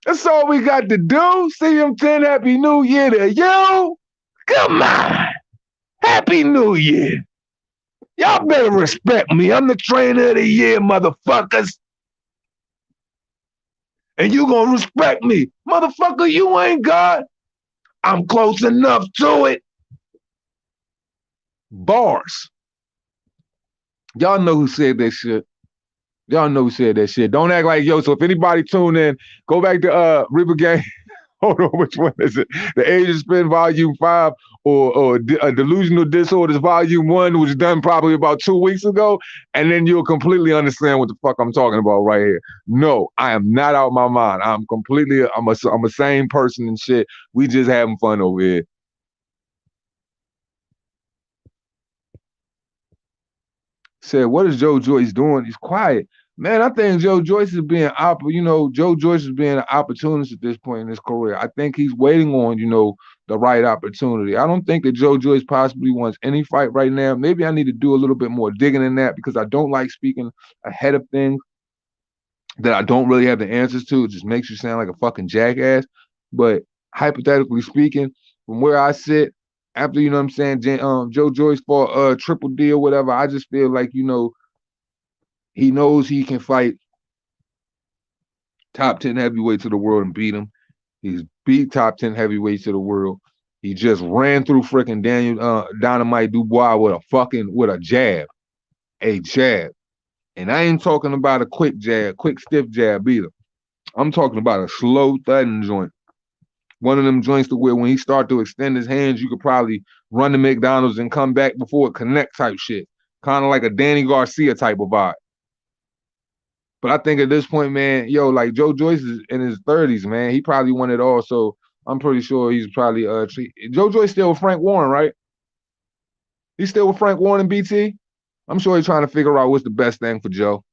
That's all we got to do. CM10, Happy New Year to you. Come on. Happy New Year. Y'all better respect me. I'm the trainer of the year, motherfuckers. And you gonna respect me. Motherfucker, you ain't God. I'm close enough to it. Bars. Y'all know who said that shit. Y'all know who said that shit. Don't act like, so if anybody tune in, go back to River Gang. Hold on, which one is it? The Age of Spin Volume 5 or Delusional Disorders Volume 1, which was done probably about 2 weeks ago, and then you'll completely understand what the fuck I'm talking about right here. No, I am not out my mind. I'm a sane person and shit. We just having fun over here. Said, what is Joe Joyce doing? He's quiet. Man, I think Joe Joyce is being Joe Joyce is being an opportunist at this point in his career. I think he's waiting on, the right opportunity. I don't think that Joe Joyce possibly wants any fight right now. Maybe I need to do a little bit more digging in that because I don't like speaking ahead of things that I don't really have the answers to. It just makes you sound like a fucking jackass. But hypothetically speaking, from where I sit, after, you know what I'm saying, Joe Joyce fought Triple D or whatever, I just feel like, he knows he can fight top 10 heavyweights of the world and beat him. He's beat top 10 heavyweights of the world. He just ran through freaking Dynamite Dubois with a jab. A jab. And I ain't talking about a quick stiff jab either. I'm talking about a slow thudding joint. One of them joints to where when he start to extend his hands, you could probably run to McDonald's and come back before it connect type shit. Kind of like a Danny Garcia type of vibe. But I think at this point, man, like Joe Joyce is in his 30s, man. He probably won it all. So I'm pretty sure he's probably Joe Joyce still with Frank Warren, right? He's still with Frank Warren and BT? I'm sure he's trying to figure out what's the best thing for Joe.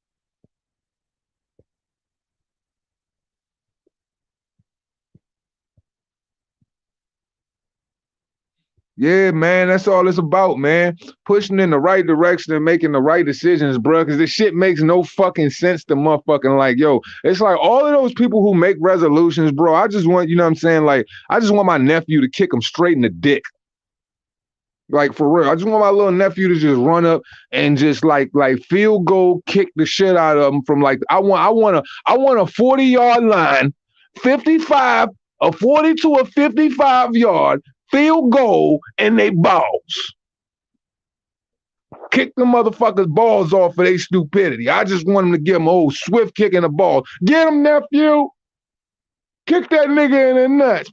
Yeah, man, that's all it's about, man. Pushing in the right direction and making the right decisions, bro, because this shit makes no fucking sense to motherfucking like, it's like all of those people who make resolutions, bro, I just want, you know what I'm saying? Like, I just want my nephew to kick him straight in the dick. Like, for real. I just want my little nephew to just run up and just like field goal kick the shit out of him from like, I want a 40-yard line, 55, a 40 to a 55-yard, field goal, and they balls. Kick the motherfuckers' balls off for their stupidity. I just want them to give them an old swift kick in the ball. Get him, nephew. Kick that nigga in the nuts.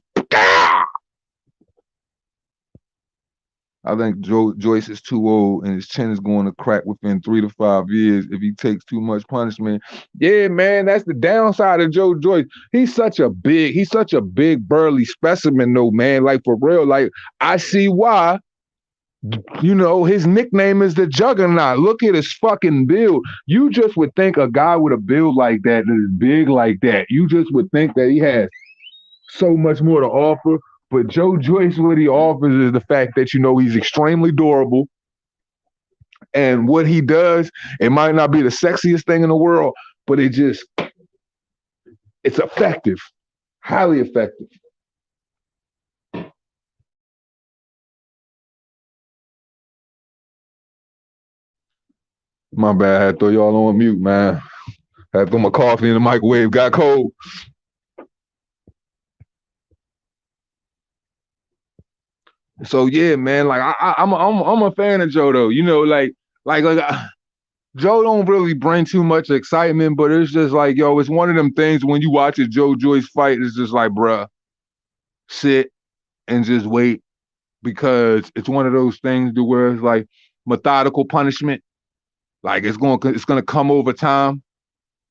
I think Joyce is too old and his chin is going to crack within 3 to 5 years if he takes too much punishment. Yeah, man, that's the downside of Joe Joyce. He's such a big burly specimen though, man. Like for real, like I see why. You know, his nickname is the Juggernaut. Look at his fucking build. You just would think a guy with a build like that is big like that. You just would think that he has so much more to offer. But Joe Joyce, what he offers is the fact that, you know, he's extremely durable. And what he does, it might not be the sexiest thing in the world, but it's effective, highly effective. My bad, I had to throw y'all on mute, man. I had to throw my coffee in the microwave, got cold. So yeah, man, like I'm a fan of Joe though. You know, Joe don't really bring too much excitement, but it's just like, yo, it's one of them things when you watch a Joe Joyce fight, it's just like, bruh, sit and just wait, because it's one of those things to where it's like methodical punishment. Like it's gonna come over time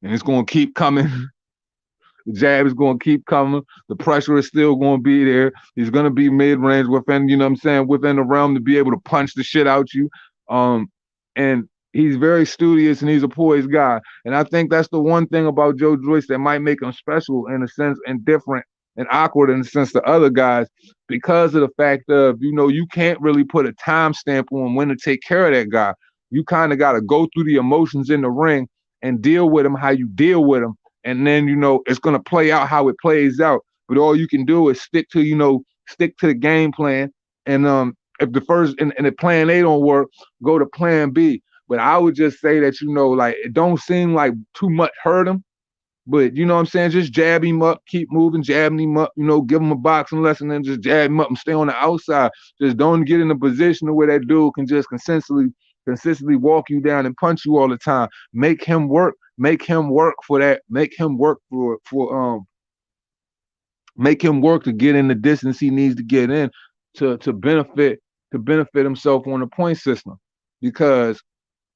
and it's gonna keep coming. The jab is going to keep coming. The pressure is still going to be there. He's going to be mid-range within, you know what I'm saying, within the realm to be able to punch the shit out you. And he's very studious and he's a poised guy. And I think that's the one thing about Joe Joyce that might make him special in a sense and different and awkward in a sense to other guys, because of the fact of, you know, you can't really put a timestamp on when to take care of that guy. You kind of got to go through the emotions in the ring and deal with him how you deal with him. And then, you know, it's going to play out how it plays out. But all you can do is stick to the game plan. And if the first and the plan A don't work, go to plan B. But I would just say that, you know, like, it don't seem like too much hurt him. But, you know what I'm saying, just jab him up, keep moving, jabbing him up, you know, give him a boxing lesson and just jab him up and stay on the outside. Just don't get in a position where that dude can just consistently walk you down and punch you all the time. Make him work for that. Make him work make him work to get in the distance he needs to get in to benefit himself on the point system. Because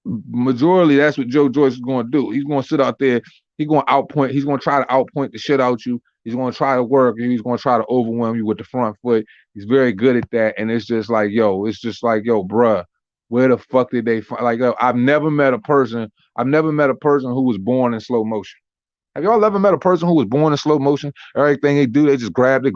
majority, that's what Joe Joyce is going to do. He's going to sit out there. He's going to try to outpoint the shit out you. He's going to try to work, and he's going to try to overwhelm you with the front foot. He's very good at that. And it's just like, yo, bruh, where the fuck did they find? Like, yo, I've never met a person who was born in slow motion. Have y'all ever met a person who was born in slow motion? Everything they do, they just grab the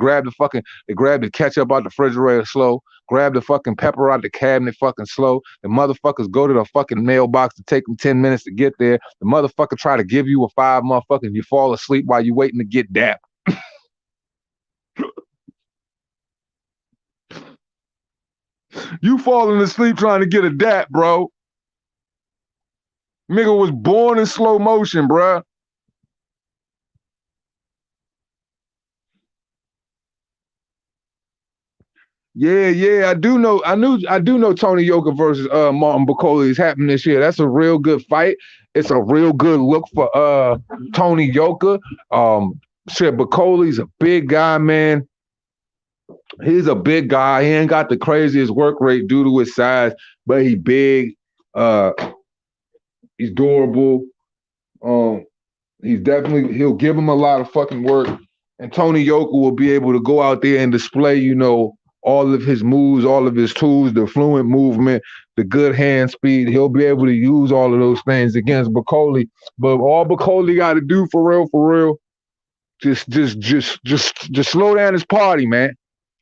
ketchup out the refrigerator slow, grab the fucking pepper out the cabinet fucking slow. The motherfuckers go to the fucking mailbox to take them 10 minutes to get there. The motherfucker try to give you a 5 motherfucker, you fall asleep while you waiting to get dapped. You falling asleep trying to get a dap, bro. Nigga was born in slow motion, bruh. Yeah, I do know Tony Yoka versus Martin Bakoli is happening this year. That's a real good fight. It's a real good look for Tony Yoka. Shit, Bakoli's a big guy, man. He's a big guy. He ain't got the craziest work rate due to his size, but he big. He's durable. He'll give him a lot of fucking work. And Tony Yoka will be able to go out there and display, you know, all of his moves, all of his tools, the fluent movement, the good hand speed. He'll be able to use all of those things against Bakoli. But all Bakoli got to do for real, just slow down his party, man.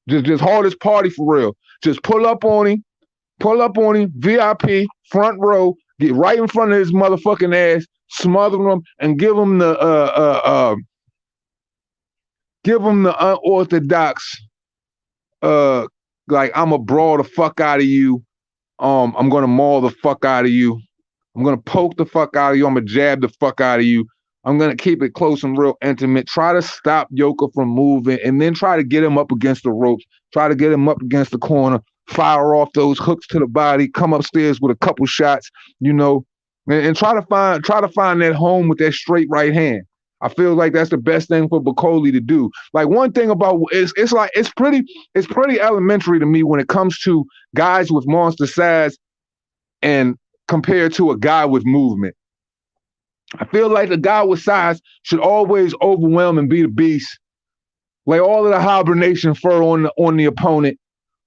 Just hold his party for real. Just pull up on him, VIP, front row, get right in front of his motherfucking ass, smother him, and give him the unorthodox, like, I'm gonna brawl the fuck out of you. I'm gonna maul the fuck out of you. I'm gonna poke the fuck out of you. I'm gonna jab the fuck out of you. I'm gonna keep it close and real intimate. Try to stop Yoka from moving, and then try to get him up against the ropes. Try to get him up against the corner. Fire off those hooks to the body. Come upstairs with a couple shots, you know, and try to find that home with that straight right hand. I feel like that's the best thing for Bacoli to do. Like one thing about it's pretty elementary to me when it comes to guys with monster size and compared to a guy with movement. I feel like the guy with size should always overwhelm and be the beast. Like all of the hibernation fur on the opponent.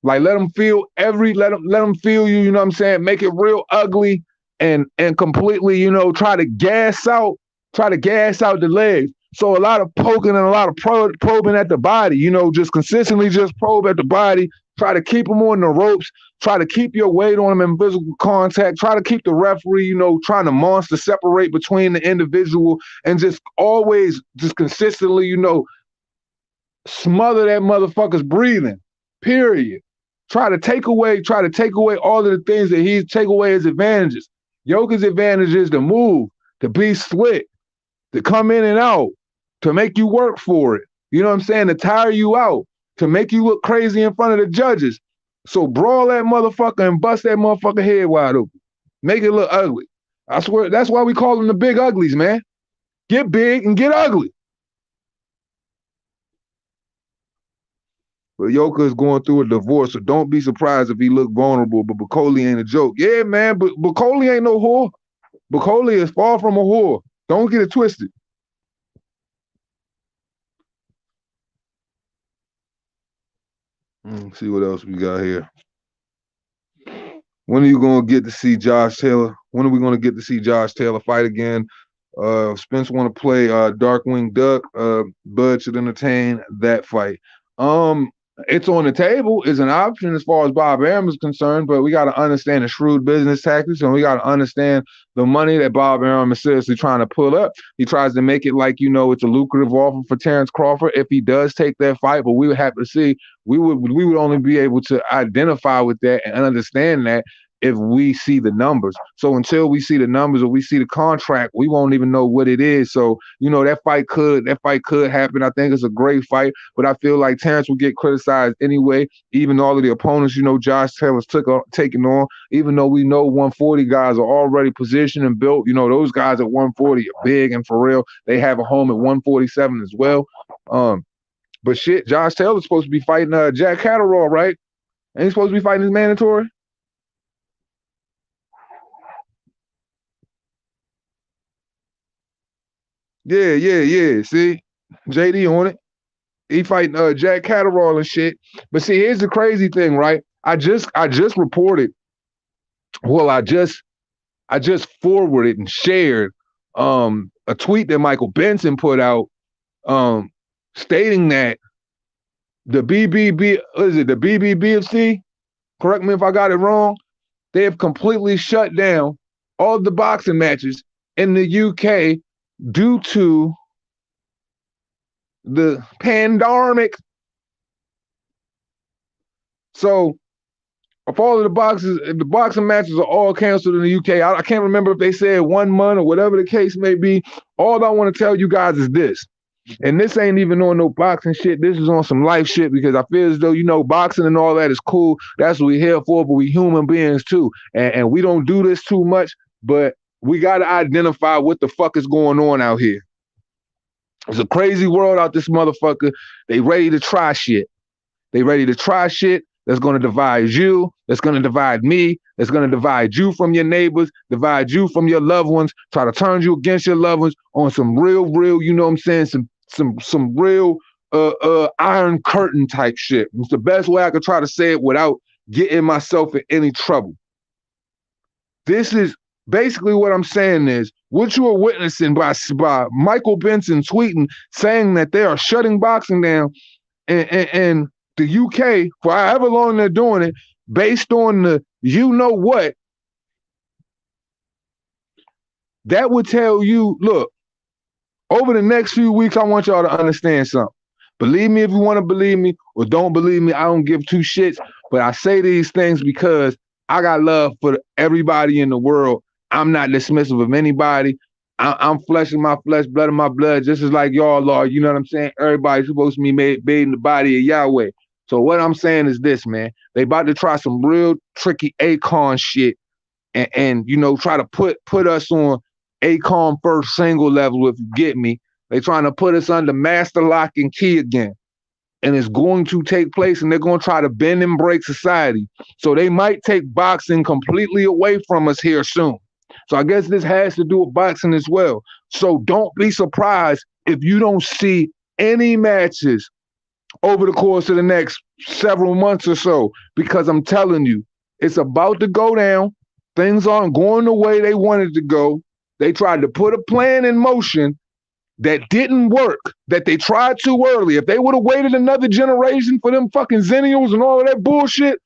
Like let them feel let them feel you. You know what I'm saying? Make it real ugly and completely. You know, try to gas out the legs. So a lot of poking and a lot of probing at the body. You know, just consistently just probe at the body. Try to keep them on the ropes. Try to keep your weight on them in physical contact. Try to keep the referee, you know, trying to monster separate between the individual and just always just consistently, you know, smother that motherfucker's breathing. Period. Try to take away all of the things that take away his advantages. Joker's advantage is to move, to be slick, to come in and out, to make you work for it. You know what I'm saying? To tire you out, to make you look crazy in front of the judges. So brawl that motherfucker and bust that motherfucker head wide open. Make it look ugly. I swear, that's why we call them the big uglies, man. Get big and get ugly. But Yoka is going through a divorce, so don't be surprised if he look vulnerable. But Bacoli ain't a joke. Yeah, man, but Bacoli ain't no whore. Bacoli is far from a whore. Don't get it twisted. Let's see what else we got here. When are you going to get to see Josh Taylor? When are we going to get to see Josh Taylor fight again? Spence want to play Darkwing Duck. Bud should entertain that fight. It's on the table. It's an option as far as Bob Arum is concerned, but we got to understand the shrewd business tactics, and we got to understand the money that Bob Arum is seriously trying to pull up. He tries to make it like, you know, it's a lucrative offer for Terrence Crawford if he does take that fight, but we would have to see. We would only be able to identify with that and understand that if we see the numbers. So until we see the numbers or we see the contract, we won't even know what it is. So, you know, that fight could happen. I think it's a great fight, but I feel like Terrence will get criticized anyway, even all of the opponents, you know, Josh Taylor's taking on, even though we know 140 guys are already positioned and built, you know, those guys at 140 are big and for real. They have a home at 147 as well. But shit, Josh Taylor's supposed to be fighting Jack Catterall, right? Ain't he supposed to be fighting his mandatory? Yeah. See, JD on it. He fighting Jack Catterall and shit. But see, here's the crazy thing, right? I just reported. Well, I just forwarded and shared a tweet that Michael Benson put out stating that the BBBFC? Correct me if I got it wrong. They have completely shut down all the boxing matches in the UK due to the pandemic. So if all of the boxing matches are all canceled in the UK, I can't remember if they said 1 month or whatever the case may be. All I want to tell you guys is this. And this ain't even on no boxing shit. This is on some life shit because I feel as though, you know, boxing and all that is cool. That's what we're here for, but we human beings too. And we don't do this too much, but we got to identify what the fuck is going on out here. It's a crazy world out this motherfucker. They ready to try shit. They ready to try shit that's going to divide you, that's going to divide me, that's going to divide you from your neighbors, divide you from your loved ones, try to turn you against your loved ones on some real, you know what I'm saying, some real Iron Curtain type shit. It's the best way I could try to say it without getting myself in any trouble. This is basically what I'm saying is what you are witnessing by Michael Benson tweeting saying that they are shutting boxing down and the UK for however long they're doing it based on the you know what, that would tell you, look, over the next few weeks, I want y'all to understand something. Believe me if you want to believe me, or don't believe me, I don't give two shits. But I say these things because I got love for everybody in the world. I'm not dismissive of anybody. I'm flesh of my flesh, blood of my blood, just as like y'all are. You know what I'm saying? Everybody's supposed to be made in the body of Yahweh. So what I'm saying is this, man. They about to try some real tricky Akon shit and you know, try to put us on Akon first single level, if you get me. They're trying to put us under master lock and key again. And it's going to take place, and they're going to try to bend and break society. So they might take boxing completely away from us here soon. So I guess this has to do with boxing as well. So don't be surprised if you don't see any matches over the course of the next several months or so, because I'm telling you, it's about to go down. Things aren't going the way they wanted to go. They tried to put a plan in motion that didn't work, that they tried too early. If they would have waited another generation for them fucking zennials and all of that bullshit,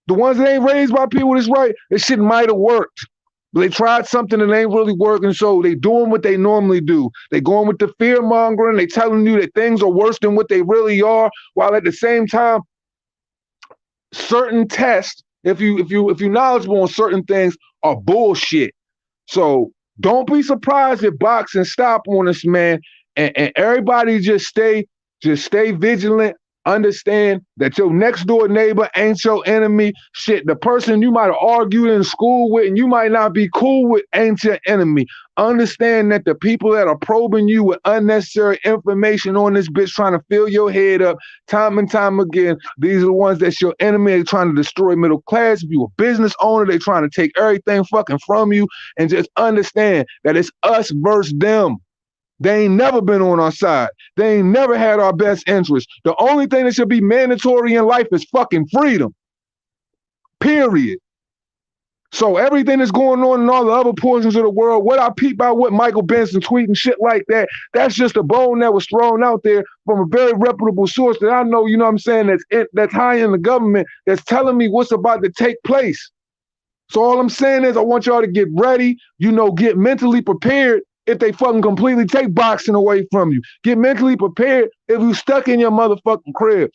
the ones that ain't raised by people that's right, this shit might have worked. But they tried something that ain't really working, so they doing what they normally do. They going with the fear mongering. They telling you that things are worse than what they really are, while at the same time, certain tests, if you're knowledgeable on certain things, are bullshit. So don't be surprised if boxing stop on us, man. And everybody just stay vigilant. Understand that your next door neighbor ain't your enemy. Shit, the person you might have argued in school with and you might not be cool with ain't your enemy. Understand that the people that are probing you with unnecessary information on this bitch trying to fill your head up time and time again, these are the ones that's your enemy. They're trying to destroy middle class. If you're a business owner, they're trying to take everything fucking from you. And just understand that it's us versus them. They ain't never been on our side. They ain't never had our best interest. The only thing that should be mandatory in life is fucking freedom. Period. So everything that's going on in all the other portions of the world, what I peep by what Michael Benson tweeting shit like that, that's just a bone that was thrown out there from a very reputable source that I know, you know what I'm saying, that's high in the government, that's telling me what's about to take place. So all I'm saying is I want y'all to get ready, get mentally prepared if they fucking completely take boxing away from you. Get mentally prepared if you stuck in your motherfucking crib.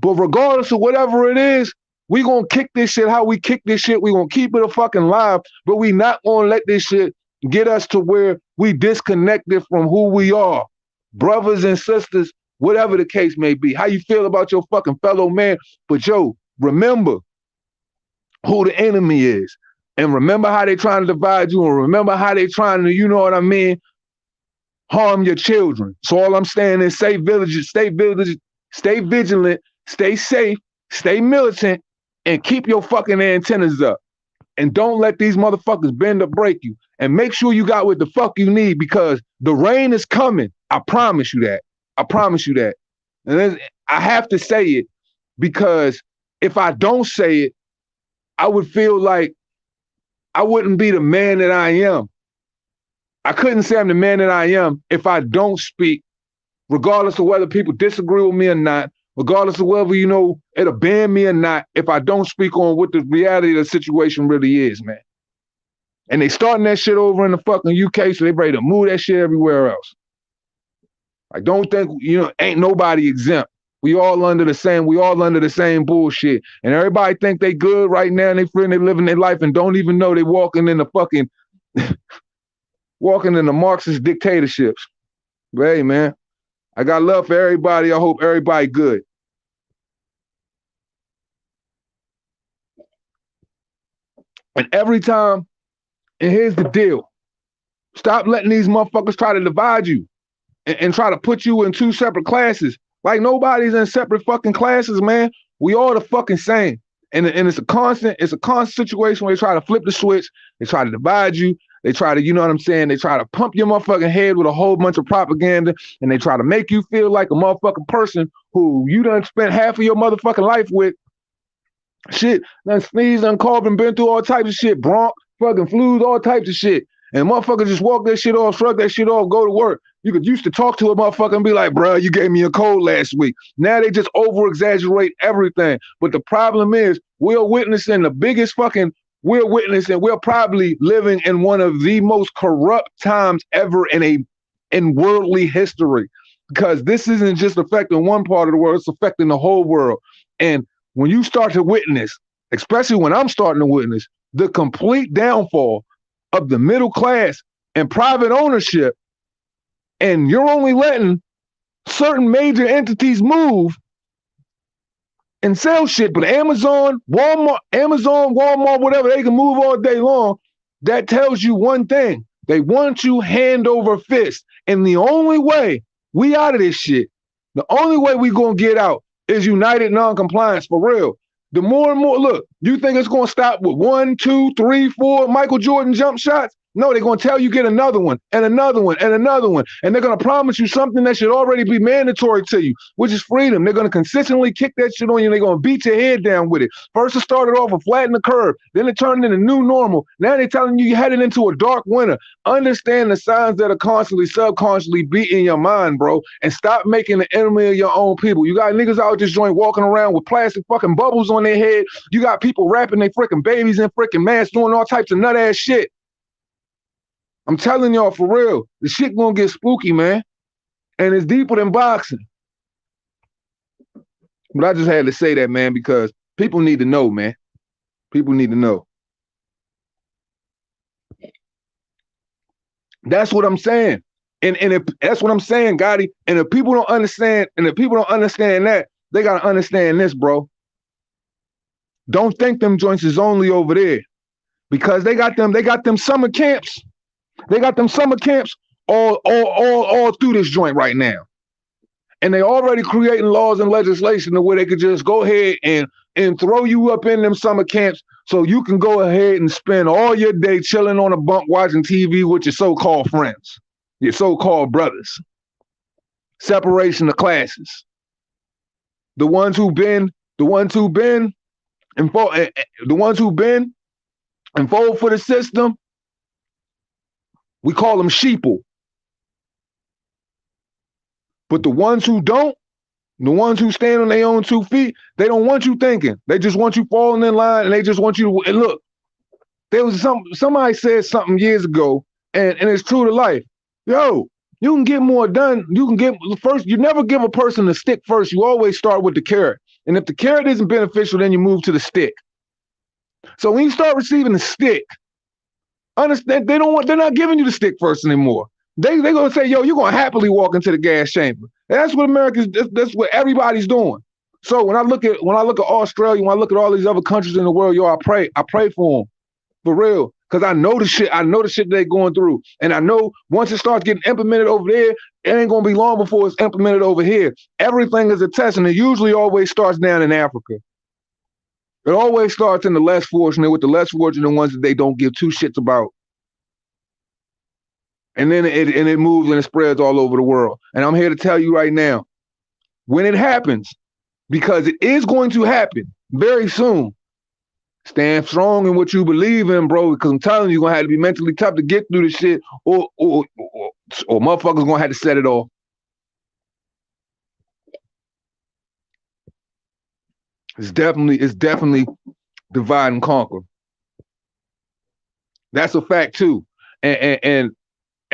But regardless of whatever it is, we gonna kick this shit how we kick this shit. We gonna keep it a fucking live, but we not gonna let this shit get us to where we disconnected from who we are. Brothers and sisters, whatever the case may be. How you feel about your fucking fellow man. But yo, remember who the enemy is. And remember how they trying to divide you, and remember how they trying to, you know what I mean, harm your children. So all I'm saying is stay vigilant, stay safe, stay militant, and keep your fucking antennas up. And don't let these motherfuckers bend or break you. And make sure you got what the fuck you need, because the rain is coming. I promise you that. I promise you that. And I have to say it, because if I don't say it, I would feel like I wouldn't be the man that I am. I couldn't say I'm the man that I am if I don't speak, regardless of whether people disagree with me or not, regardless of whether, it'll ban me or not, if I don't speak on what the reality of the situation really is, man. And they starting that shit over in the fucking UK, so they ready to move that shit everywhere else. I don't think, ain't nobody exempt. We all under the same bullshit. And everybody think they good right now and they feel they living their life and don't even know they walking in the fucking walking in the Marxist dictatorships. But hey, man, I got love for everybody. I hope everybody good. And every time, and here's the deal, stop letting these motherfuckers try to divide you and try to put you in two separate classes. Like nobody's in separate fucking classes, man. We all the fucking same. And it's a constant situation where they try to flip the switch. They try to divide you. They try to, you know what I'm saying? They try to pump your motherfucking head with a whole bunch of propaganda, and they try to make you feel like a motherfucking person who you done spent half of your motherfucking life with. Shit, done sneezed, done coughed, and been through all types of shit, bronch, fucking flus, all types of shit. And motherfuckers just walk that shit off, shrug that shit off, go to work. You could used to talk to a motherfucker and be like, bro, you gave me a cold last week. Now they just over-exaggerate everything. But the problem is we're probably living in one of the most corrupt times ever in worldly history. Because this isn't just affecting one part of the world, it's affecting the whole world. And when you start to witness, especially when I'm starting to witness, the complete downfall of the middle class and private ownership, and you're only letting certain major entities move and sell shit, but Amazon, Walmart, whatever, they can move all day long. That tells you one thing. They want you hand over fist. And the only way we out of this shit, the only way we gonna get out is united non-compliance for real. The more and more, look, you think it's gonna stop with 1, 2, 3, 4 Michael Jordan jump shots? No, they're gonna tell you get another one and another one and another one. And they're gonna promise you something that should already be mandatory to you, which is freedom. They're gonna consistently kick that shit on you and they're gonna beat your head down with it. First it started off with flatten the curve, then it turned into new normal. Now they're telling you you're heading into a dark winter. Understand the signs that are constantly, subconsciously beating your mind, bro, and stop making the enemy of your own people. You got niggas out this joint walking around with plastic fucking bubbles on their head. You got people wrapping their freaking babies in freaking masks, doing all types of nut ass shit. I'm telling y'all for real, the shit gonna get spooky, man. And it's deeper than boxing. But I just had to say that, man, because people need to know, man. People need to know. That's what I'm saying. And if that's what I'm saying, Gotti. And if people don't understand, that, they gotta understand this, bro. Don't think them joints is only over there. Because they got them summer camps. They got them summer camps all through this joint right now. And they already creating laws and legislation to where they could just go ahead and throw you up in them summer camps so you can go ahead and spend all your day chilling on a bunk watching TV with your so-called friends, your so-called brothers. Separation of classes. The ones who've been and fold for the system, we call them sheeple. But the ones who don't, the ones who stand on their own 2 feet, they don't want you thinking. They just want you falling in line, and they just want you to, and look, there was somebody said something years ago, and it's true to life. Yo, you can get more done. You can get first, you never give a person the stick first. You always start with the carrot. And if the carrot isn't beneficial, then you move to the stick. So when you start receiving the stick, understand they're not giving you the stick first anymore. They're gonna say, yo, you're gonna happily walk into the gas chamber. And that's what that's what everybody's doing. So when I look at Australia, when I look at all these other countries in the world, yo, I pray for them. For real. Because I know the shit they're going through. And I know once it starts getting implemented over there, it ain't gonna be long before it's implemented over here. Everything is a test, and it usually always starts down in Africa. It always starts in the less fortunate, with the less fortunate ones that they don't give two shits about. And then it moves and it spreads all over the world. And I'm here to tell you right now, when it happens, because it is going to happen very soon, stand strong in what you believe in, bro, because I'm telling you, you're going to have to be mentally tough to get through this shit, or motherfuckers going to have to set it off. It's definitely divide and conquer. That's a fact too. And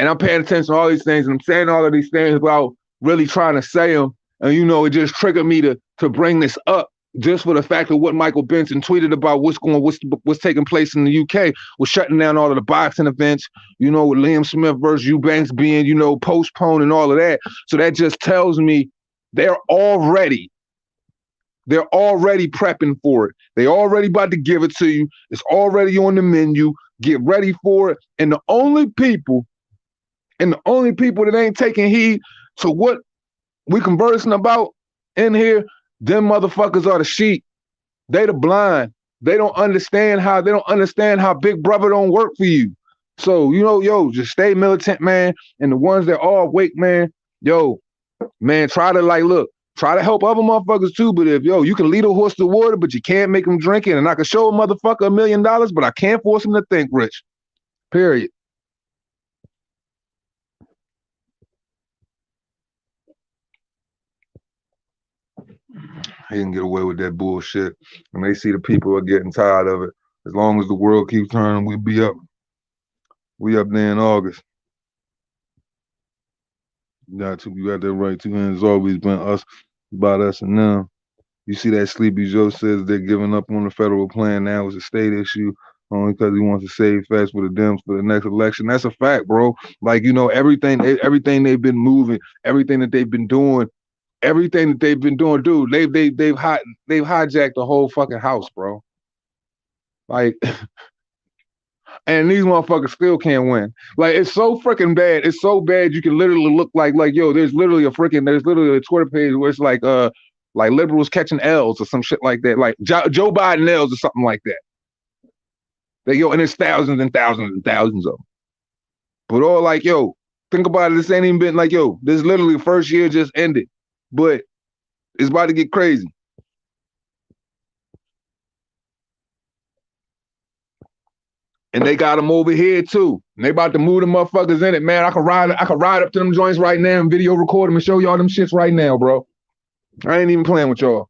I'm paying attention to all these things, and I'm saying all of these things without really trying to say them. And it just triggered me to bring this up, just for the fact of what Michael Benson tweeted about what's taking place in the UK, with shutting down all of the boxing events, with Liam Smith versus Eubanks being, postponed and all of that. So that just tells me they're already prepping for it. They're already about to give it to you. It's already on the menu. Get ready for it. And the only people that ain't taking heed to what we conversing about in here, them motherfuckers are the sheep. They the blind. They don't understand how Big Brother don't work for you. So, just stay militant, man. And the ones that are awake, man, man, try to help other motherfuckers too. But if, you can lead a horse to water, but you can't make them drink it. And I can show a motherfucker $1 million, but I can't force him to think rich. Period. He can get away with that bullshit. And they see the people are getting tired of it. As long as the world keeps turning, we'll be up. We up there in August. You got that right. 2 hands always been us, about us and them. You see that Sleepy Joe says they're giving up on the federal plan now as a state issue, only because he wants to save facts for the Dems for the next election. That's a fact, bro. Like, everything they've been moving, everything that they've been doing, dude, they've hijacked the whole fucking house, bro. Like, And these motherfuckers still can't win. Like, it's so freaking bad. It's so bad you can literally look like yo, there's literally a Twitter page where it's like liberals catching L's or some shit like that. Like Joe Biden L's or something like that. Yo, and there's thousands and thousands and thousands of them. But all like, yo, think about it. This ain't even been like, yo, this literally the first year just ended. But it's about to get crazy. And they got them over here too. And they about to move the motherfuckers in it, man. I can ride up to them joints right now and video record them and show y'all them shits right now, bro. I ain't even playing with y'all.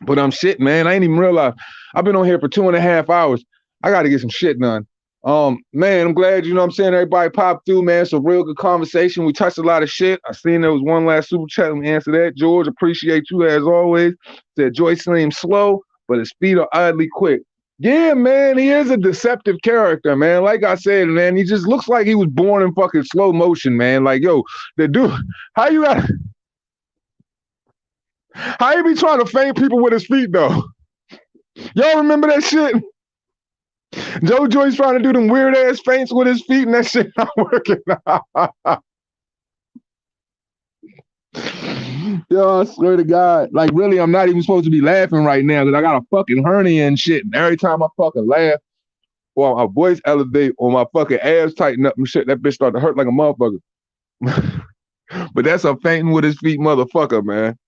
But I'm shit, man. I ain't even realized. I've been on here for 2.5 hours. I got to get some shit done. Man, I'm glad, you know what I'm saying, everybody popped through, man. It's a real good conversation. We touched a lot of shit. I seen there was one last super chat. Let me answer that. George, appreciate you as always. Said Joyce seems slow, but his feet are oddly quick. Yeah, man, he is a deceptive character, man. Like I said, man, he just looks like he was born in fucking slow motion, man. Like, yo, the dude, how you be trying to feint people with his feet, though? Y'all remember that shit? Joe Joyce trying to do them weird ass feints with his feet, and that shit not working. Yo, I swear to God. Like, really, I'm not even supposed to be laughing right now because I got a fucking hernia and shit. And every time I fucking laugh or my voice elevate or my fucking abs tighten up and shit, that bitch start to hurt like a motherfucker. But that's a fainting with his feet motherfucker, man.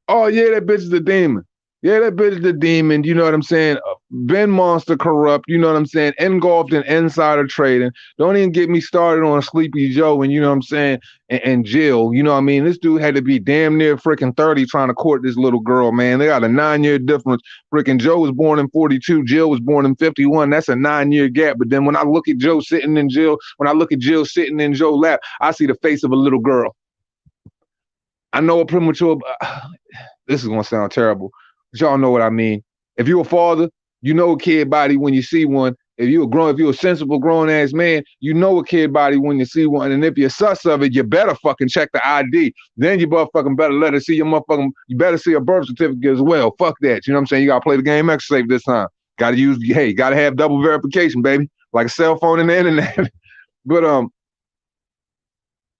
Oh, yeah, that bitch is a demon. Yeah, that bitch is a demon. You know what I'm saying? Ben Monster corrupt. You know what I'm saying? Engulfed in insider trading. Don't even get me started on Sleepy Joe and, you know what I'm saying, and Jill. You know what I mean? This dude had to be damn near freaking 30 trying to court this little girl, man. They got a 9-year difference. Freaking Joe was born in 42. Jill was born in 51. That's a 9-year gap. But then when I look at Joe sitting in Jill, when I look at Jill sitting in Joe's lap, I see the face of a little girl. I know a premature. This is going to sound terrible. But y'all know what I mean. If you're a father, you know a kid body when you see one. If you're a sensible grown ass man, you know a kid body when you see one. And if you're sus of it, you better fucking check the ID. Then you motherfucking better let her see your motherfucking. You better see a birth certificate as well. Fuck that. You know what I'm saying? You gotta play the game extra safe this time. Gotta have double verification, baby, like a cell phone and the internet. But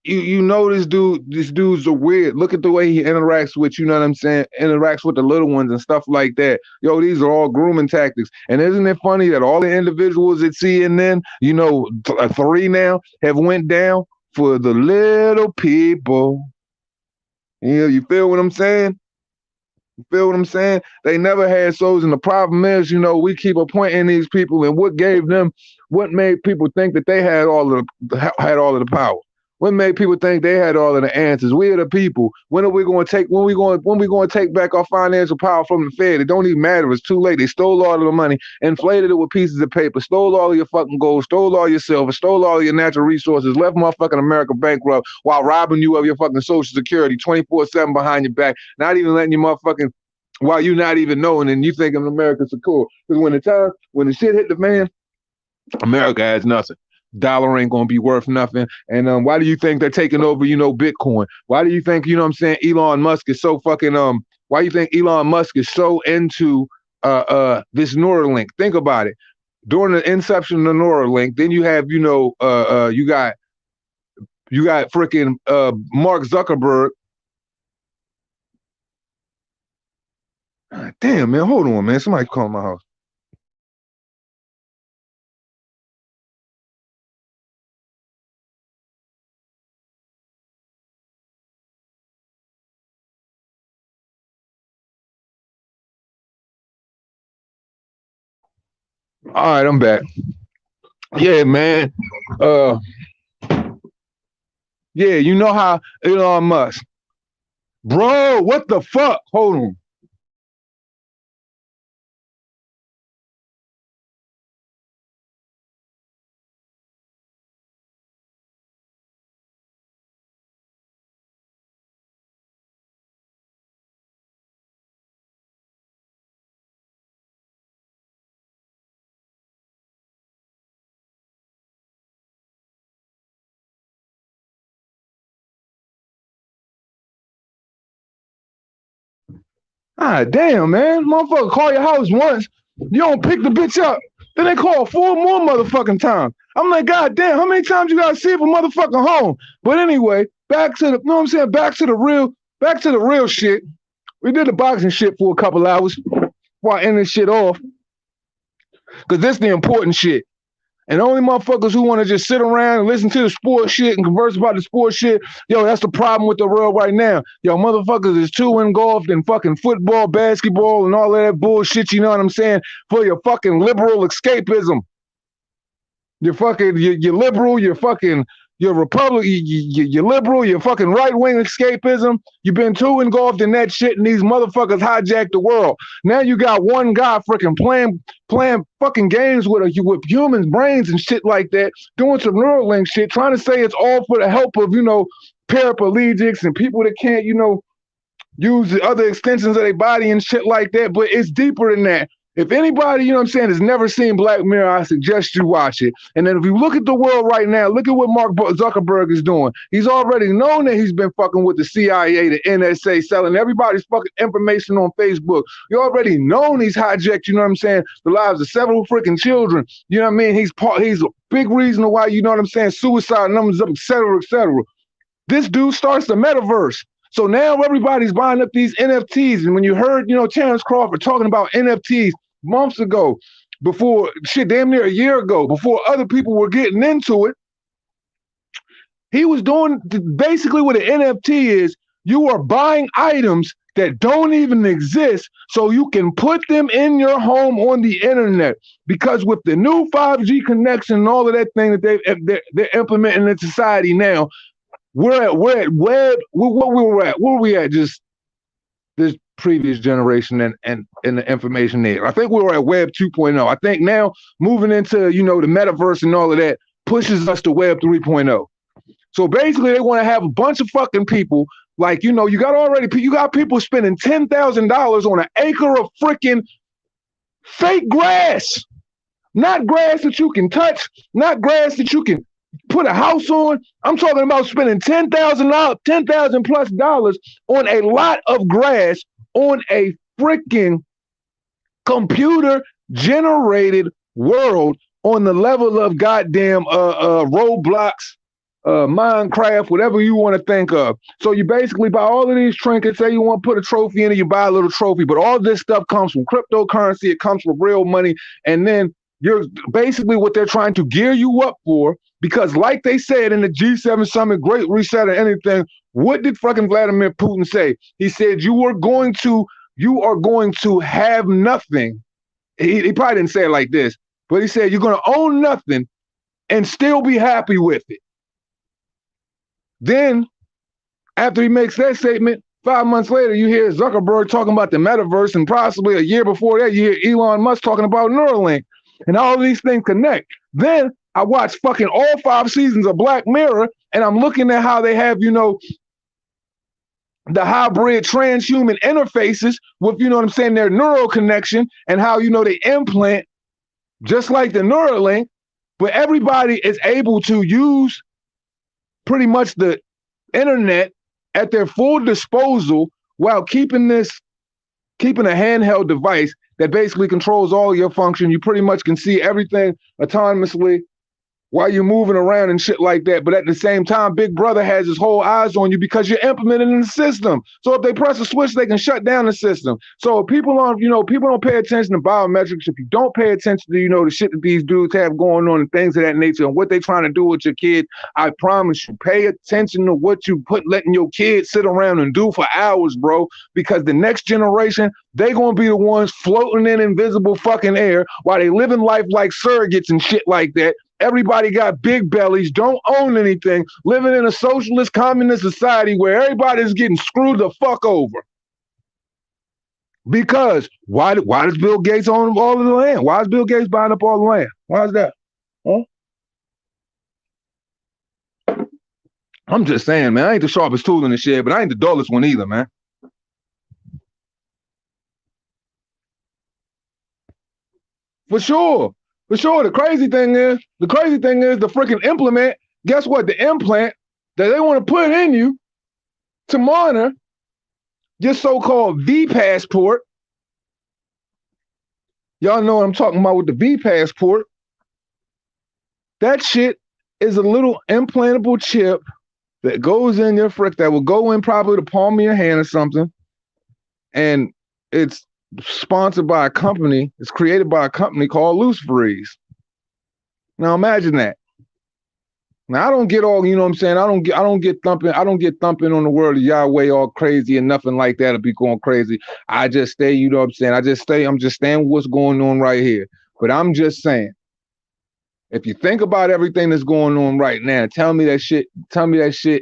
you know these dudes are weird. Look at the way he interacts with, you know what I'm saying, interacts with the little ones and stuff like that. Yo, these are all grooming tactics. And isn't it funny that all the individuals at CNN, you know, 3 now, have went down for the little people? You know, you feel what I'm saying? You feel what I'm saying? They never had souls, and the problem is, you know, we keep appointing these people, and what made people think that they had all of the power? What made people think they had all of the answers? We are the people. When are we going to take? When we going to take back our financial power from the Fed? It don't even matter. It's too late. They stole all of the money, inflated it with pieces of paper, stole all of your fucking gold, stole all your silver, stole all of your natural resources, left motherfucking America bankrupt while robbing you of your fucking Social Security 24/7 behind your back, not even letting your motherfucking while you not even knowing and you thinking America's secure. Because when the shit hit the fan, America has nothing. Dollar ain't gonna be worth nothing. And why do you think they're taking over, you know, Bitcoin? Why do you think, you know what I'm saying, Elon Musk is so fucking why do you think Elon Musk is so into this Neuralink? Think about it. During the inception of the Neuralink, then you have, you know, you got freaking Mark Zuckerberg. Damn, man, hold on, man. Somebody calling my house. All right, I'm back. Yeah, man. Uh, yeah, you know how Elon Musk, bro. What the fuck? Hold on. Ah, damn, man. Motherfucker, call your house once. You don't pick the bitch up. Then they call 4 more motherfucking times. I'm like, God damn, how many times you gotta see if a motherfucker home? But anyway, back to the, you know what I'm saying? Back to the real shit. We did the boxing shit for a couple hours before I end this shit off. Cause this the important shit. And only motherfuckers who want to just sit around and listen to the sports shit and converse about the sports shit, yo, that's the problem with the world right now. Yo, motherfuckers is too engulfed in fucking football, basketball, and all of that bullshit, you know what I'm saying, for your fucking liberal escapism. You're fucking, you're liberal, you're Republican, you're liberal, you're fucking right-wing escapism. You've been too engulfed in that shit, and these motherfuckers hijacked the world. Now you got one guy freaking playing fucking games with humans' brains and shit like that, doing some Neuralink shit, trying to say it's all for the help of, paraplegics and people that can't, use the other extensions of their body and shit like that. But it's deeper than that. If anybody, has never seen Black Mirror, I suggest you watch it. And then if you look at the world right now, look at what Mark Zuckerberg is doing. He's already known that he's been fucking with the CIA, the NSA, selling everybody's fucking information on Facebook. You already known he's hijacked, the lives of several freaking children. You know what I mean? He's a big reason why, suicide numbers up, et cetera, et cetera. This dude starts the metaverse. So now everybody's buying up these NFTs. And when you heard, Terrence Crawford talking about NFTs months ago, before damn near a year ago, before other people were getting into it, he was doing basically what an NFT is. You are buying items that don't even exist so you can put them in your home on the internet. Because with the new 5G connection and all of that thing that they're implementing in society now, we're at web. Where were we at just this previous generation and the information there? I think we were at Web 2.0. I think now moving into, the metaverse and all of that pushes us to Web 3.0. So basically they want to have a bunch of fucking people like, you got people spending $10,000 on an acre of freaking fake grass. Not grass that you can touch, not grass that you can put a house on. I'm talking about spending $10,000 plus on a lot of grass on a freaking computer generated world on the level of goddamn Roblox, Minecraft, whatever you want to think of. So you basically buy all of these trinkets. Say you want to put a trophy in it, you buy a little trophy, but all this stuff comes from cryptocurrency. It comes from real money. And then you're basically what they're trying to gear you up for, because like they said in the G7 summit, Great Reset or anything, what did fucking Vladimir Putin say? He said, you are going to have nothing. He probably didn't say it like this, but he said, you're going to own nothing and still be happy with it. Then after he makes that statement, 5 months later, you hear Zuckerberg talking about the metaverse, and possibly a year before that, you hear Elon Musk talking about Neuralink. And all of these things connect. Then I watch fucking all 5 seasons of Black Mirror, and I'm looking at how they have, the hybrid transhuman interfaces with, their neural connection, and how, they implant just like the Neuralink, but everybody is able to use pretty much the internet at their full disposal while keeping a handheld device that basically controls all your function. You pretty much can see everything autonomously while you're moving around and shit like that. But at the same time, Big Brother has his whole eyes on you because you're implemented in the system. So if they press a switch, they can shut down the system. So people don't pay attention to biometrics. If you don't pay attention to, the shit that these dudes have going on and things of that nature and what they're trying to do with your kid, I promise you, pay attention to what you letting your kids sit around and do for hours, bro, because the next generation, they gonna be the ones floating in invisible fucking air while they living life like surrogates and shit like that. Everybody got big bellies, don't own anything, living in a socialist communist society where everybody's getting screwed the fuck over. Because why does Bill Gates own all of the land? Why is Bill Gates buying up all the land? Why is that? Huh? I'm just saying, man, I ain't the sharpest tool in the shed, but I ain't the dullest one either, man. For sure. For sure, the crazy thing is the freaking implement, guess what? The implant that they want to put in you to monitor your so-called V passport Y'all know what I'm talking about with the V passport. That shit is a little implantable chip that goes in your frick that will go in probably the palm of your hand or something. And it's sponsored by a company. It's created by a company called Loose Breeze. Now imagine that. Now I don't get all, you know what I'm saying? I don't get thumping on the word of Yahweh all crazy and nothing like that to be going crazy. I just stay, you know what I'm saying? I'm just staying with what's going on right here. But I'm just saying, if you think about everything that's going on right now, tell me that shit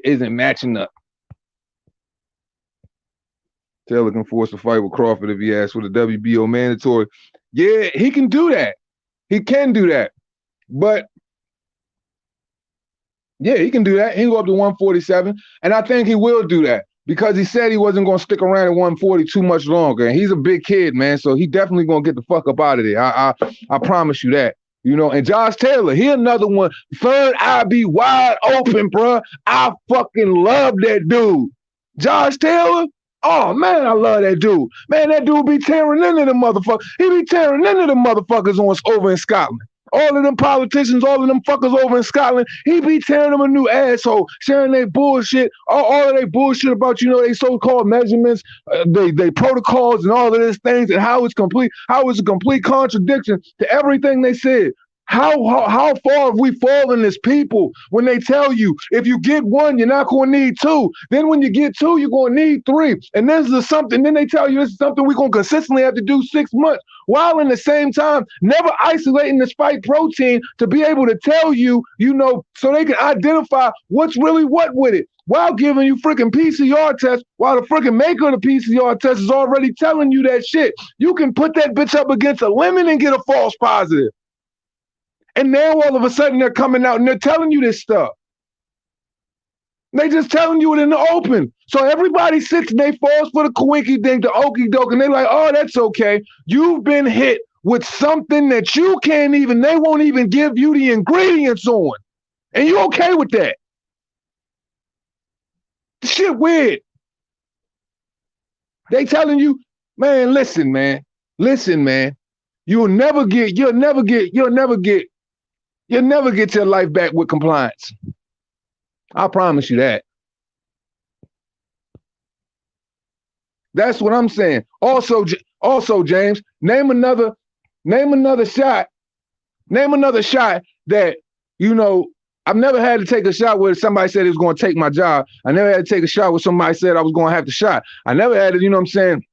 isn't matching up. Taylor can force a fight with Crawford if he asks for the WBO mandatory. Yeah, he can do that. He can do that. But yeah, he can do that. He can go up to 147. And I think he will do that because he said he wasn't going to stick around at 140 too much longer. And he's a big kid, man. So he definitely going to get the fuck up out of there. I promise you that. You know, and Josh Taylor, he another one. Third eye be wide open, bro. I fucking love that dude. Josh Taylor, oh man, I love that dude. Man, that dude be tearing into the motherfuckers. He be tearing into the motherfuckers over in Scotland. All of them politicians, all of them fuckers over in Scotland, he be tearing them a new asshole, sharing their bullshit, all of their bullshit about, you know, they so-called measurements, they protocols and all of these things, and how it's a complete contradiction to everything they said. How far have we fallen as people when they tell you if you get one, you're not going to need two. Then when you get two, you're going to need three. And this is something, then they tell you this is something we're going to consistently have to do 6 months, while in the same time never isolating the spike protein to be able to tell you, you know, so they can identify what's really what with it, while giving you freaking PCR tests, while the freaking maker of the PCR test is already telling you that shit. You can put that bitch up against a lemon and get a false positive. And now all of a sudden they're coming out and they're telling you this stuff. They just telling you it in the open. So everybody sits and they falls for the coinky dink, the okey doke, and they're like, oh, that's okay. You've been hit with something that you can't even, they won't even give you the ingredients on. And you okay with that? Shit weird. They telling you, man, listen, man. You'll never get your life back with compliance. I promise you that. That's what I'm saying. Also, James, name another shot that, you know, I've never had to take a shot where somebody said it was going to take my job. I never had to take a shot where somebody said I was going to have to shot. I never had to, you know what I'm saying?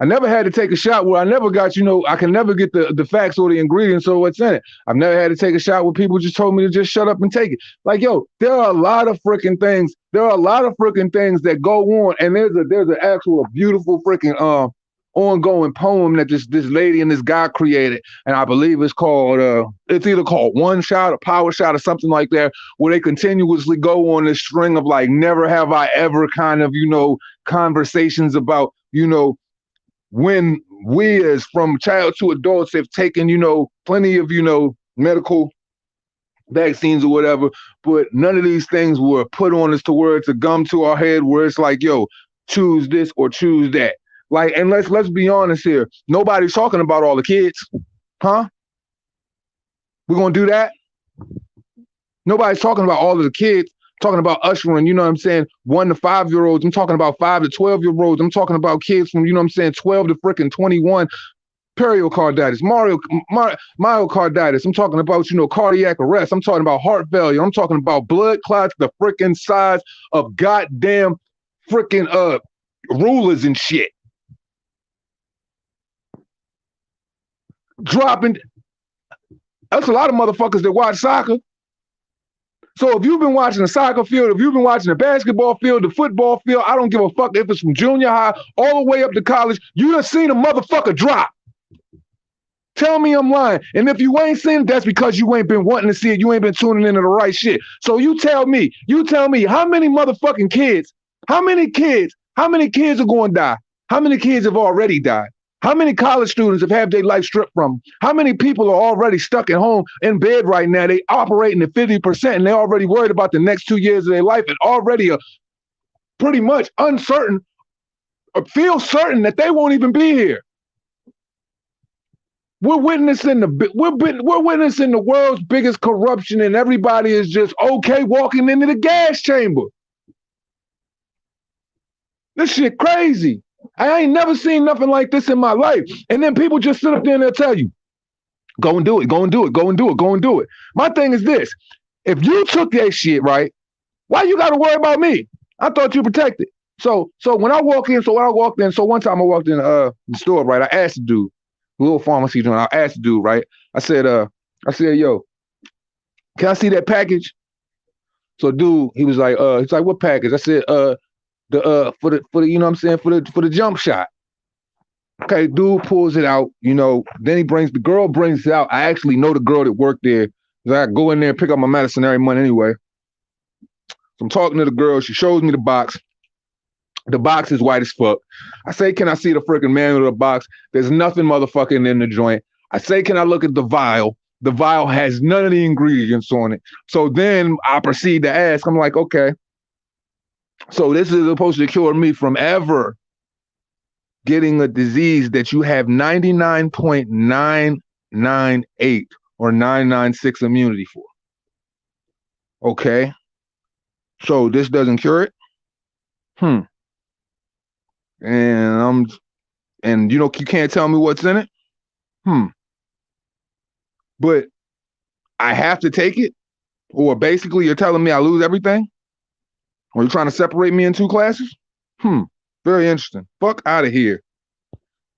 I never had to take a shot where I never got, you know, I can never get the facts or the ingredients or what's in it. I've never had to take a shot where people just told me to just shut up and take it. Like, yo, there are a lot of freaking things. There are a lot of freaking things that go on. And there's an actual beautiful freaking ongoing poem that this lady and this guy created. And I believe it's called, it's either called One Shot or Power Shot or something like that, where they continuously go on this string of like, never have I ever kind of, you know, conversations about, you know, when we as from child to adults have taken, you know, plenty of, you know, medical vaccines or whatever, but none of these things were put on us to where it's a gum to our head where it's like, yo, choose this or choose that. Like, and let's be honest here. Nobody's talking about all the kids. Huh? We're going to do that? Nobody's talking about all of the kids. Talking about ushering, you know what I'm saying, 1 to 5 year olds. I'm talking about 5 to 12 year olds. I'm talking about kids from, you know what I'm saying, 12 to freaking 21. Pericarditis, myocarditis. I'm talking about, you know, cardiac arrest. I'm talking about heart failure. I'm talking about blood clots the freaking size of goddamn freaking rulers and shit. Dropping. That's a lot of motherfuckers that watch soccer. So if you've been watching the soccer field, if you've been watching the basketball field, the football field, I don't give a fuck if it's from junior high all the way up to college, you done seen a motherfucker drop. Tell me I'm lying. And if you ain't seen it, that's because you ain't been wanting to see it. You ain't been tuning into the right shit. So you tell me how many motherfucking kids, how many kids are going to die? How many kids have already died? How many college students have had their life stripped from them? How many people are already stuck at home in bed right now? They operating at 50% and they're already worried about the next 2 years of their life and already are pretty much uncertain or feel certain that they won't even be here. We're witnessing we're witnessing the world's biggest corruption, and everybody is just okay walking into the gas chamber. This shit crazy. I ain't never seen nothing like this in my life. And then people just sit up there and they'll tell you, go and do it, go and do it, go and do it, go and do it. My thing is this: if you took that shit, right, why you got to worry about me? I thought you protected. So when I walked in, so one time I walked in the store, right? I asked the dude, the little pharmacy joint. I asked the dude, right? I said, yo, can I see that package? So dude, he was like, what package? I said, for the you know what I'm saying, for the jump shot. Okay, dude pulls it out, you know, then the girl brings it out. I actually know the girl that worked there. I go in there and pick up my medicine every month anyway. So I'm talking to the girl. She shows me the box. The box is white as fuck. I say, can I see the freaking manual of the box? There's nothing motherfucking in the joint. I say, can I look at the vial? The vial has none of the ingredients on it. So then I proceed to ask, I'm like, okay, so this is supposed to cure me from ever getting a disease that you have 99.998 or 996 immunity for. Okay. So this doesn't cure it? And you know, you can't tell me what's in it? But I have to take it? Or basically you're telling me I lose everything? Or you're trying to separate me in two classes? Very interesting. Fuck out of here.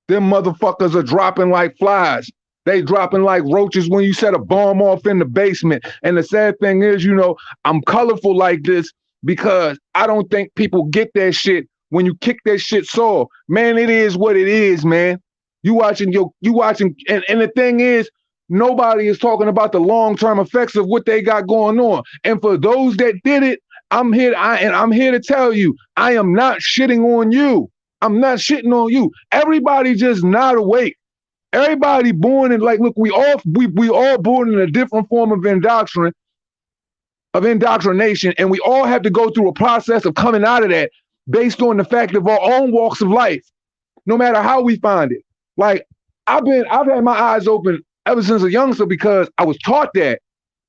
Them motherfuckers are dropping like flies. They dropping like roaches when you set a bomb off in the basement. And the sad thing is, you know, I'm colorful like this because I don't think people get that shit when you kick that shit soft. Man, it is what it is, man. You watching, and the thing is, nobody is talking about the long-term effects of what they got going on. And for those that did it, I'm here to tell you, I am not shitting on you. I'm not shitting on you. Everybody just not awake. Everybody born in, like, look, we all born in a different form of indoctrination, and we all have to go through a process of coming out of that based on the fact of our own walks of life, no matter how we find it. Like, I've had my eyes open ever since a youngster because I was taught that.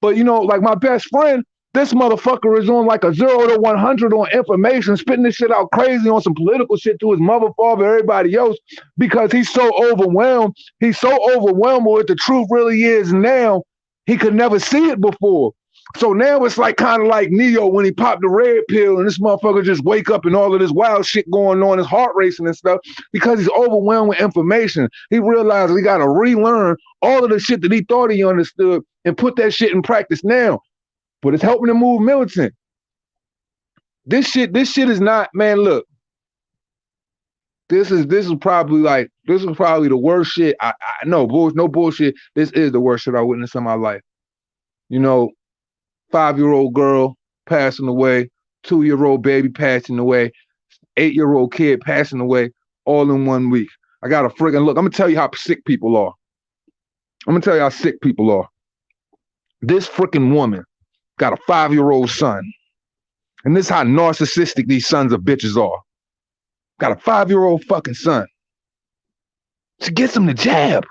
But, you know, like my best friend, this motherfucker is on like a 0 to 100 on information, spitting this shit out crazy on some political shit to his mother, father, everybody else, because he's so overwhelmed. He's so overwhelmed with what the truth really is now, he could never see it before. So now it's like kind of like Neo when he popped the red pill and this motherfucker just wake up and all of this wild shit going on, his heart racing and stuff, because he's overwhelmed with information. He realized he got to relearn all of the shit that he thought he understood and put that shit in practice now. But it's helping him move militant. This shit is not, man, look. This is probably the worst shit. I know, no bullshit. This is the worst shit I witnessed in my life. You know, 5-year-old girl passing away, 2-year-old baby passing away, 8-year-old kid passing away all in 1 week. I got a friggin' look. I'm gonna tell you how sick people are. This freaking woman got a 5-year-old son. And this is how narcissistic these sons of bitches are. Got a 5-year-old fucking son. She gets him the jab.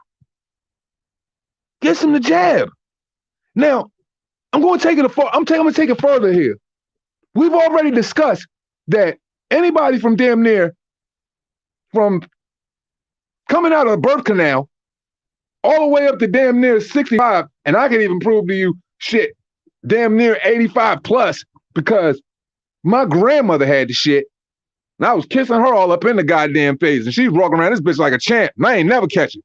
Now, I'm going to take it further here. We've already discussed that anybody from damn near, from coming out of the birth canal all the way up to damn near 65, and I can even prove to you shit, damn near 85 plus, because my grandmother had the shit, and I was kissing her all up in the goddamn face, and she's walking around this bitch like a champ, and I ain't never catch it.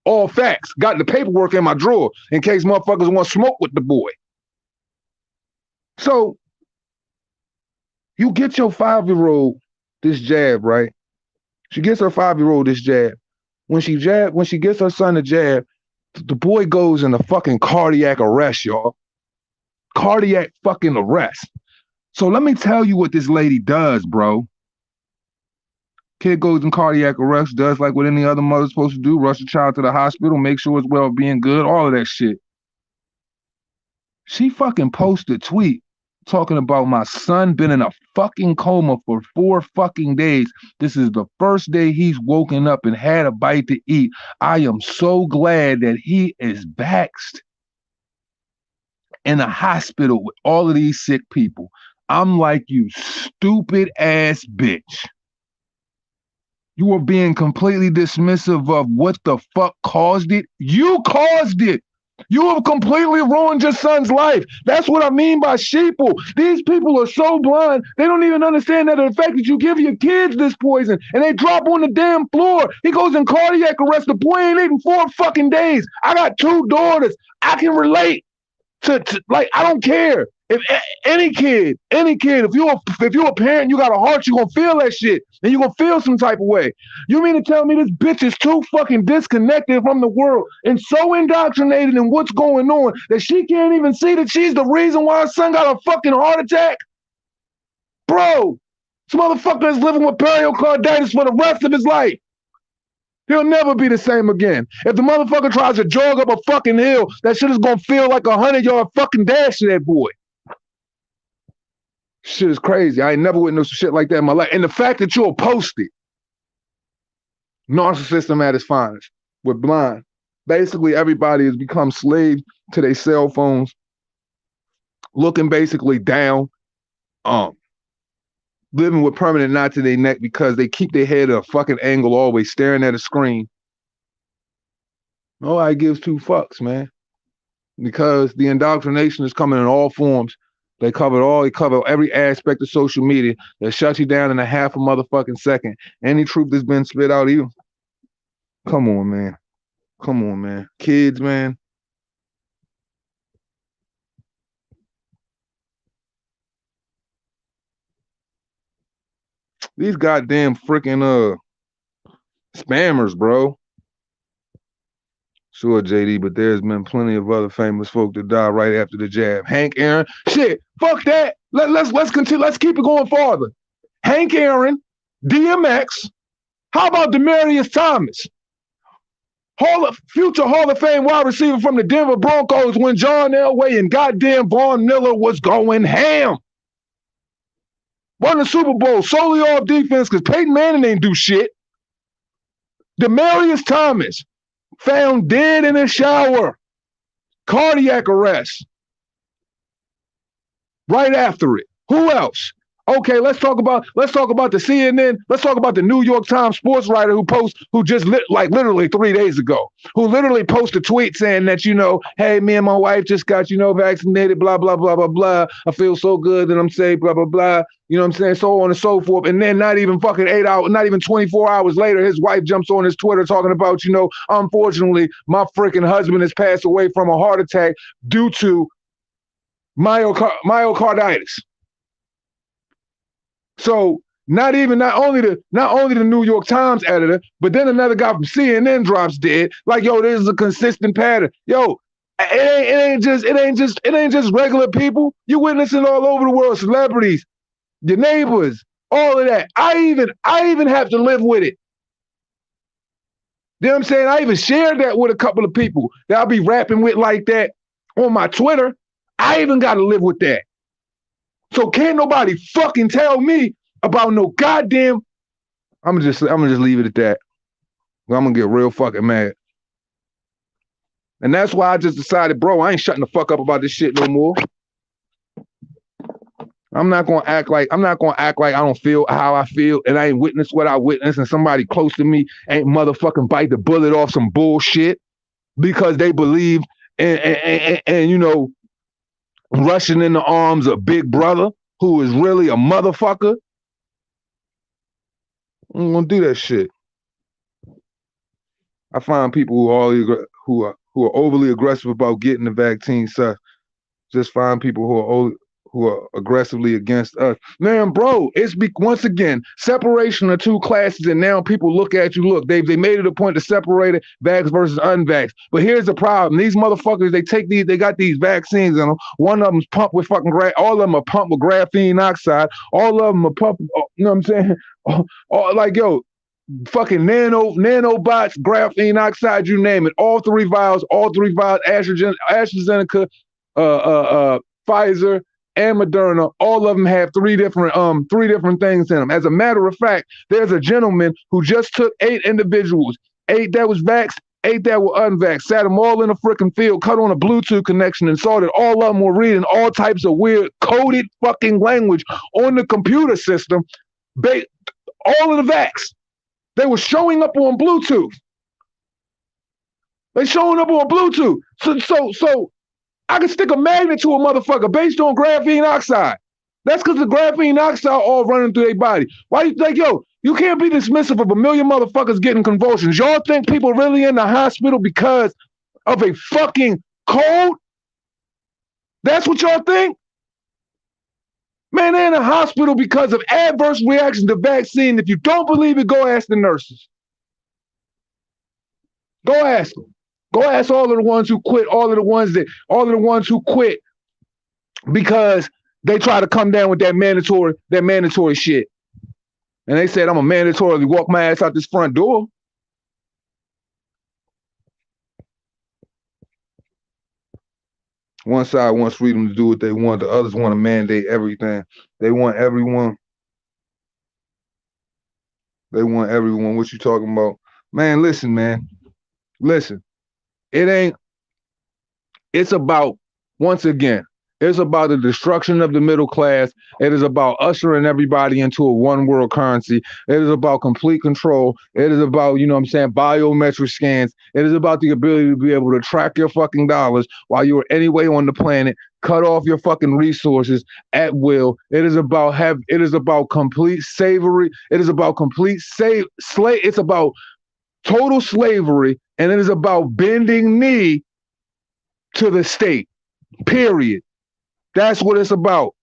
All facts. Got the paperwork in my drawer in case motherfuckers want to smoke with the boy. So, you get your 5-year-old this jab, right? She gets her 5-year-old this jab. When she gets her son the jab, the boy goes in a fucking cardiac arrest, y'all. Cardiac fucking arrest. So let me tell you what this lady does, bro. Kid goes in cardiac arrest, does like what any other mother's supposed to do, rush the child to the hospital, make sure it's well being good, all of that shit. She fucking posted a tweet Talking about my son been in a fucking coma for 4 fucking days. This is the first day he's woken up and had a bite to eat. I am so glad that he is vaxxed in a hospital with all of these sick people. I'm like, you stupid ass bitch. You are being completely dismissive of what the fuck caused it. You caused it. You have completely ruined your son's life. That's what I mean by sheeple. These people are so blind, they don't even understand that the fact that you give your kids this poison and they drop on the damn floor. He goes in cardiac arrest. The boy ain't eating 4 fucking days. I got 2 daughters. I can relate to like, I don't care. If any kid, if you're a parent, you got a heart, you're gonna feel that shit. And you're gonna feel some type of way. You mean to tell me this bitch is too fucking disconnected from the world and so indoctrinated in what's going on that she can't even see that she's the reason why her son got a fucking heart attack? Bro, this motherfucker is living with pericarditis for the rest of his life. He'll never be the same again. If the motherfucker tries to jog up a fucking hill, that shit is gonna feel like a 100-yard fucking dash to that boy. Shit is crazy. I ain't never witnessed shit like that in my life. And the fact that you'll post it, narcissism at its finest. We're blind. Basically, everybody has become slaves to their cell phones, looking basically down, living with permanent knots in their neck because they keep their head at a fucking angle, always staring at a screen. Nobody gives 2 fucks, man. Because the indoctrination is coming in all forms. They cover every aspect of social media. They shut you down in a half a motherfucking second. Any truth that's been spit out of you. Come on, man. Come on, man. Kids, man. These goddamn freaking spammers, bro. Sure, JD, but there's been plenty of other famous folk that die right after the jab. Hank Aaron, shit, fuck that. Let's continue. Let's keep it going farther. Hank Aaron, DMX. How about Demaryius Thomas? Future Hall of Fame wide receiver from the Denver Broncos when John Elway and goddamn Von Miller was going ham. Won the Super Bowl solely off defense because Peyton Manning ain't do shit. Demaryius Thomas, found dead in a shower, cardiac arrest. Right after it. Who else? Okay, let's talk about the CNN. Let's talk about the New York Times sports writer who just literally 3 days ago, who literally posted a tweet saying that, hey, me and my wife just got, vaccinated, blah, blah, blah, blah, blah. I feel so good that I'm safe, blah, blah, blah. You know what I'm saying? So on and so forth. And then not even fucking 8 hours, not even 24 hours later, his wife jumps on his Twitter talking about, unfortunately, my freaking husband has passed away from a heart attack due to myocarditis. So not only the New York Times editor, but then another guy from CNN drops dead. Like, yo, this is a consistent pattern. Yo, it ain't just regular people. You witnessing all over the world, celebrities, your neighbors, all of that. I even have to live with it. You know what I'm saying? I even shared that with a couple of people that I'll be rapping with like that on my Twitter. I even got to live with that. So can't nobody fucking tell me about no goddamn. I'm gonna just leave it at that. I'm gonna get real fucking mad. And that's why I just decided, bro, I ain't shutting the fuck up about this shit no more. I'm not gonna act like I don't feel how I feel and I ain't witnessed what I witnessed and somebody close to me ain't motherfucking bite the bullet off some bullshit because they believe and rushing in the arms of Big Brother, who is really a motherfucker. I'm gonna do that shit. I find people who are overly aggressive about getting the vaccine. So just find people who are aggressively against us. Man, bro, it's once again separation of 2 classes, and now people look at you. Look, they made it a point to separate it, vax versus unvax. But here's the problem: these motherfuckers, they got these vaccines in them. One of them's pumped with fucking all of them are pumped with graphene oxide. All of them are pumped. You know what I'm saying? Like, yo, fucking nanobots, graphene oxide, you name it. All three vials, AstraZeneca, Pfizer, and Moderna, all of them have three different things in them. As a matter of fact, there's a gentleman who just took 8 individuals, 8 that was vaxxed, 8 that were unvaxxed, sat them all in a freaking field, cut on a Bluetooth connection, and saw that all of them were reading all types of weird coded fucking language on the computer system. All of the vax, they were showing up on Bluetooth. They showing up on Bluetooth. So I can stick a magnet to a motherfucker based on graphene oxide. That's because the graphene oxide all running through their body. Why you think, yo, you can't be dismissive of a million motherfuckers getting convulsions. Y'all think people really in the hospital because of a fucking cold? That's what y'all think? Man, they're in the hospital because of adverse reactions to vaccine. If you don't believe it, go ask the nurses. Go ask them. Go ask all of the ones who quit, all of the ones who quit because they try to come down with that mandatory shit. And they said, I'm gonna mandatorily walk my ass out this front door. One side wants freedom to do what they want. The others want to mandate everything. They want everyone. What you talking about? Man, listen, man. Listen. It's about, once again, it's about the destruction of the middle class. It is about ushering everybody into a one world currency. It is about complete control. It is about, biometric scans. It is about the ability to be able to track your fucking dollars while you're anyway on the planet, cut off your fucking resources at will. It is about complete slavery. It is about it's about total slavery, and it is about bending knee to the state, period. That's what it's about.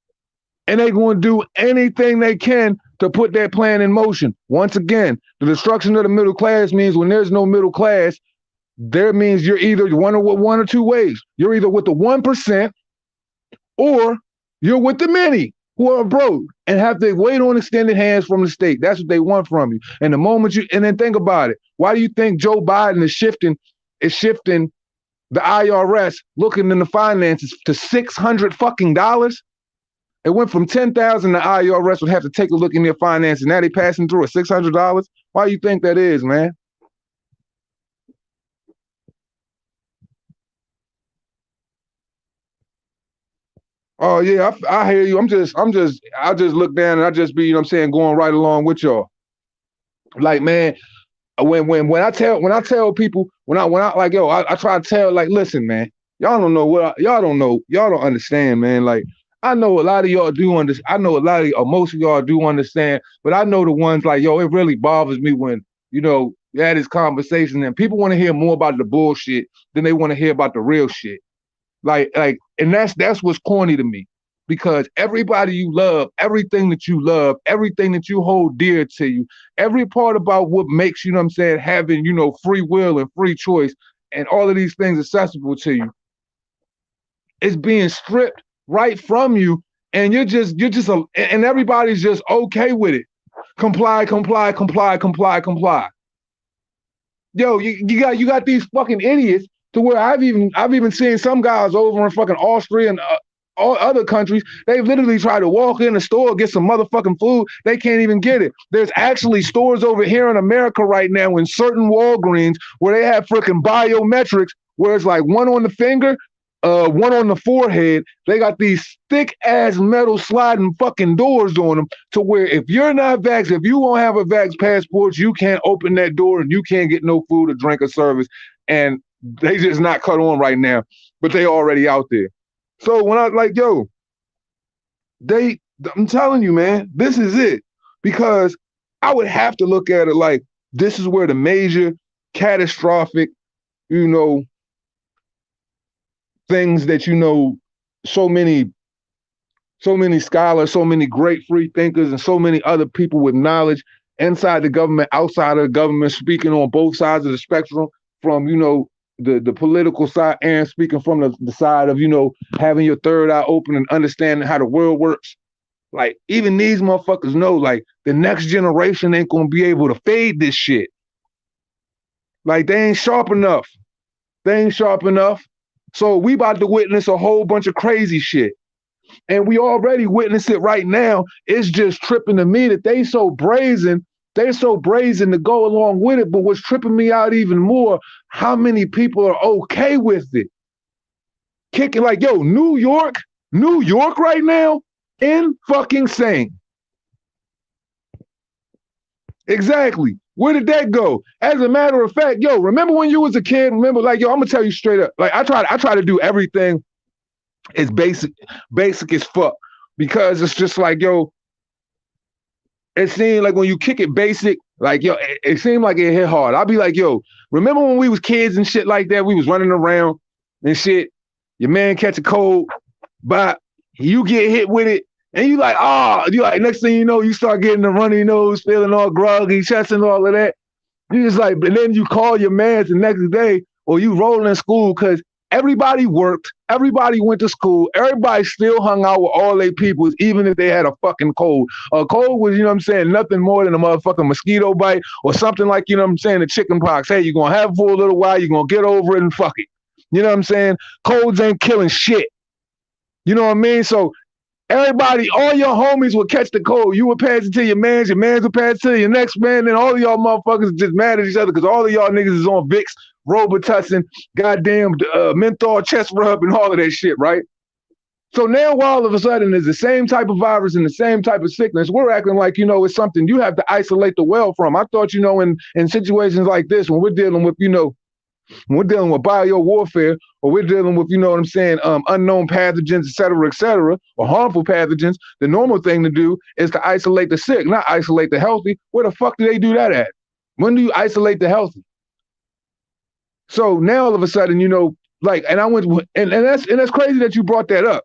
And they're going to do anything they can to put that plan in motion. Once again, the destruction of the middle class means when there's no middle class, there means you're either one or two ways. You're either with the 1% or you're with the many who are broke and have to wait on extended hands from the state. That's what they want from you. And the moment and then think about it. Why do you think Joe Biden is shifting the IRS looking in the finances to $600 fucking dollars? It went from 10,000. The IRS would have to take a look in their finances. Now they passing through at $600. Why do you think that is, man? Oh yeah, I hear you. I just look down and I just be, going right along with y'all. Like, man, when I tell people, when I like, yo, I try to tell, like, listen, man, y'all don't know, y'all don't understand, man. Like, I know a lot of y'all do understand. I know most of y'all do understand, but I know the ones like, yo, it really bothers me when, you had this conversation and people want to hear more about the bullshit than they want to hear about the real shit. Like, and that's what's corny to me, because everybody you love, everything that you hold dear to you, every part about what makes, having, free will and free choice and all of these things accessible to you is being stripped right from you. And and everybody's just okay with it. Comply. Yo, you got these fucking idiots to where I've even seen some guys over in fucking Austria and all other countries. They've literally tried to walk in the store, get some motherfucking food. They can't even get it. There's actually stores over here in America right now in certain Walgreens where they have freaking biometrics, where it's like one on the finger, one on the forehead. They got these thick ass metal sliding fucking doors on them to where if you're not vaxxed, if you won't have a vax passport, you can't open that door and you can't get no food or drink or service. And they just not cut on right now, but they already out there. So when I like, yo, I'm telling you, man, this is it. Because I would have to look at it like this is where the major catastrophic, things that, so many scholars, so many great free thinkers, and so many other people with knowledge inside the government, outside of the government, speaking on both sides of the spectrum, from, the political side and speaking from the side of, having your third eye open and understanding how the world works. Like, even these motherfuckers know, like, the next generation ain't gonna be able to fade this shit. Like, they ain't sharp enough. So we about to witness a whole bunch of crazy shit. And we already witness it right now. It's just tripping to me that they're so brazen to go along with it. But what's tripping me out even more, how many people are okay with it? Kicking like, yo, New York right now, in fucking sane. Exactly. Where did that go? As a matter of fact, yo, remember when you was a kid? Remember, like, yo, I'm gonna tell you straight up. Like, I try to do everything as basic as fuck. Because it's just like, yo, it seemed like when you kick it basic, like, yo, it seemed like it hit hard. I'll be like, yo, remember when we was kids and shit like that? We was running around and shit. Your man catch a cold, but you get hit with it, and you like, you like, next thing you know, you start getting the runny nose, feeling all groggy, chest and all of that. You just like, and then you call your man the next day, or you rolling in school because everybody worked, everybody went to school, everybody still hung out with all their peoples, even if they had a fucking cold. A cold was, you know what I'm saying, nothing more than a motherfucking mosquito bite or something like, you know what I'm saying, the chicken pox. Hey, you're going to have it for a little while, you're going to get over it and fuck it. You know what I'm saying? Colds ain't killing shit. You know what I mean? So everybody, all your homies would catch the cold. You would pass it to your mans would pass it to your next man, and all of y'all motherfuckers just mad at each other because all of y'all niggas is on Vicks, Robitussin, goddamn menthol chest rub and all of that shit, right? So now all of a sudden there's the same type of virus and the same type of sickness. We're acting like, you know, it's something you have to isolate the well from. I thought, you know, in situations like this, when we're dealing with, you know, when we're dealing with bio warfare, or we're dealing with, you know what I'm saying, unknown pathogens, et cetera, or harmful pathogens, the normal thing to do is to isolate the sick, not isolate the healthy. Where the fuck do they do that at? When do you isolate the healthy? So now all of a sudden, you know, like, and I went, and that's crazy that you brought that up.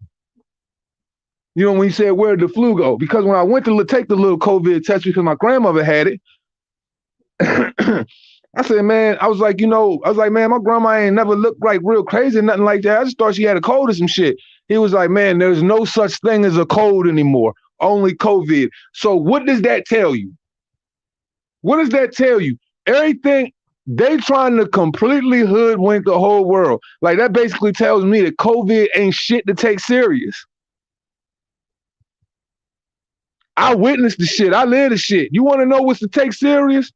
You know, when you said, where did the flu go? Because when I went to take the little COVID test because my grandmother had it, I said, man, I was like, man, my grandma ain't never looked like real crazy, nothing like that. I just thought she had a cold or some shit. He was like, man, there's no such thing as a cold anymore, only COVID. So what does that tell you? What does that tell you? Everything, they trying to completely hoodwink the whole world. Like, that basically tells me that COVID ain't shit to take serious. I witnessed the shit. I live the shit. You want to know what's to take serious?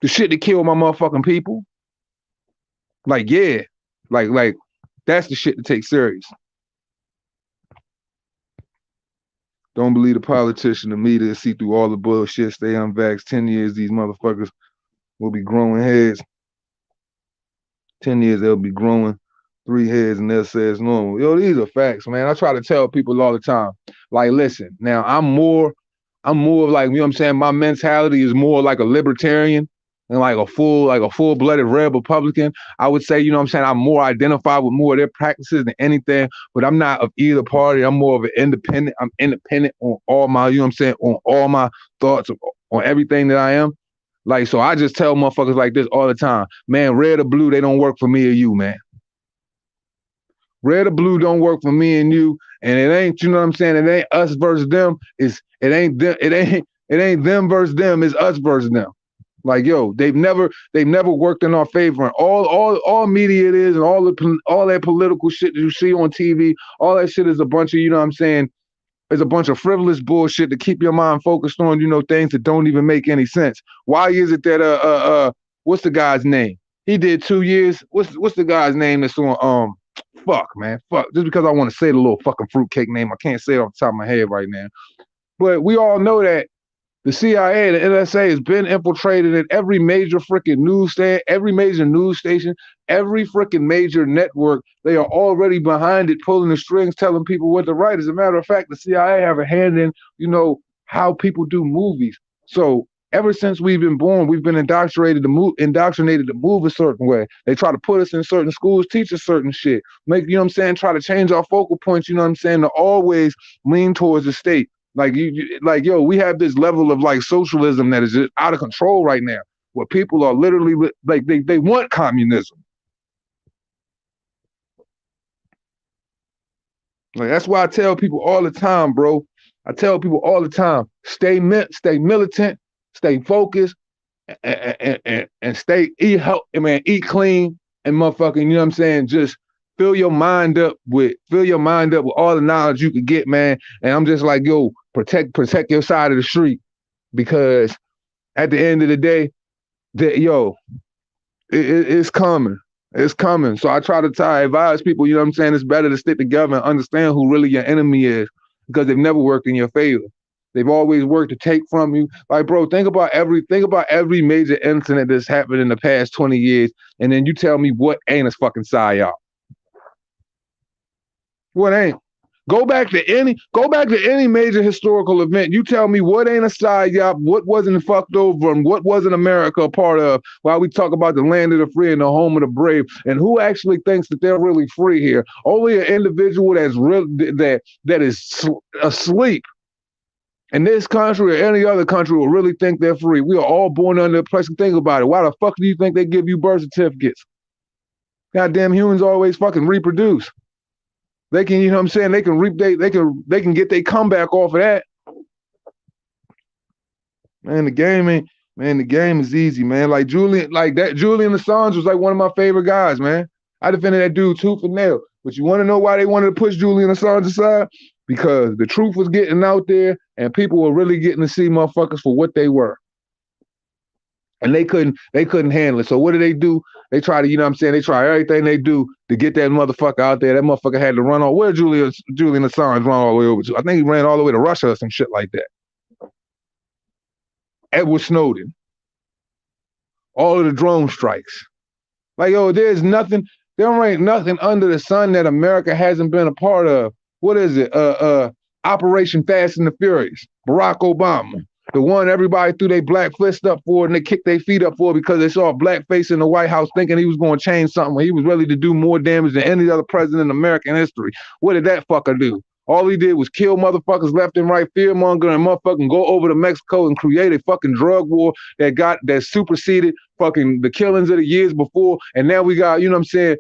The shit that killed my motherfucking people. Like, yeah. Like that's the shit to take serious. Don't believe the politician, the media, see through all the bullshit, stay unvaxxed. 10 years, these motherfuckers will be growing heads. 10 years, they'll be growing 3 heads and they'll say it's normal. Yo, these are facts, man. I try to tell people all the time. Like, listen, now I'm more of like, you know what I'm saying? My mentality is more like a libertarian and like a full-blooded red Republican. I would say, you know what I'm saying, I'm more identified with more of their practices than anything, but I'm not of either party. I'm more of an independent. I'm independent on all my, you know what I'm saying, on all my thoughts, on everything that I am. Like, so I just tell motherfuckers like this all the time, man, red or blue, they don't work for me or you, man. Red or blue don't work for me and you, and it ain't, you know what I'm saying, it ain't us versus them. It ain't them versus them, it's us versus them. Like, yo, they've never worked in our favor. And all media it is, and all that political shit that you see on TV, all that shit is a bunch of, you know what I'm saying, is a bunch of frivolous bullshit to keep your mind focused on, you know, things that don't even make any sense. Why is it that what's the guy's name? He did 2 years. What's the guy's name that's on fuck, man. Fuck. Just because I want to say the little fucking fruitcake name, I can't say it off the top of my head right now. But we all know that the CIA, the NSA has been infiltrated in every major freaking newsstand, every major news station, every freaking major network. They are already behind it, pulling the strings, telling people what to write. As a matter of fact, the CIA have a hand in, you know, how people do movies. So ever since we've been born, we've been indoctrinated to move a certain way. They try to put us in certain schools, teach us certain shit, make, you know what I'm saying, try to change our focal points, you know what I'm saying, to always lean towards the state. Like, like, yo, we have this level of like socialism that is just out of control right now, where people are literally like, they want communism. Like, that's why I tell people all the time, bro. I tell people all the time, stay militant, stay focused, and eat clean, and motherfucking, you know what I'm saying, just fill your mind up with all the knowledge you could get, man. And I'm just like, yo, protect your side of the street, because at the end of the day, it's coming. It's coming. So I try to advise people, you know what I'm saying? It's better to stick together and understand who really your enemy is, because they've never worked in your favor. They've always worked to take from you. Like, bro, think about every major incident that's happened in the past 20 years, and then you tell me what ain't a fucking psyop. What ain't? Go back to any major historical event. You tell me what ain't a psyop, what wasn't fucked over, and what wasn't America a part of, while we talk about the land of the free and the home of the brave, and who actually thinks that they're really free here. Only an individual that's real that is asleep in this country or any other country will really think they're free. We are all born under oppression. Think about it. Why the fuck do you think they give you birth certificates? Goddamn humans always fucking reproduce. They can, you know what I'm saying? They can get their comeback off of that. Man, the game is easy, man. Like Julian Assange was like one of my favorite guys, man. I defended that dude tooth and nail. But you want to know why they wanted to push Julian Assange aside? Because the truth was getting out there and people were really getting to see motherfuckers for what they were. And they couldn't handle it. So what do? They try to, you know what I'm saying? They try everything they do to get that motherfucker out there. That motherfucker had to run all. Where Julian Assange run all the way over to? I think he ran all the way to Russia or some shit like that. Edward Snowden. All of the drone strikes. Like, yo, there ain't nothing under the sun that America hasn't been a part of. What is it? Operation Fast and the Furious. Barack Obama. The one everybody threw their black fist up for and they kicked their feet up for because they saw a black face in the White House thinking he was going to change something when he was ready to do more damage than any other president in American history. What did that fucker do? All he did was kill motherfuckers left and right, fearmonger, and motherfucking go over to Mexico and create a fucking drug war that superseded fucking the killings of the years before. And now we got, you know what I'm saying,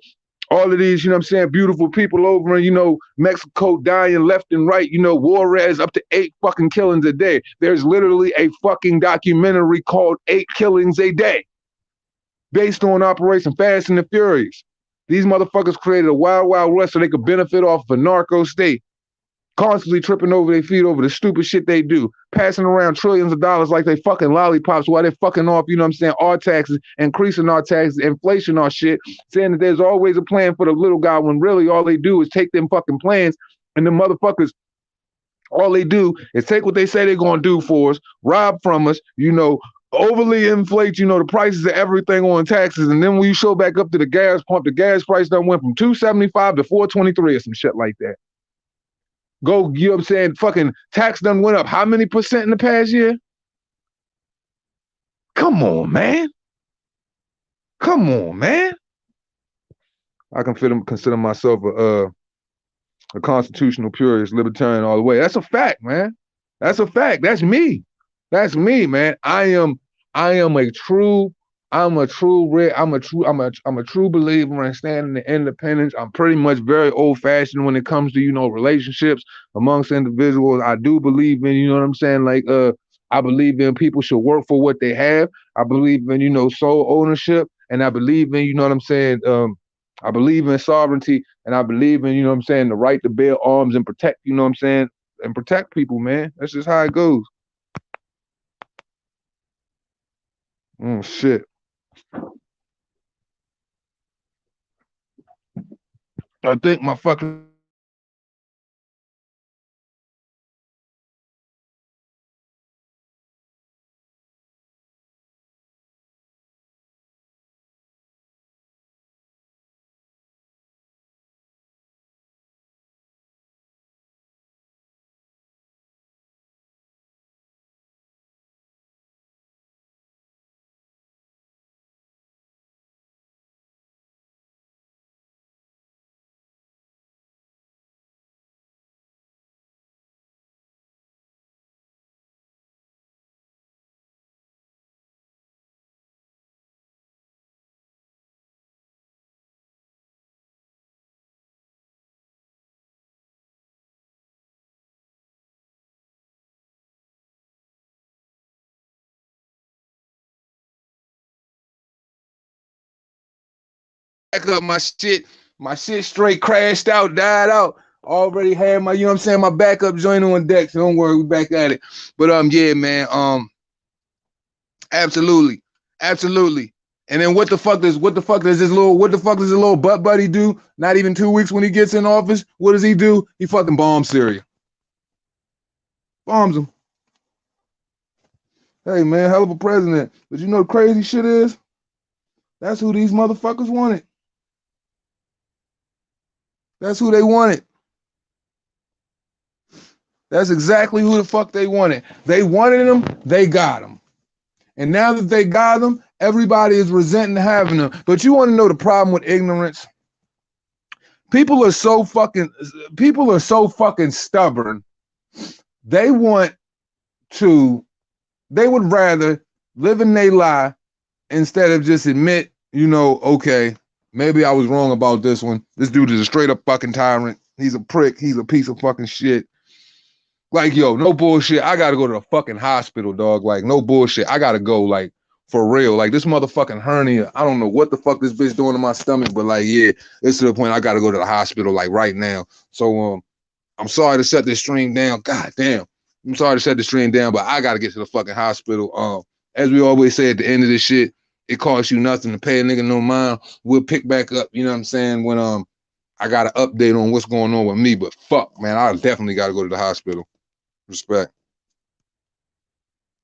all of these, you know what I'm saying, beautiful people over in, you know, Mexico dying left and right, you know, Juarez up to 8 fucking killings a day. There's literally a fucking documentary called 8 Killings a Day based on Operation Fast and the Furious. These motherfuckers created a wild, wild west so they could benefit off of a narco state, constantly tripping over their feet over the stupid shit they do, passing around trillions of dollars like they fucking lollipops while they're fucking off, you know what I'm saying, our taxes, increasing our taxes, inflation, our shit, saying that there's always a plan for the little guy when really all they do is take them fucking plans and the motherfuckers, all they do is take what they say they're going to do for us, rob from us, you know, overly inflate, you know, the prices of everything on taxes. And then when you show back up to the gas pump, the gas price done went from $2.75 to $4.23 or some shit like that. Go, you know what I'm saying? Fucking tax done went up how many percent in the past year? Come on, man. Come on, man. I can consider myself a constitutional purist, libertarian all the way. That's a fact, man. That's a fact. That's me. That's me, man. I'm a true believer in standing in independence. I'm pretty much very old fashioned when it comes to, you know, relationships amongst individuals. I do believe in, you know what I'm saying? Like, I believe in people should work for what they have. I believe in, you know, sole ownership, and I believe in, you know what I'm saying? I believe in sovereignty, and I believe in, you know what I'm saying, the right to bear arms and protect, you know what I'm saying, and protect people, man. That's just how it goes. Oh, shit. I think my fucking back up my shit. My shit straight crashed out, died out. Already had my, you know what I'm saying, my backup joint on deck. So don't worry, we back at it. But yeah, man, absolutely. Absolutely. And then what the fuck does this little butt buddy do? Not even 2 weeks when he gets in office. What does he do? He fucking bombs Syria. Bombs him. Hey man, hell of a president. But you know the crazy shit is? That's who these motherfuckers wanted. That's who they wanted. That's exactly who the fuck they wanted. They wanted him, they got him. And now that they got them, everybody is resenting having them. But you want to know the problem with ignorance? People are so fucking stubborn. They would rather live in their lie instead of just admit, you know, okay, maybe I was wrong about this one. This dude is a straight up fucking tyrant. He's a prick. He's a piece of fucking shit. Like, yo, no bullshit. I gotta go to the fucking hospital, dog. Like, no bullshit. I gotta go, like, for real. Like, this motherfucking hernia, I don't know what the fuck this bitch doing to my stomach, but like, yeah, it's to the point I gotta go to the hospital, like, right now. So, I'm sorry to shut this stream down. God damn. I'm sorry to shut the stream down, but I gotta get to the fucking hospital. As we always say at the end of this shit, it costs you nothing to pay a nigga no mind. We'll pick back up, you know what I'm saying, when I got an update on what's going on with me. But fuck, man, I definitely gotta go to the hospital. Respect.